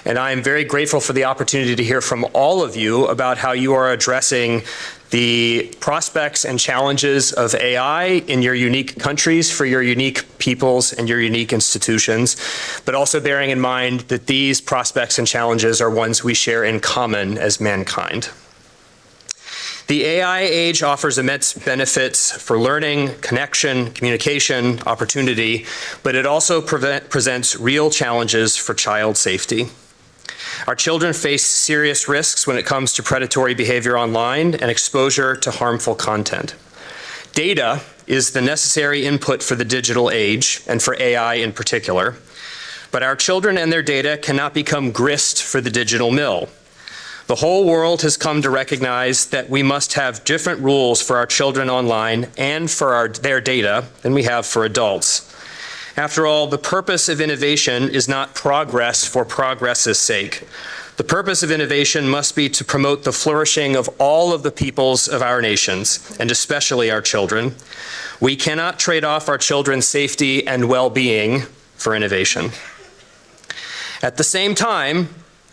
And I am very grateful for the opportunity to hear from all of you about how you are addressing the prospects and challenges of AI in your unique countries, for your unique peoples and your unique institutions, but also bearing in mind that these prospects and challenges are ones we share in common as mankind. The AI age offers immense benefits for learning, connection, communication, opportunity, but it also presents real challenges for child safety. Our children face serious risks when it comes to predatory behavior online and exposure to harmful content. Data is the necessary input for the digital age, and for AI in particular, but our children and their data cannot become grist for the digital mill. The whole world has come to recognize that we must have different rules for our children online and for their data than we have for adults. After all, the purpose of innovation is not progress for progress's sake. The purpose of innovation must be to promote the flourishing of all of the peoples of our nations, and especially our children. We cannot trade off our children's safety and well-being for innovation. At the same time,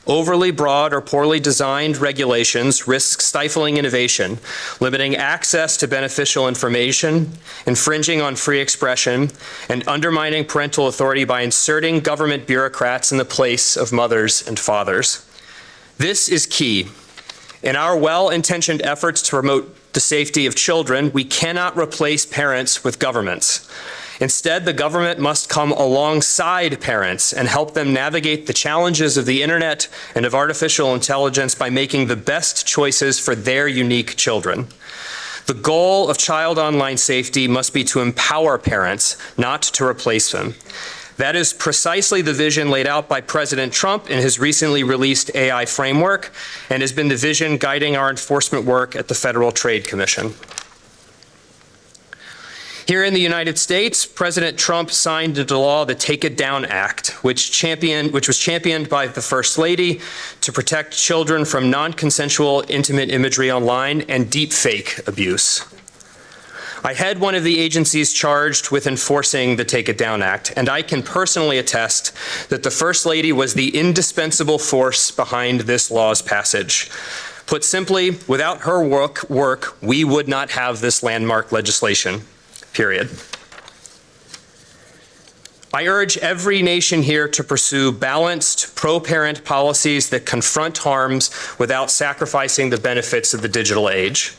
overly broad or poorly designed regulations risk stifling innovation, limiting access to beneficial information, infringing on free expression, and undermining parental authority by inserting government bureaucrats in the place of mothers and fathers. This is key. In our well-intentioned efforts to promote the safety of children, we cannot replace parents with governments. Instead, the government must come alongside parents and help them navigate the challenges of the internet and of artificial intelligence by making the best choices for their unique children. The goal of child online safety must be to empower parents, not to replace them. That is precisely the vision laid out by President Trump in his recently released AI framework, and has been the vision guiding our enforcement work at the Federal Trade Commission. Here in the United States, President Trump signed into law the Take It Down Act, which was championed by the First Lady to protect children from non-consensual intimate imagery online and deepfake abuse. I head one of the agencies charged with enforcing the Take It Down Act, and I can personally attest that the First Lady was the indispensable force behind this law's passage. Put simply, without her work, we would not have this landmark legislation, period. I urge every nation here to pursue balanced, pro-parent policies that confront harms without sacrificing the benefits of the digital age.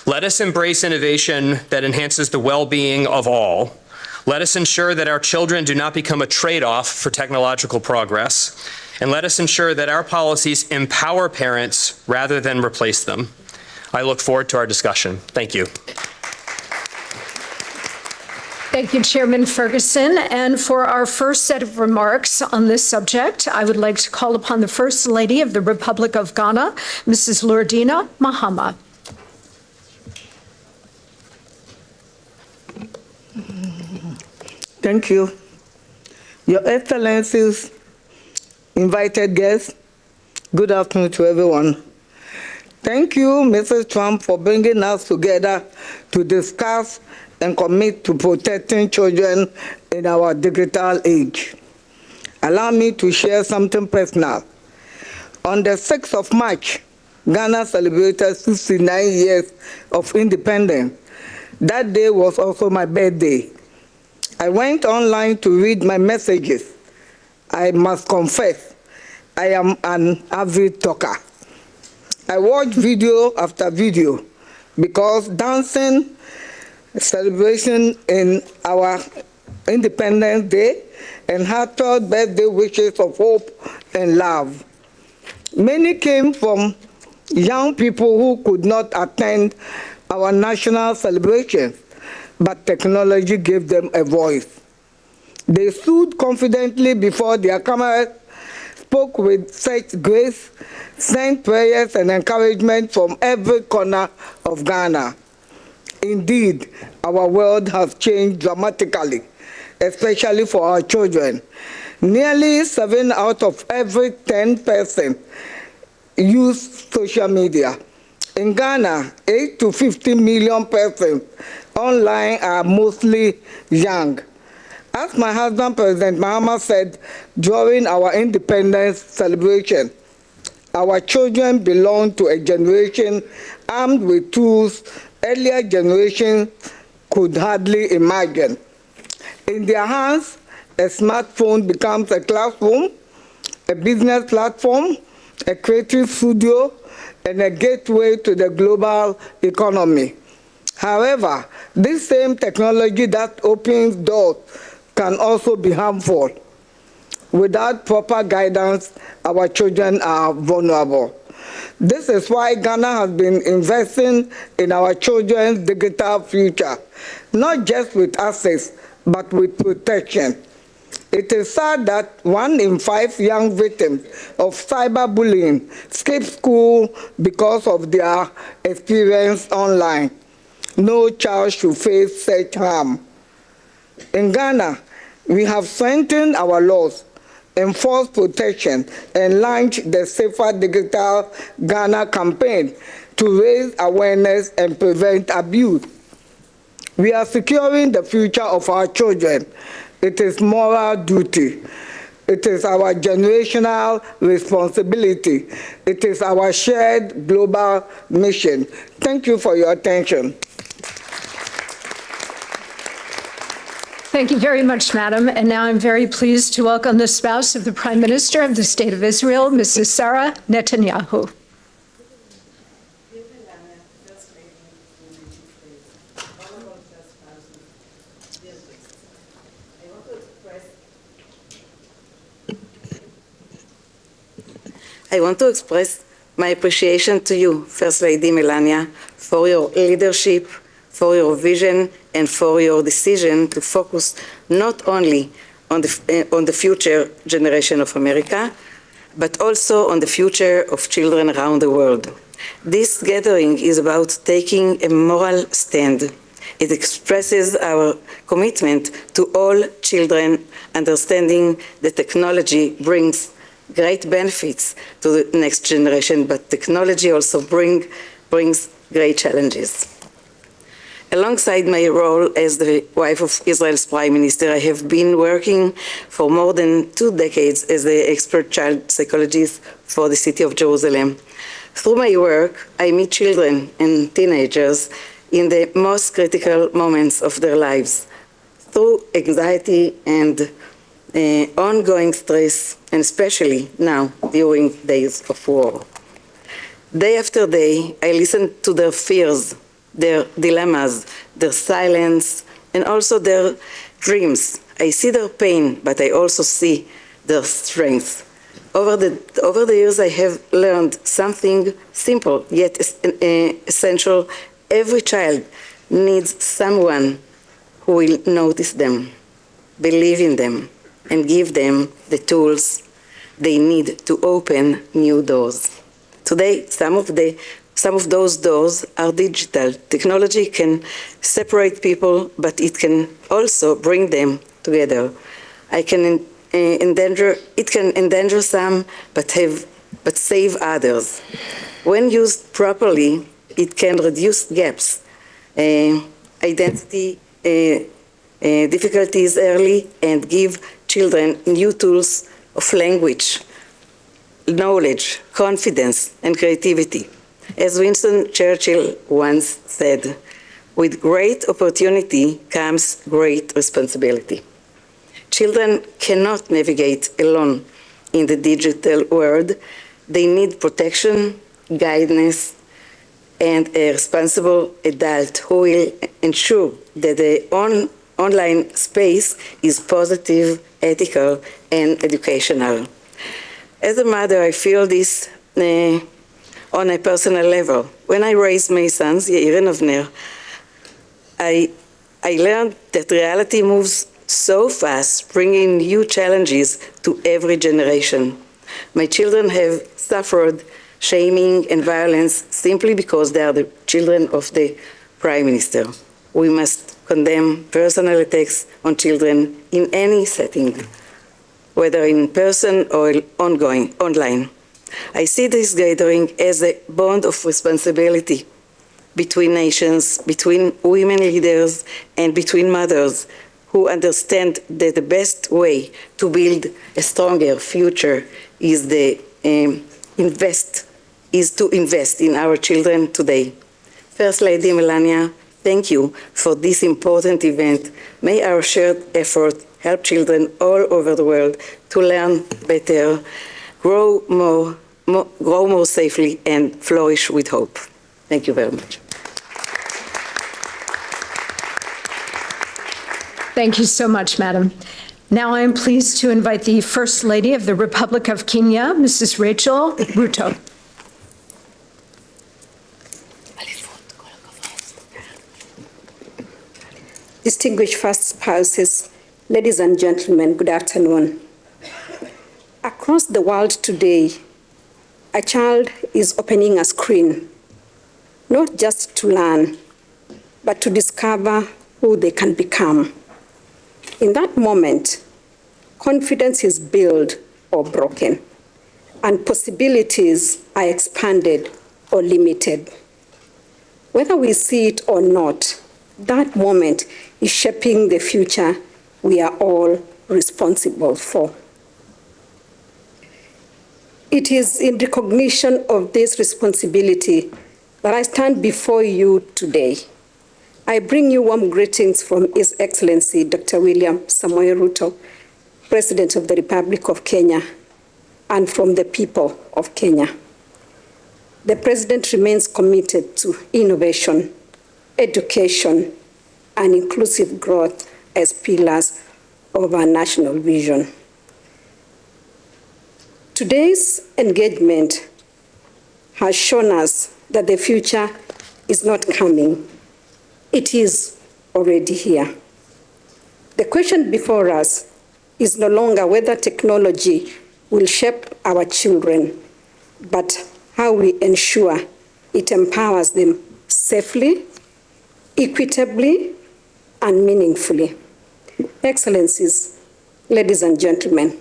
Let us embrace innovation that enhances the well-being of all. Let us ensure that our children do not become a trade-off for technological progress. And let us ensure that our policies empower parents rather than replace them. I look forward to our discussion. Thank you. Thank you, Chairman Ferguson. And for our first set of remarks on this subject, I would like to call upon the First Lady of the Republic of Ghana, Mrs. Lourdina Mahama. Thank you. Your Excellencies, invited guests, good afternoon to everyone. Thank you, Mrs. Trump, for bringing us together to discuss and commit to protecting children in our digital age. Allow me to share something personal. On the 6th of March, Ghana celebrated 69 years of independence. That day was also my birthday. I went online to read my messages. I must confess, I am an avid talker. I watch video after video because dancing, celebration in our Independence Day, and heartfelt birthday wishes of hope and love. Many came from young people who could not attend our national celebrations, but technology gave them a voice. They stood confidently before their cameras, spoke with such grace, sent prayers and encouragement from every corner of Ghana. Indeed, our world has changed dramatically, especially for our children. Nearly 7 out of every 10 persons use social media. In Ghana, 8 to 15 million persons online are mostly young. As my husband, President Mahama, said during our independence celebration, our children belong to a generation armed with tools earlier generations could hardly imagine. In their hands, a smartphone becomes a classroom, a business platform, a creative studio, and a gateway to the global economy. However, this same technology that opens doors can also be harmful. Without proper guidance, our children are vulnerable. This is why Ghana has been investing in our children's digital future, not just with access, but with protection. It is sad that 1 in 5 young victims of cyberbullying skip school because of their experience online. No child should face such harm. In Ghana, we have strengthened our laws, enforced protection, and launched the Safer Digital Ghana campaign to raise awareness and prevent abuse. We are securing the future of our children. It is moral duty. It is our generational responsibility. It is our shared global mission. Thank you for your attention. Thank you very much, Madam. And now I'm very pleased to welcome the spouse of the Prime Minister of the State of Israel, Mrs. Sarah Netanyahu. I want to express my appreciation to you, First Lady Melania, for your leadership, for your vision, and for your decision to focus not only on the future generation of America, but also on the future of children around the world. This gathering is about taking a moral stand, It expresses our commitment to all children, understanding that technology brings great benefits to the next generation, but technology also brings great challenges. Alongside my role as the wife of Israel's Prime Minister, I have been working for more than 2 decades as the expert child psychologist for the city of Jerusalem. Through my work, I meet children and teenagers in the most critical moments of their lives, through anxiety and ongoing stress, and especially now during days of war. Day after day, I listen to their fears, their dilemmas, their silence, and also their dreams. I see their pain, but I also see their strength. Over the years, I have learned something simple yet essential. Every child needs someone who will notice them, believe in them, and give them the tools they need to open new doors. Today, some of those doors are digital. Technology can separate people, but it can also bring them together. It can endanger some, but save others. When used properly, it can reduce gaps, identity difficulties early, and give children new tools of language, knowledge, confidence, and creativity. As Winston Churchill once said, with great opportunity comes great responsibility. Children cannot navigate alone in the digital world. They need protection, guidance, and a responsible adult who will ensure that the online space is positive, ethical, and educational. As a mother, I feel this on a personal level. When I raised my sons, Yair and Avner, I learned that reality moves so fast, bringing new challenges to every generation. My children have suffered shaming and violence simply because they are the children of the Prime Minister. We must condemn personal attacks on children in any setting, whether in person or online. I see this gathering as a bond of responsibility between nations, between women leaders, and between mothers who understand that the best way to build a stronger future is to invest in our children today. First Lady Melania, thank you for this important event. May our shared effort help children all over the world to learn better, grow more safely, and flourish with hope. Thank you very much. Thank you so much, Madam. Now I am pleased to invite the First Lady of the Republic of Kenya, Mrs. Rachel Ruto. Distinguished first spouses, ladies and gentlemen, good afternoon. Across the world today, a child is opening a screen, not just to learn, but to discover who they can become. In that moment, confidence is built or broken, and possibilities are expanded or limited. Whether we see it or not, that moment is shaping the future we are all responsible for. It is in recognition of this responsibility that I stand before you today. I bring you warm greetings from His Excellency Dr. William Samoei Ruto, President of the Republic of Kenya, and from the people of Kenya. The President remains committed to innovation, education, and inclusive growth as pillars of our national vision. Today's engagement has shown us that the future is not coming. It is already here. The question before us is no longer whether technology will shape our children, but how we ensure it empowers them safely, equitably, and meaningfully. Excellencies, ladies and gentlemen,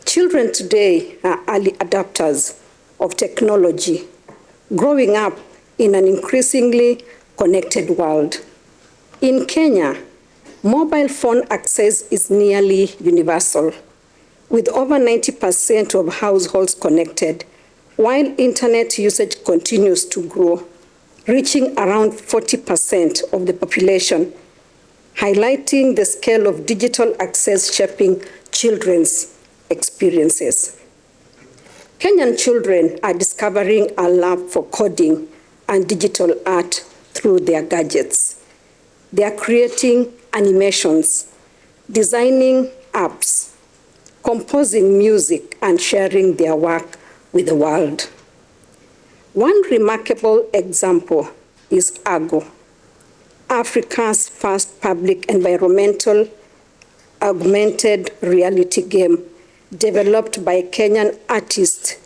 children today are early adopters of technology, growing up in an increasingly connected world. In Kenya, mobile phone access is nearly universal, with over 90% of households connected, while internet usage continues to grow, reaching around 40% of the population, highlighting the scale of digital access shaping children's experiences. Kenyan children are discovering a love for coding and digital art through their gadgets. They are creating animations, designing apps, composing music, and sharing their work with the world. One remarkable example is Argo, Africa's first public environmental augmented reality game developed by Kenyan artist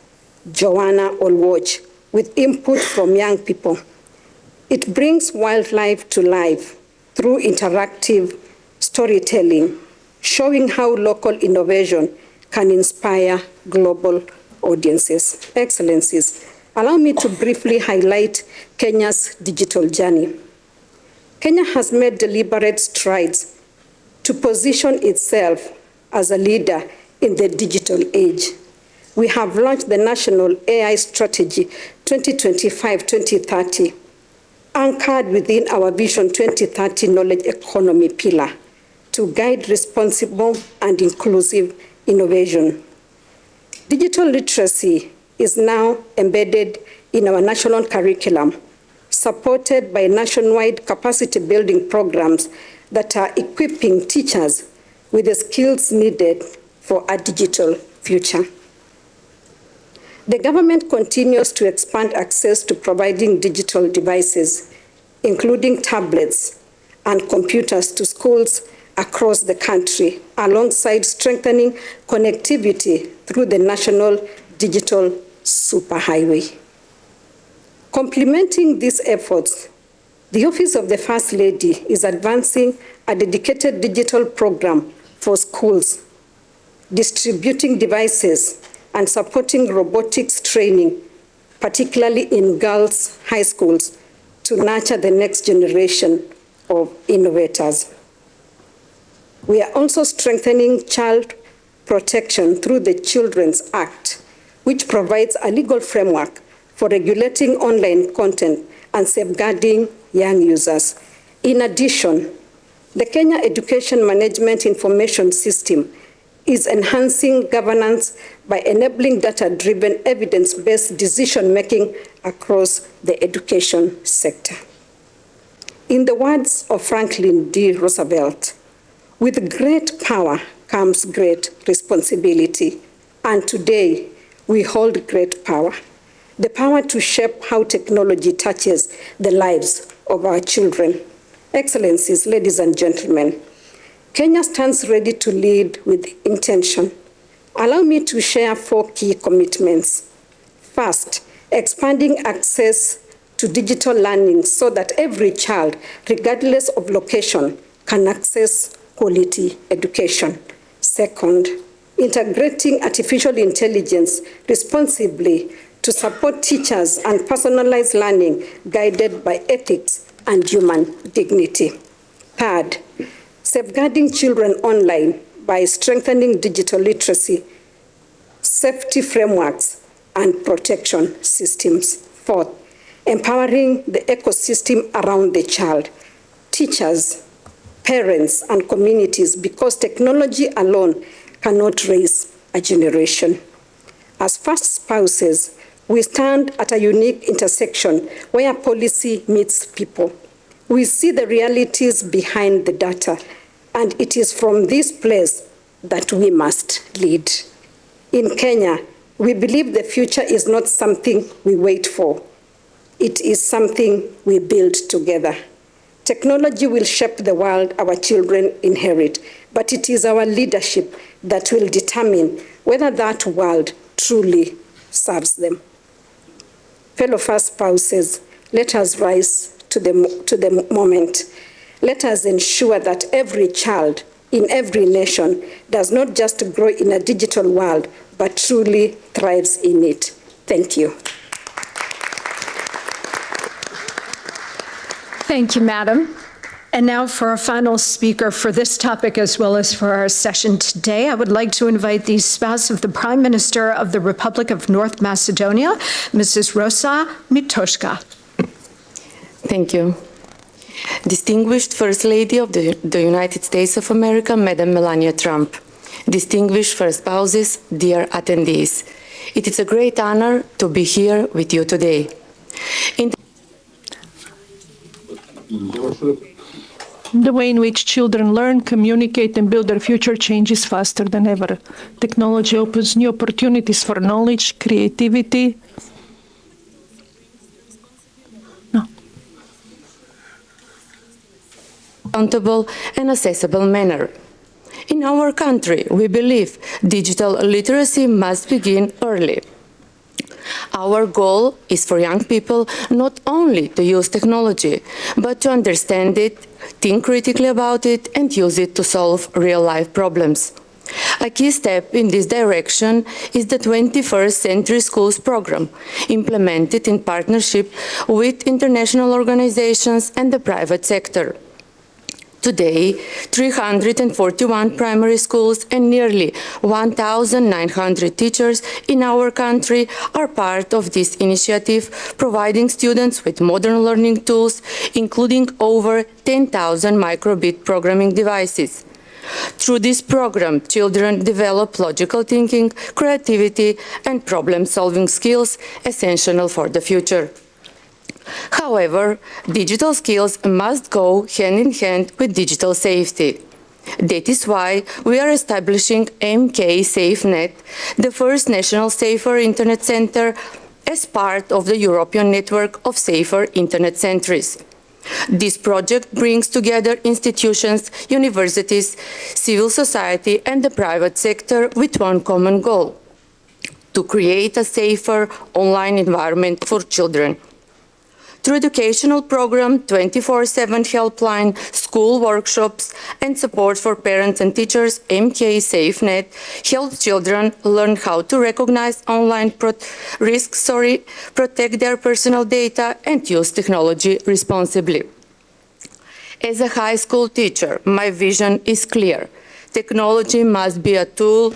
Joanna Olwoch with input from young people. It brings wildlife to life through interactive storytelling, showing how local innovation can inspire global audiences. Excellencies, allow me to briefly highlight Kenya's digital journey. Kenya has made deliberate strides to position itself as a leader in the digital age. We have launched the National AI Strategy 2025-2030, anchored within our Vision 2030 Knowledge Economy pillar to guide responsible and inclusive innovation. Digital literacy is now embedded in our national curriculum, supported by nationwide capacity building programs that are equipping teachers with the skills needed for a digital future. The government continues to expand access to providing digital devices, including tablets and computers to schools across the country, alongside strengthening connectivity through the National Digital Superhighway. Complementing these efforts, the Office of the First Lady is advancing a dedicated digital program for schools, distributing devices and supporting robotics training, particularly in girls' high schools, to nurture the next generation of innovators. We are also strengthening child protection through the Children's Act, which provides a legal framework for regulating online content and safeguarding young users. In addition, the Kenya Education Management Information System is enhancing governance by enabling data-driven, evidence-based decision-making across the education sector. In the words of Franklin D. Roosevelt, with great power comes great responsibility, and today we hold great power. The power to shape how technology touches the lives of our children. Excellencies, ladies and gentlemen, Kenya stands ready to lead with intention. Allow me to share 4 key commitments. First, expanding access to digital learning so that every child, regardless of location, can access quality education. Second, integrating artificial intelligence responsibly to support teachers and personalized learning guided by ethics and human dignity. Third, safeguarding children online by strengthening digital literacy, safety frameworks, and protection systems. Fourth, empowering the ecosystem around the child, teachers, parents, and communities, because technology alone cannot raise a generation. As first spouses, we stand at a unique intersection where policy meets people. We see the realities behind the data, and it is from this place that we must lead. In Kenya, we believe the future is not something we wait for. It is something we build together. Technology will shape the world our children inherit, but it is our leadership that will determine whether that world truly serves them. Fellow first spouses, let us rise to the moment. Let us ensure that every child in every nation does not just grow in a digital world, but truly thrives in it. Thank you. Thank you, Madam. And now for our final speaker for this topic as well as for our session today, I would like to invite the spouse of the Prime Minister of the Republic of North Macedonia, Mrs. Rosa Mitoshka. Thank you. Distinguished First Lady of the United States of America, Madam Melania Trump. Distinguished First Spouses, dear attendees. It is a great honor to be here with you today. The way in which children learn, communicate, and build their future changes faster than ever. Technology opens new opportunities for knowledge, creativity. Accountable and accessible manner. In our country, we believe digital literacy must begin early. Our goal is for young people not only to use technology, but to understand it, think critically about it, and use it to solve real-life problems. A key step in this direction is the 21st Century Schools program, implemented in partnership with international organizations and the private sector. Today, 341 primary schools and nearly 1,900 teachers in our country are part of this initiative, providing students with modern learning tools, including over 10,000 microbit programming devices. Through this program, children develop logical thinking, creativity, and problem-solving skills essential for the future. However, digital skills must go hand in hand with digital safety. That is why we are establishing MK SafeNet, the first national safer internet center, as part of the European network of safer internet centers. This project brings together institutions, universities, civil society, and the private sector with one common goal: to create a safer online environment for children. Through educational program, 24/7 helpline, school workshops, and support for parents and teachers, MK SafeNet helps children learn how to recognize online risks, protect their personal data, and use technology responsibly. As a high school teacher, my vision is clear. Technology must be a tool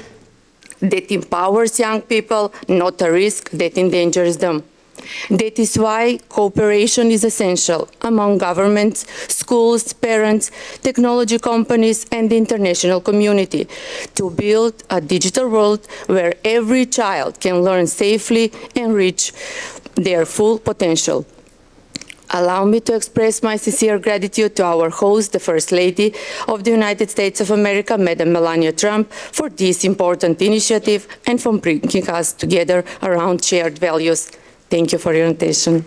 that empowers young people, not a risk that endangers them. That is why cooperation is essential among governments, schools, parents, technology companies, and the international community to build a digital world where every child can learn safely and reach their full potential. Allow me to express my sincere gratitude to our host, the First Lady of the United States of America, Madam Melania Trump, for this important initiative and for bringing us together around shared values. Thank you for your attention.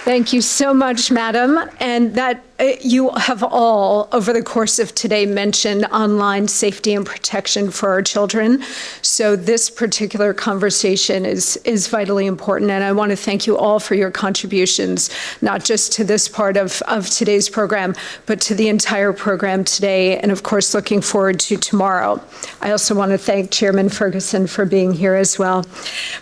Thank you so much, Madam. And that you have all, over the course of today, mentioned online safety and protection for our children. So this particular conversation is vitally important. And I want to thank you all for your contributions, not just to this part of today's program, but to the entire program today. And of course, looking forward to tomorrow. I also want to thank Chairman Ferguson for being here as well.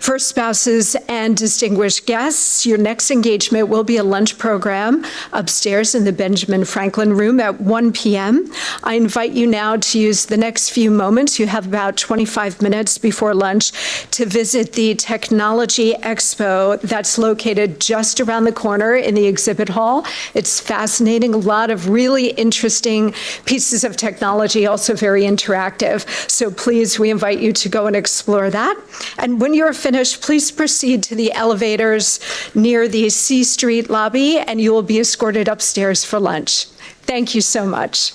For spouses and distinguished guests, your next engagement will be a lunch program upstairs in the Benjamin Franklin Room at 1 p.m. I invite you now to use the next few moments. You have about 25 minutes before lunch to visit the Technology Expo that's located just around the corner in the exhibit hall. It's fascinating, a lot of really interesting pieces of technology, also very interactive. So please, we invite you to go and explore that. And when you're finished, please proceed to the elevators near the C Street lobby, and you will be escorted upstairs for lunch. Thank you so much.